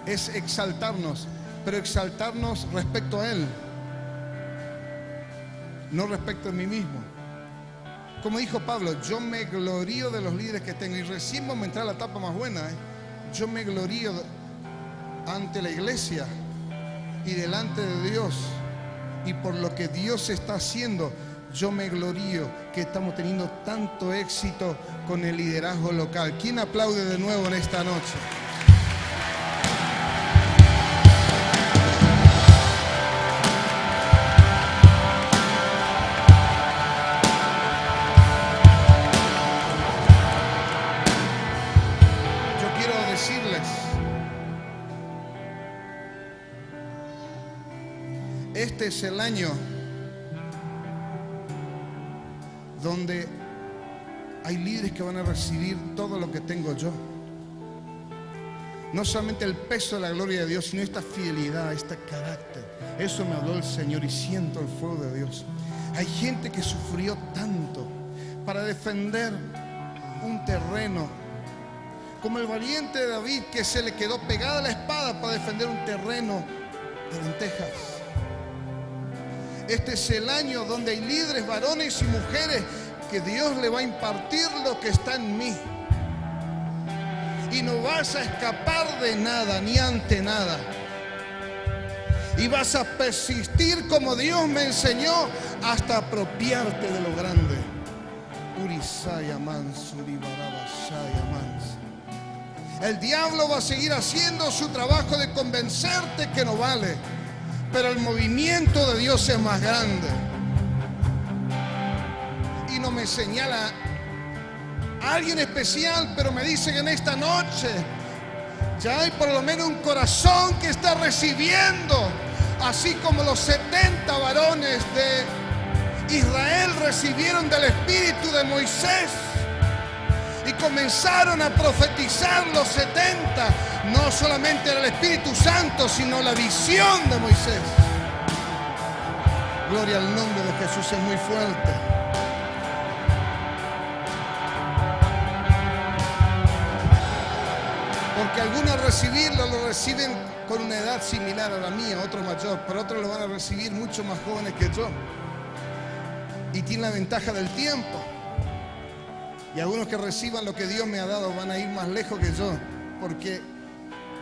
[SPEAKER 3] Es exaltarnos, pero exaltarnos respecto a Él, no respecto a mí mismo. Como dijo Pablo, yo me glorío de los líderes que tengo. Y recién vamos a entrar a la etapa más buena. Yo me glorío ante la iglesia y delante de Dios. Y por lo que Dios está haciendo, yo me glorío que estamos teniendo tanto éxito con el liderazgo local. ¿Quién aplaude de nuevo en esta noche? Este es el año donde hay líderes que van a recibir todo lo que tengo yo. No solamente el peso de la gloria de Dios, sino esta fidelidad, este carácter. Eso me habló el Señor y siento el fuego de Dios. Hay gente que sufrió tanto para defender un terreno, como el valiente de David, que se le quedó pegada la espada para defender un terreno de lentejas. Este es el año donde hay líderes, varones y mujeres, que Dios le va a impartir lo que está en mí. Y no vas a escapar de nada, ni ante nada. Y vas a persistir como Dios me enseñó hasta apropiarte de lo grande. Urisaya mans, uribarabasaya mans. El diablo va a seguir haciendo su trabajo de convencerte que no vale. Pero el movimiento de Dios es más grande. Y no me señala a alguien especial, pero me dice que en esta noche ya hay por lo menos un corazón que está recibiendo, así como los 70 varones de Israel recibieron del espíritu de Moisés y comenzaron a profetizar los 70. No solamente era el Espíritu Santo, sino la visión de Moisés. Gloria al nombre de Jesús, es muy fuerte. Porque algunos al recibirlo lo reciben con una edad similar a la mía, otros mayor, pero otros lo van a recibir mucho más jóvenes que yo. Y tienen la ventaja del tiempo. Y algunos que reciban lo que Dios me ha dado van a ir más lejos que yo, porque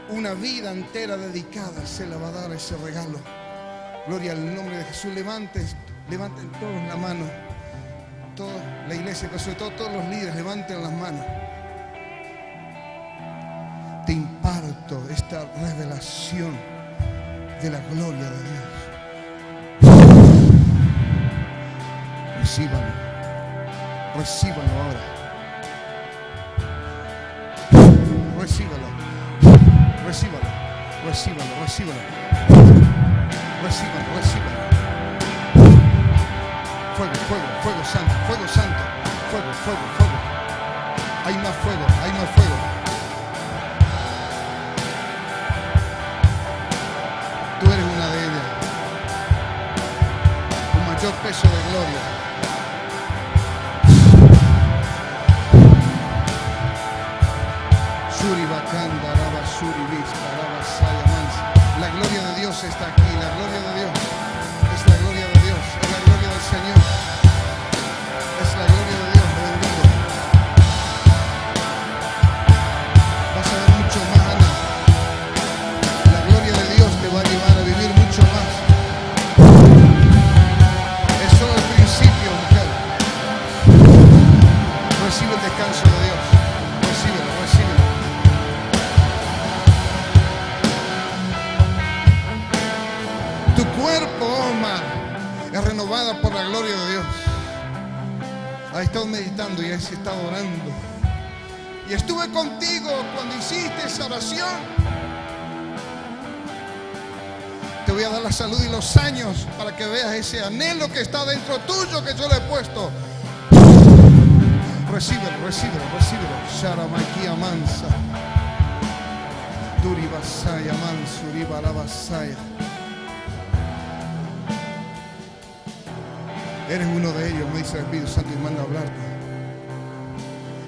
[SPEAKER 3] una vida entera dedicada se le va a dar ese regalo. Gloria al nombre de Jesús. Levanten todos la mano. Toda la iglesia, pero sobre todo todos los líderes, levanten las manos. Te imparto esta revelación de la gloria de Dios. Recíbalo. Recíbalo ahora. Recíbalo. Recíbalo. Recíbalo. Recíbalo. Recíbalo. Recíbalo. Fuego, fuego, fuego santo, fuego santo. Fuego, fuego, fuego. Hay más fuego, hay más fuego. Tú eres una de ellas. Tu mayor peso de gloria. Suribacanda, Araba, Suribis, Araba, Sayamans. La gloria de Dios está aquí, la gloria de Dios. Es la gloria de Dios, es la gloria del Señor. Es la gloria de Dios, bendito. Vas a ver mucho más, Ana. La gloria de Dios te va a llevar a vivir mucho más. Es solo el principio, mujer. Recibe el descanso de Dios. Recíbelo, recíbelo. Tu cuerpo, oh mar, es renovada por la gloria de Dios. Has estado meditando y has estado orando. Y estuve contigo cuando hiciste esa oración. Te voy a dar la salud y los años para que veas ese anhelo que está dentro tuyo que yo le he puesto. Recíbelo, recíbelo, recíbelo. Sharamakia mansa. Duribasaya mansuribasaya. Eres uno de ellos, me dice el Espíritu Santo y manda a hablarte.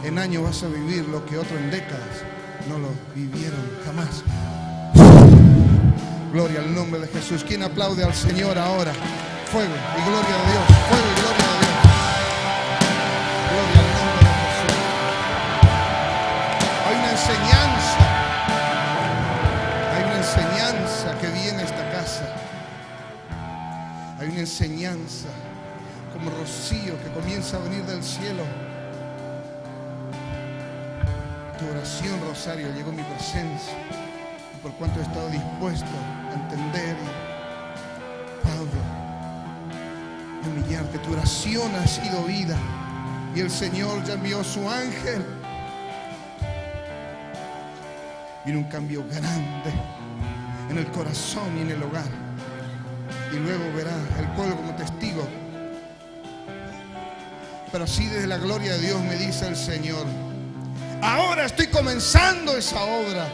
[SPEAKER 3] En años vas a vivir lo que otros en décadas no lo vivieron jamás. Gloria al nombre de Jesús. ¿Quién aplaude al Señor ahora? Fuego y gloria a Dios. Fuego y gloria a Dios. Gloria al nombre de Jesús. Hay una enseñanza. Hay una enseñanza que viene a esta casa. Hay una enseñanza como rocío que comienza a venir del cielo. Tu oración, Rosario, llegó a mi presencia. Y por cuanto he estado dispuesto a entender Pablo, humillarte, tu oración ha sido vida. Y el Señor ya envió su ángel. Viene un cambio grande en el corazón y en el hogar. Y luego verá el pueblo como testigo. Pero así desde la gloria de Dios me dice el Señor: ahora estoy comenzando esa obra.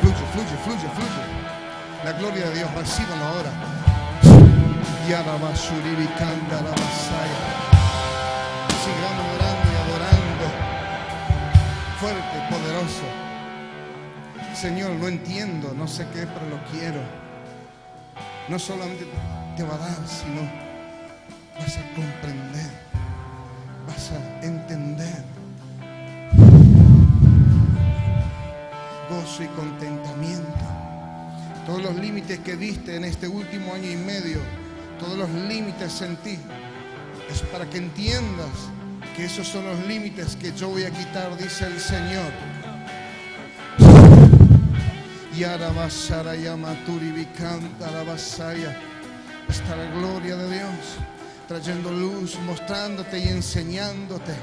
[SPEAKER 3] Fluye, fluye, fluye, fluye. La gloria de Dios, recíbanlo ahora. Sigamos orando y adorando. Fuerte, poderoso. Señor, no entiendo, no sé qué, pero lo quiero. No solamente te va a dar, sino vas a comprender, vas a entender. Gozo y contentamiento. Todos los límites que viste en este último año y medio, todos los límites en ti, es para que entiendas que esos son los límites que yo voy a quitar, dice el Señor. Está la gloria de Dios trayendo luz, mostrándote y enseñándote.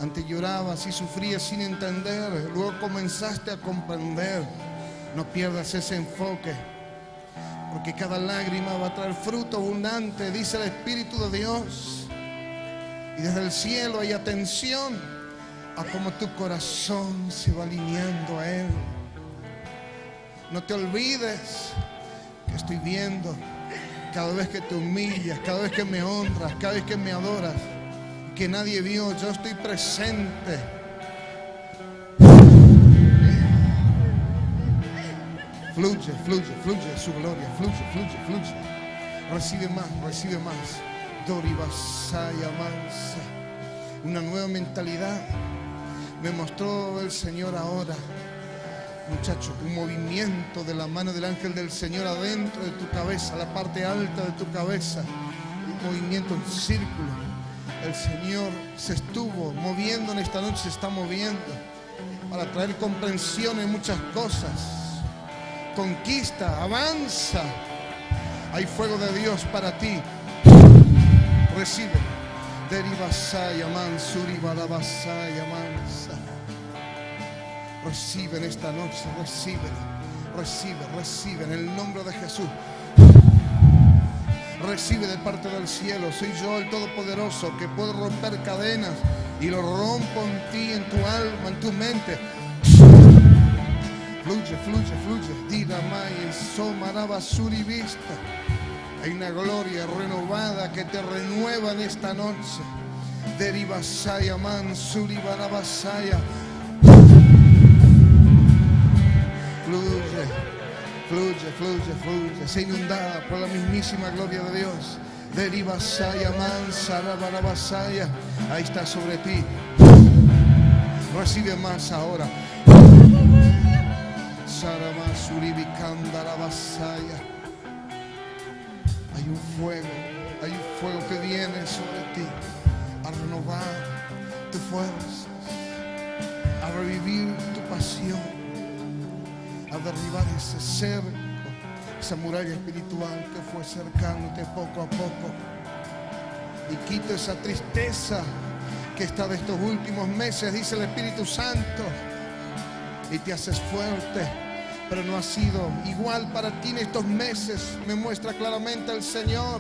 [SPEAKER 3] Antes llorabas y sufrías sin entender, luego comenzaste a comprender. No pierdas ese enfoque, porque cada lágrima va a traer fruto abundante, dice el Espíritu de Dios. Y desde el cielo hay atención a cómo tu corazón se va alineando a Él. No te olvides que estoy viendo cada vez que te humillas, cada vez que me honras, cada vez que me adoras, que nadie vio, yo estoy presente. Fluye, fluye, fluye su gloria, fluye, fluye, fluye. Recibe más, recibe más. Doribasaya mansa. Una nueva mentalidad me mostró el Señor ahora. Muchacho, un movimiento de la mano del ángel del Señor adentro de tu cabeza, la parte alta de tu cabeza, un movimiento en círculo. El Señor se estuvo moviendo en esta noche, se está moviendo para traer comprensión en muchas cosas. Conquista, avanza. Hay fuego de Dios para ti. Recibe. Deribasaya mansuri barabasaya mansa. Recibe en esta noche, recibe, recibe en el nombre de Jesús. Recibe de parte del cielo. Soy yo el Todopoderoso que puedo romper cadenas y lo rompo en ti, en tu alma, en tu mente. Fluye, fluye, fluye. Diramay, somarabasuri vista. Hay una gloria renovada que te renueva en esta noche. Deribasaya mansuri barabasaya. Fluye, fluye, fluye, fluye. Se inundada por la mismísima gloria de Dios. Deribasaya mansara barabasaya. Ahí está sobre ti. Recibe más ahora. Saramasuri bikandarabasaya. Hay un fuego que viene sobre ti a renovar tus fuerzas, a revivir tu pasión, a derribar ese cerco, esa muralla espiritual que fue cercándote poco a poco. Y quito esa tristeza que está de estos últimos meses, dice el Espíritu Santo, y te haces fuerte. Pero no ha sido igual para ti en estos meses, me muestra claramente el Señor.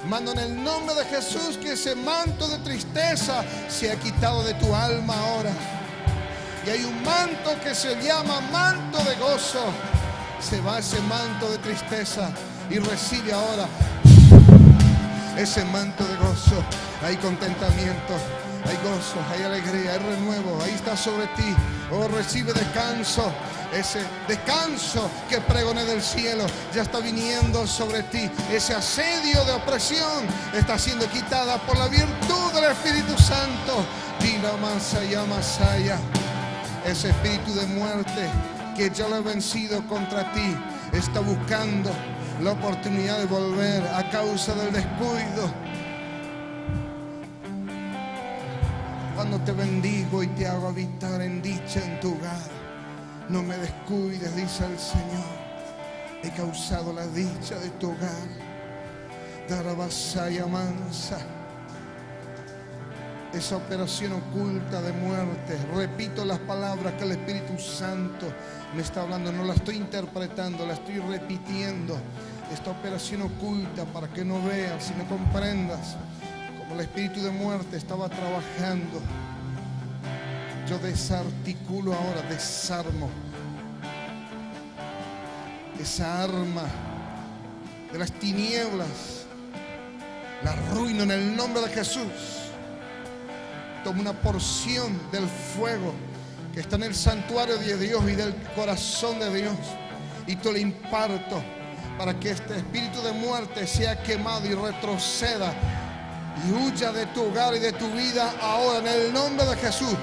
[SPEAKER 3] Mando en el nombre de Jesús que ese manto de tristeza se ha quitado de tu alma ahora. Y hay un manto que se llama manto de gozo. Se va ese manto de tristeza y recibe ahora ese manto de gozo. Hay contentamiento, hay gozo, hay alegría, hay renuevo. Ahí está sobre ti. Oh, recibe descanso. Ese descanso que pregoné del cielo ya está viniendo sobre ti. Ese asedio de opresión está siendo quitada por la virtud del Espíritu Santo. Dila Masaya Masaya. Ese espíritu de muerte que ya lo he vencido contra ti está buscando la oportunidad de volver a causa del descuido. Cuando te bendigo y te hago habitar en dicha en tu hogar, no me descuides, dice el Señor. He causado la dicha de tu hogar. Darabasaya mansa. Esa operación oculta de muerte. Repito las palabras que el Espíritu Santo me está hablando. No la estoy interpretando, la estoy repitiendo. Esta operación oculta para que no veas y no comprendas como el espíritu de muerte estaba trabajando. Yo desarticulo ahora, desarmo esa arma de las tinieblas, la arruino en el nombre de Jesús. Tomo una porción del fuego que está en el santuario de Dios y del corazón de Dios y te lo imparto para que este espíritu de muerte sea quemado y retroceda y huya de tu hogar y de tu vida ahora en el nombre de Jesús.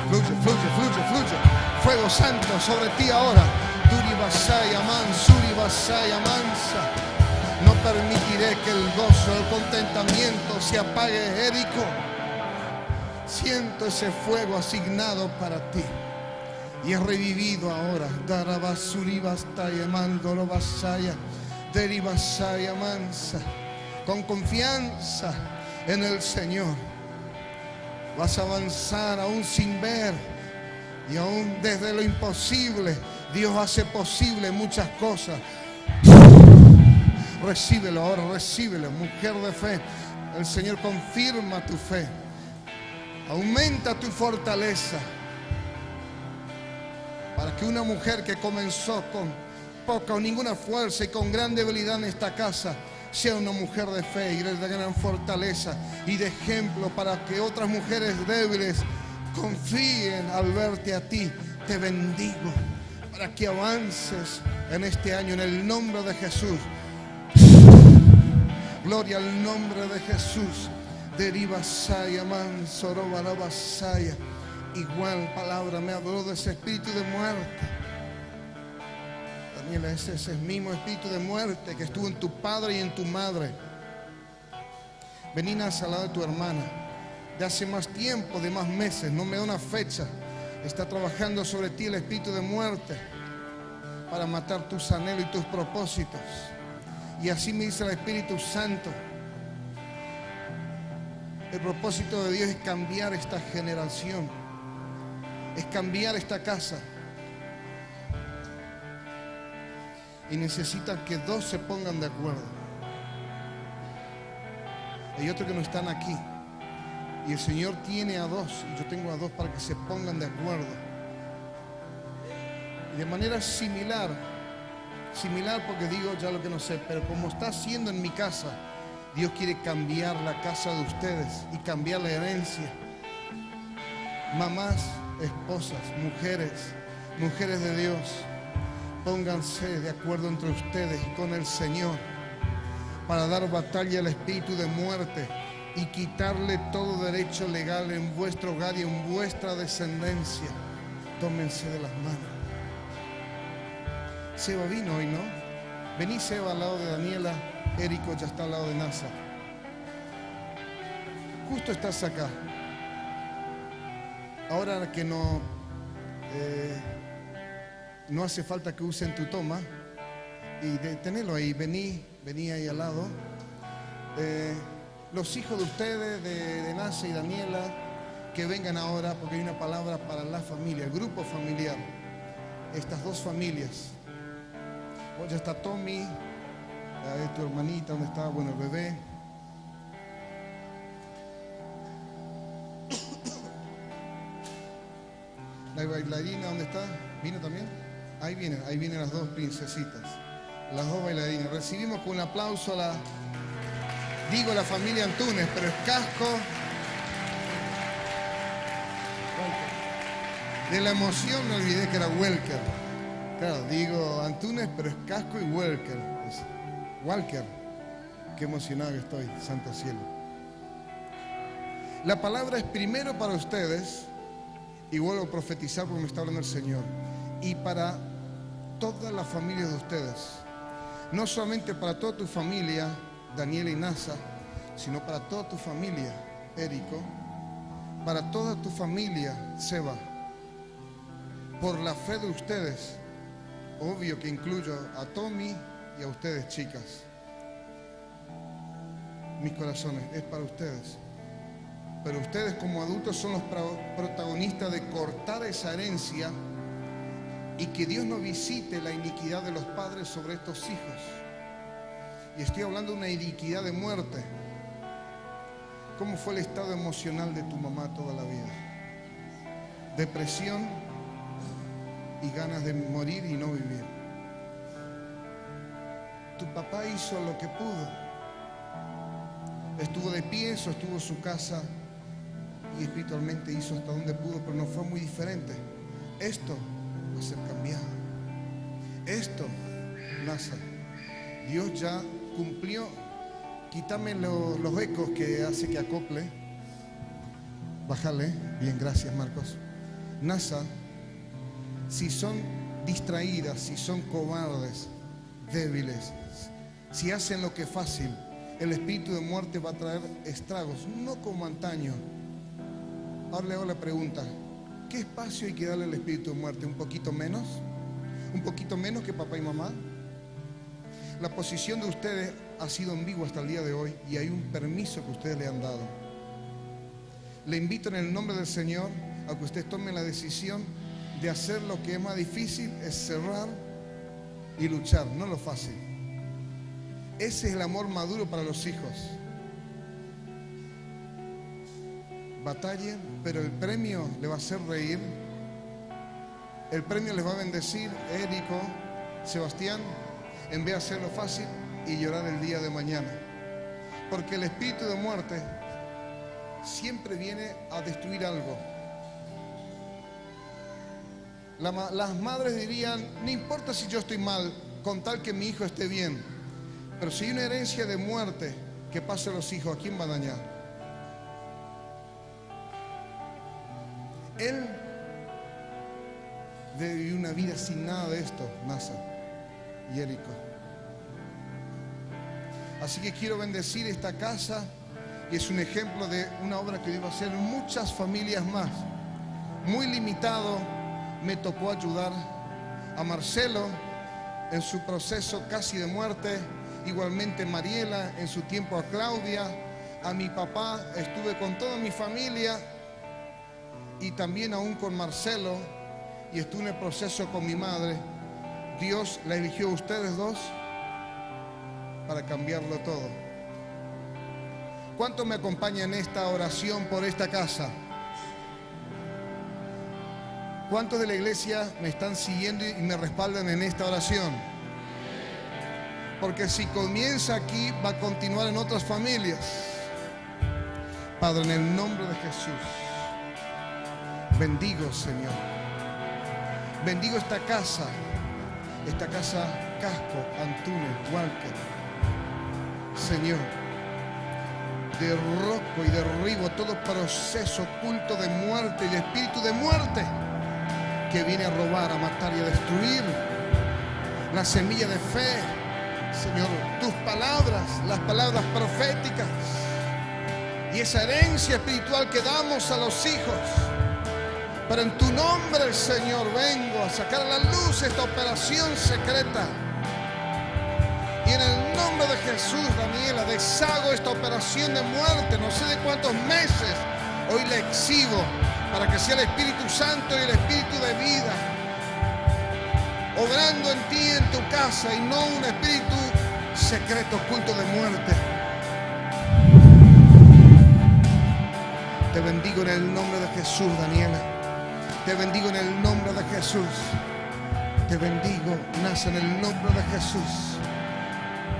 [SPEAKER 3] Fluye, fluye, fluye, fluye. Fuego santo sobre ti ahora. Duri basaya mansuri basaya mansa. No permitiré que el gozo, el contentamiento se apague, Érico. Siento ese fuego asignado para ti. Y es revivido ahora. Darabasuri bastaya mandoro basaya. Deribasaya mansa. Con confianza en el Señor. Vas a avanzar aún sin ver. Y aún desde lo imposible, Dios hace posible muchas cosas. Recíbelo ahora, recíbelo, mujer de fe. El Señor confirma tu fe. Aumenta tu fortaleza. Para que una mujer que comenzó con poca o ninguna fuerza y con gran debilidad en esta casa, sea una mujer de fe y de gran fortaleza y de ejemplo para que otras mujeres débiles confíen al verte a ti. Te bendigo para que avances en este año en el nombre de Jesús. Gloria al nombre de Jesús. Deribasaya mansorobasaya. Igual palabra me habló de ese espíritu de muerte. Daniela, ese es el mismo espíritu de muerte que estuvo en tu padre y en tu madre. Vení al lado de tu hermana. De hace más tiempo, de más meses, no me da una fecha. Está trabajando sobre ti el espíritu de muerte para matar tus anhelos y tus propósitos. Y así me dice el Espíritu Santo. El propósito de Dios es cambiar esta generación, es cambiar esta casa. Y necesitan que dos se pongan de acuerdo. Hay otros que no están aquí. Y el Señor tiene a dos, y yo tengo a dos para que se pongan de acuerdo. Y de manera similar porque digo ya lo que no sé, pero como está haciendo en mi casa, Dios quiere cambiar la casa de ustedes y cambiar la herencia. Mamás, esposas, mujeres de Dios, pónganse de acuerdo entre ustedes y con el Señor para dar batalla al espíritu de muerte y quitarle todo derecho legal en vuestro hogar y en vuestra descendencia. Tómense de las manos. Seba vino hoy, ¿no? Vení, Seba, al lado de Daniela. Érico ya está al lado de Nasa. Justo estás acá. Ahora que no hace falta que usen tu toma, y tenelo ahí, vení ahí al lado. Los hijos de ustedes, de Nasa y Daniela, que vengan ahora, porque hay una palabra para la familia, el grupo familiar, estas dos familias. Oh, ya está Tommy, tu hermanita, ¿dónde está? Bueno, el bebé. La bailarina, ¿dónde está? ¿Vino también? Ahí vienen las dos princesitas, las dos bailarinas. Recibimos con un aplauso a la familia Antunes, pero es Casco. De la emoción me olvidé que era Welker. Claro, digo Antunes, pero es Casco y Welker. Walker. Qué emocionado que estoy, santo cielo. La palabra es primero para ustedes, y vuelvo a profetizar porque me está hablando el Señor, y para toda la familia de ustedes. No solamente para toda tu familia, Daniela y Nasa, sino para toda tu familia, Érico, para toda tu familia, Seba. Por la fe de ustedes, obvio que incluyo a Tommy y a ustedes, chicas. Mis corazones, es para ustedes. Pero ustedes como adultos son los protagonistas de cortar esa herencia y que Dios no visite la iniquidad de los padres sobre estos hijos. Y estoy hablando de una iniquidad de muerte. ¿Cómo fue el estado emocional de tu mamá toda la vida? Depresión y ganas de morir y no vivir. Tu papá hizo lo que pudo. Estuvo de pie, sostuvo su casa y espiritualmente hizo hasta donde pudo, pero no fue muy diferente. Esto va a ser cambiado. Esto, Nasa, Dios ya cumplió. Quítame los ecos que hace que acople. Bájale. Bien, gracias, Marcos. Nasa, si son distraídas, si son cobardes, débiles, si hacen lo que es fácil, el espíritu de muerte va a traer estragos, no como antaño. Ahora le hago la pregunta: ¿qué espacio hay que darle al espíritu de muerte? ¿Un poquito menos? ¿Un poquito menos que papá y mamá? La posición de ustedes ha sido ambigua hasta el día de hoy y hay un permiso que ustedes le han dado. Le invito en el nombre del Señor a que ustedes tomen la decisión de hacer lo que es más difícil, es cerrar y luchar, no lo fácil. Ese es el amor maduro para los hijos. Batallen, pero el premio le va a hacer reír. El premio les va a bendecir. Érico, Sebastián, en vez de hacerlo fácil y llorar el día de mañana. Porque el espíritu de muerte siempre viene a destruir algo. Las madres dirían: no importa si yo estoy mal, con tal que mi hijo esté bien. Pero si hay una herencia de muerte que pasa a los hijos, ¿a quién va a dañar? Él debe vivir una vida sin nada de esto, Nasa y Érico. Así que quiero bendecir esta casa, y es un ejemplo de una obra que Dios va a hacer en muchas familias más. Muy limitado, me tocó ayudar a Marcelo en su proceso casi de muerte, igualmente Mariela, en su tiempo a Claudia, a mi papá, estuve con toda mi familia y también aún con Marcelo, y estuve en el proceso con mi madre. Dios la eligió a ustedes dos para cambiarlo todo. ¿Cuántos me acompañan en esta oración por esta casa? ¿Cuántos de la iglesia me están siguiendo y me respaldan en esta oración? Porque si comienza aquí, va a continuar en otras familias. Padre, en el nombre de Jesús, bendigo, Señor. Bendigo esta casa Casco, Antunes, Walker. Señor, derroco y derribo todo proceso oculto de muerte y espíritu de muerte que viene a robar, a matar y a destruir la semilla de fe, Señor, tus palabras, las palabras proféticas y esa herencia espiritual que damos a los hijos. Pero en tu nombre, Señor, vengo a sacar a la luz esta operación secreta. Y en el nombre de Jesús, Daniela, deshago esta operación de muerte, no sé de cuántos meses, hoy la exhibo para que sea el Espíritu Santo y el Espíritu de vida obrando en ti, en tu casa, y no un espíritu secreto, oculto de muerte. Te bendigo en el nombre de Jesús, Daniela. Te bendigo en el nombre de Jesús. Te bendigo, nace en el nombre de Jesús.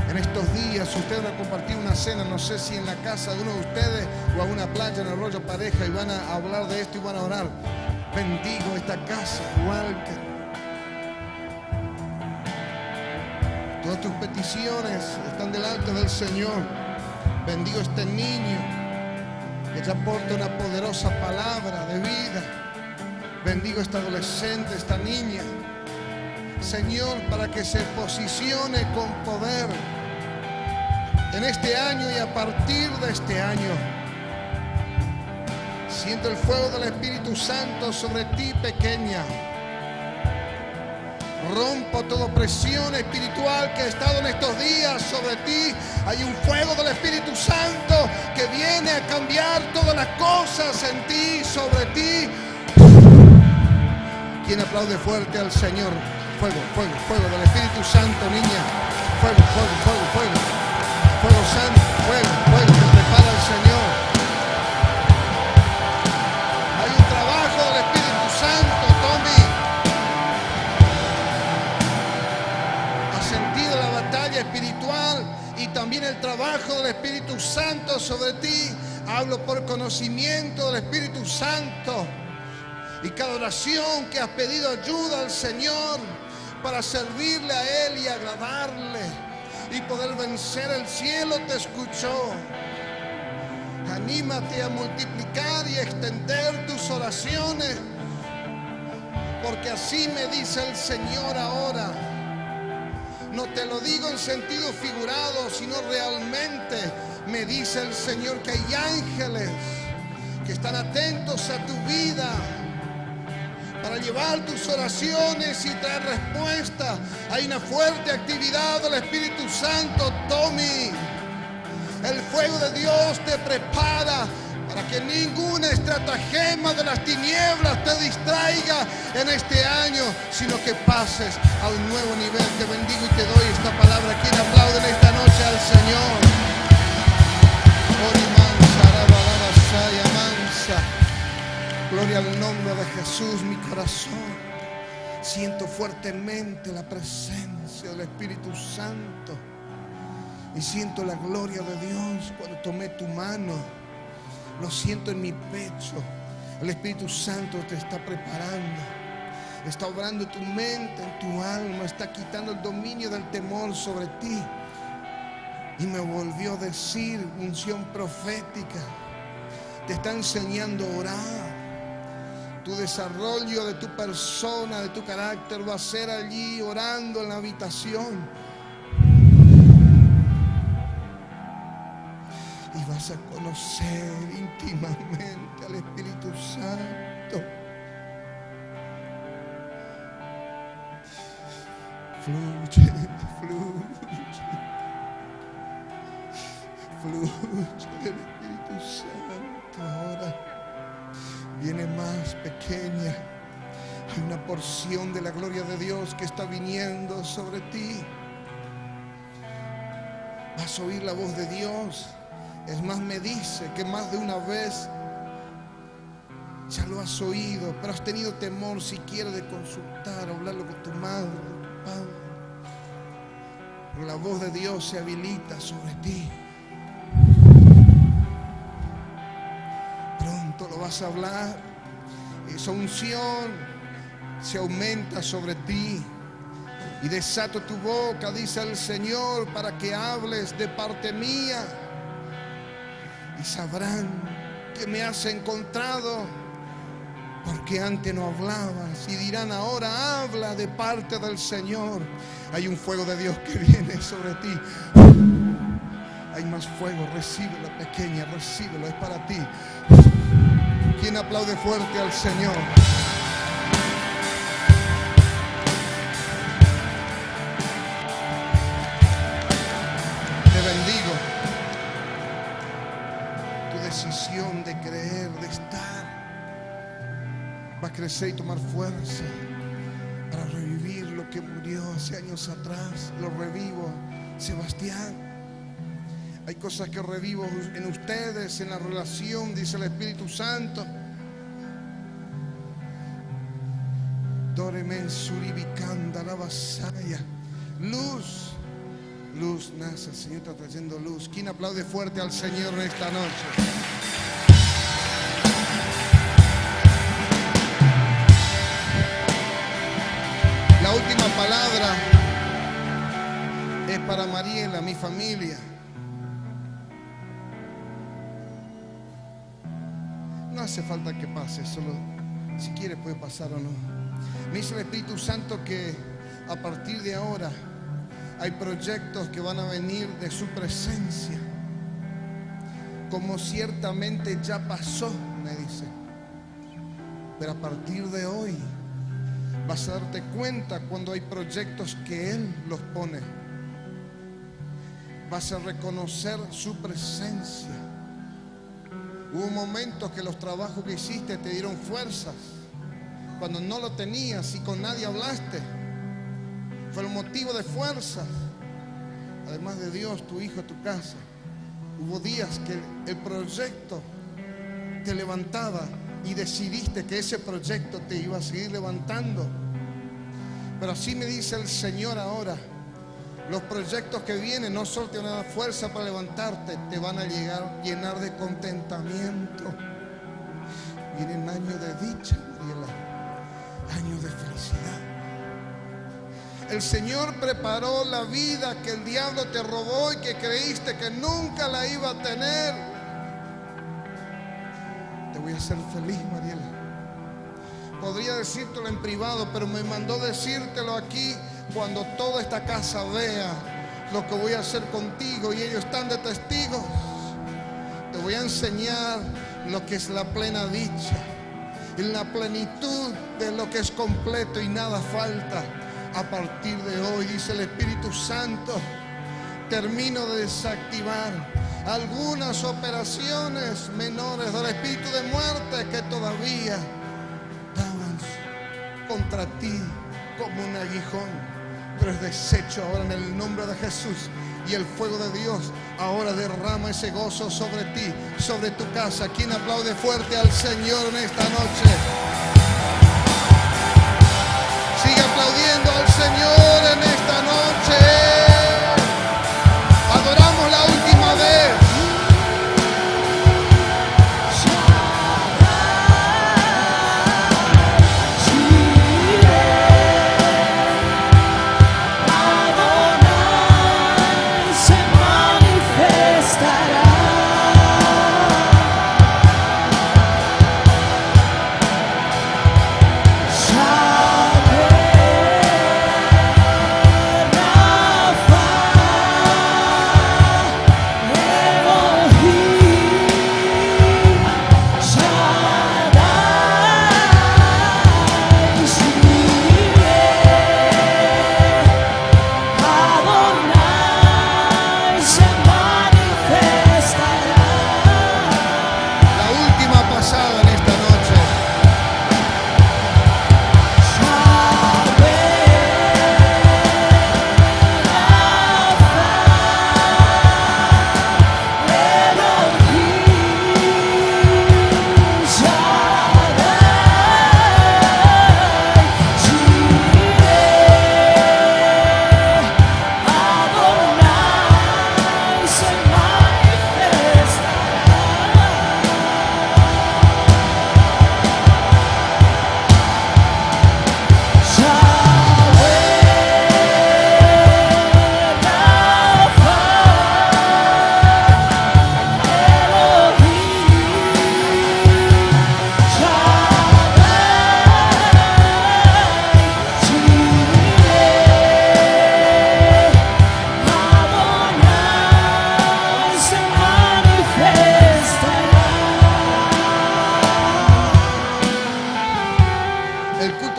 [SPEAKER 3] En estos días ustedes van a compartir una cena, no sé si en la casa de uno de ustedes o a una playa en Arroyo Pareja, y van a hablar de esto y van a orar. Bendigo esta casa, Walker. Todas tus peticiones están delante del Señor. Bendigo este niño que te aporta una poderosa palabra de vida. Bendigo esta adolescente, esta niña, Señor, para que se posicione con poder en este año y a partir de este año. Siento el fuego del Espíritu Santo sobre ti, pequeña. Rompo toda presión espiritual que ha estado en estos días sobre ti. Hay un fuego del Espíritu Santo que viene a cambiar todas las cosas en ti, sobre ti. ¿Quién aplaude fuerte al Señor? Fuego, fuego, fuego del Espíritu Santo, niña. Fuego, fuego, fuego, fuego. Fuego santo, fuego, fuego que prepara el Señor. Hay un trabajo del Espíritu Santo, Tommy. ¿Has sentido la batalla espiritual y también el trabajo del Espíritu Santo sobre ti? Hablo por conocimiento del Espíritu Santo. Y cada oración que has pedido ayuda al Señor para servirle a Él y agradarle y poder vencer, el cielo te escuchó. Anímate a multiplicar y extender tus oraciones, porque así me dice el Señor ahora. No te lo digo en sentido figurado, sino realmente me dice el Señor que hay ángeles que están atentos a tu vida para llevar tus oraciones y traer respuesta. Hay una fuerte actividad del Espíritu Santo, Tommy. El fuego de Dios te prepara para que ninguna estratagema de las tinieblas te distraiga en este año, sino que pases a un nuevo nivel. Te bendigo y te doy esta palabra. ¿Quién aplaude en esta noche al Señor? Gloria al nombre de Jesús. Mi corazón siento fuertemente la presencia del Espíritu Santo y siento la gloria de Dios cuando tomé tu mano. Lo siento en mi pecho. El Espíritu Santo te está preparando, está obrando en tu mente, en tu alma, está quitando el dominio del temor sobre ti. Y me volvió a decir, unción profética, te está enseñando a orar. Tu desarrollo de tu persona, de tu carácter va a ser allí orando en la habitación. Y vas a conocer íntimamente al Espíritu Santo. Fluye, fluye. Fluye el Espíritu Santo ahora. Viene más pequeña. Hay una porción de la gloria de Dios que está viniendo sobre ti. Vas a oír la voz de Dios. Es más, me dice que más de una vez ya lo has oído, pero has tenido temor siquiera de consultar, hablarlo con tu madre, tu padre. Pero la voz de Dios se habilita sobre ti. Pronto lo vas a hablar. Esa unción se aumenta sobre ti. Y desato tu boca, dice el Señor, para que hables de parte mía. Y sabrán que me has encontrado, porque antes no hablabas. Y dirán, ahora habla de parte del Señor. Hay un fuego de Dios que viene sobre ti. Hay más fuego, recíbelo, pequeña, recíbelo, es para ti. ¿Quién aplaude fuerte al Señor? Te bendigo. Tu decisión de creer, de estar, va a crecer y tomar fuerza para revivir lo que murió hace años atrás. Lo revivo, Sebastián. Hay cosas que revivo en ustedes, en la relación, dice el Espíritu Santo. Doremen suribicanda la vasalla. Luz, luz nace. El Señor está trayendo luz. ¿Quién aplaude fuerte al Señor en esta noche? La última palabra es para Mariela, mi familia. No hace falta que pase, solo si quiere puede pasar o no. Me dice el Espíritu Santo que a partir de ahora hay proyectos que van a venir de su presencia, como ciertamente ya pasó, me dice. Pero a partir de hoy vas a darte cuenta cuando hay proyectos que Él los pone. Vas a reconocer su presencia. Hubo momentos que los trabajos que hiciste te dieron fuerzas cuando no lo tenías y con nadie hablaste. Fue el motivo de fuerzas. Además de Dios, tu hijo, tu casa. Hubo días que el proyecto te levantaba y decidiste que ese proyecto te iba a seguir levantando. Pero así me dice el Señor ahora. Los proyectos que vienen no solo te van a dar fuerza para levantarte, te van a llenar de contentamiento. Vienen años de dicha, Mariela, años de felicidad. El Señor preparó la vida que el diablo te robó y que creíste que nunca la iba a tener. Te voy a hacer feliz, Mariela. Podría decírtelo en privado, pero me mandó decírtelo aquí. Cuando toda esta casa vea lo que voy a hacer contigo y ellos están de testigos, te voy a enseñar lo que es la plena dicha y la plenitud de lo que es completo y nada falta. A partir de hoy, dice el Espíritu Santo, termino de desactivar algunas operaciones menores del espíritu de muerte que todavía daban contra ti como un aguijón. Pero es deshecho ahora en el nombre de Jesús. Y el fuego de Dios ahora derrama ese gozo sobre ti, sobre tu casa. ¿Quién aplaude fuerte al Señor en esta noche? Sigue aplaudiendo al Señor en esta noche. Adoramos la última vez.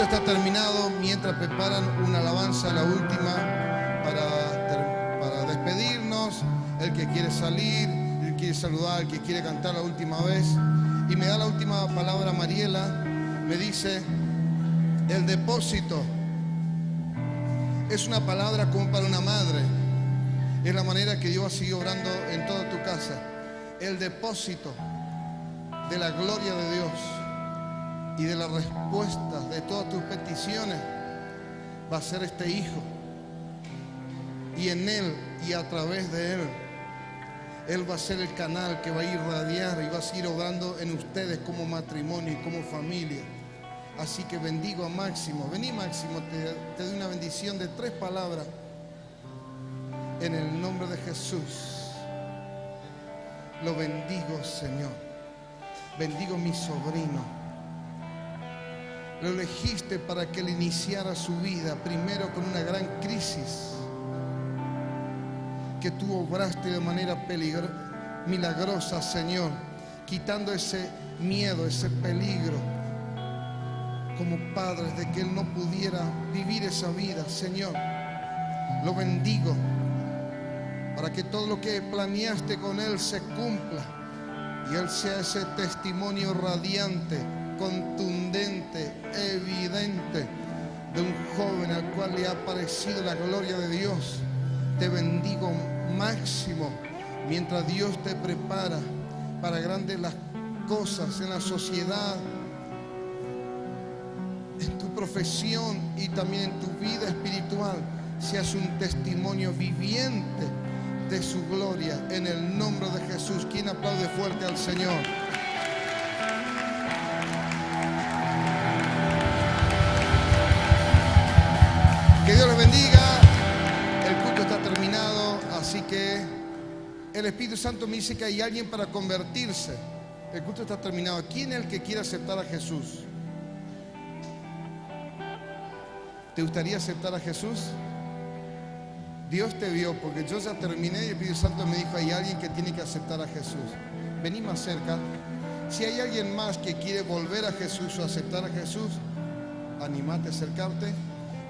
[SPEAKER 3] está terminado mientras preparan una alabanza, la última, para despedirnos. El que quiere salir, el que quiere saludar, el que quiere cantar la última vez. Y me da la última palabra Mariela. Me dice, el depósito es una palabra como para una madre. Es la manera que Dios va a seguir obrando en toda tu casa. El depósito de la gloria de Dios y de las respuestas de todas tus peticiones va a ser este hijo. Y en él y a través de él, él va a ser el canal que va a irradiar y va a seguir obrando en ustedes como matrimonio y como familia. Así que bendigo a Máximo. Vení, Máximo, te doy una bendición de 3 palabras. En el nombre de Jesús. Lo bendigo, Señor. Bendigo a mi sobrino. Lo elegiste para que él iniciara su vida primero con una gran crisis que tú obraste de manera milagrosa, Señor, quitando ese miedo, ese peligro como padres de que él no pudiera vivir esa vida, Señor. Lo bendigo para que todo lo que planeaste con él se cumpla y él sea ese testimonio radiante, contundente, evidente de un joven al cual le ha aparecido la gloria de Dios. Te bendigo, Máximo, mientras Dios te prepara para grandes las cosas en la sociedad, en tu profesión y también en tu vida espiritual. Seas un testimonio viviente de su gloria en el nombre de Jesús. ¿Quién aplaude fuerte al Señor? Que Dios les bendiga. El culto está terminado, así que el Espíritu Santo me dice que hay alguien para convertirse. El culto está terminado. ¿Quién es el que quiere aceptar a Jesús? ¿Te gustaría aceptar a Jesús? Dios te vio, porque yo ya terminé y el Espíritu Santo me dijo, hay alguien que tiene que aceptar a Jesús. Vení más cerca. Si hay alguien más que quiere volver a Jesús o aceptar a Jesús, anímate a acercarte.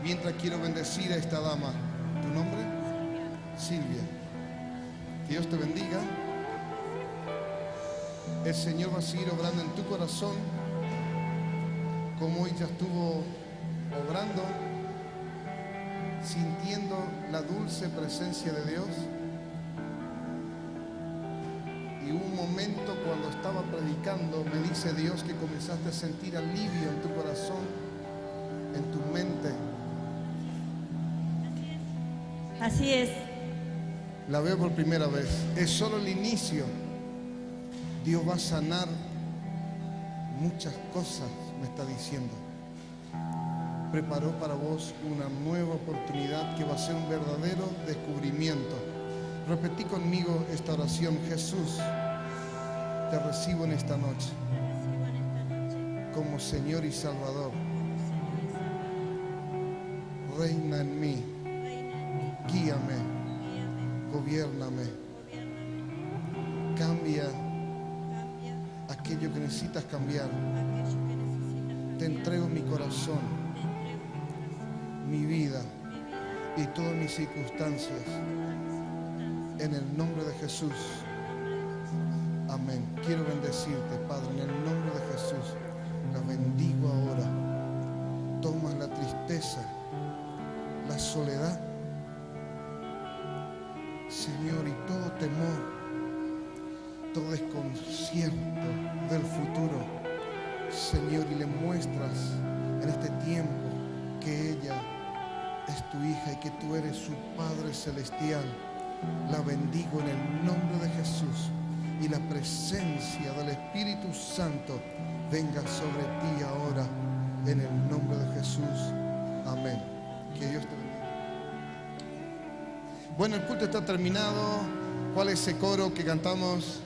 [SPEAKER 3] Mientras quiero bendecir a esta dama. ¿Tu nombre? Silvia. Que Dios te bendiga. El Señor va a seguir obrando en tu corazón como hoy ya estuvo obrando, sintiendo la dulce presencia de Dios. Y hubo un momento cuando estaba predicando, me dice Dios que comenzaste a sentir alivio en tu corazón, en tu mente.
[SPEAKER 5] Así es.
[SPEAKER 3] La veo por primera vez. Es solo el inicio. Dios va a sanar muchas cosas, me está diciendo. Preparó para vos una nueva oportunidad que va a ser un verdadero descubrimiento. Repetí conmigo esta oración. Jesús, te recibo en esta noche como Señor y Salvador. Reina en mí, guíame, gobiérname, cambia aquello que necesitas cambiar. Te entrego mi corazón, mi vida y todas mis circunstancias en el nombre de Jesús. Amén. Quiero bendecirte, Padre, en el nombre de Jesús. La bendigo ahora. Toma la tristeza, la soledad, Señor, y todo temor, todo desconcierto del futuro, Señor, y le muestras en este tiempo que ella es tu hija y que tú eres su Padre Celestial. La bendigo en el nombre de Jesús y la presencia del Espíritu Santo venga sobre ti ahora en el nombre de Jesús. Amén. Que Dios te bendiga. Bueno, el culto está terminado. ¿Cuál es ese coro que cantamos?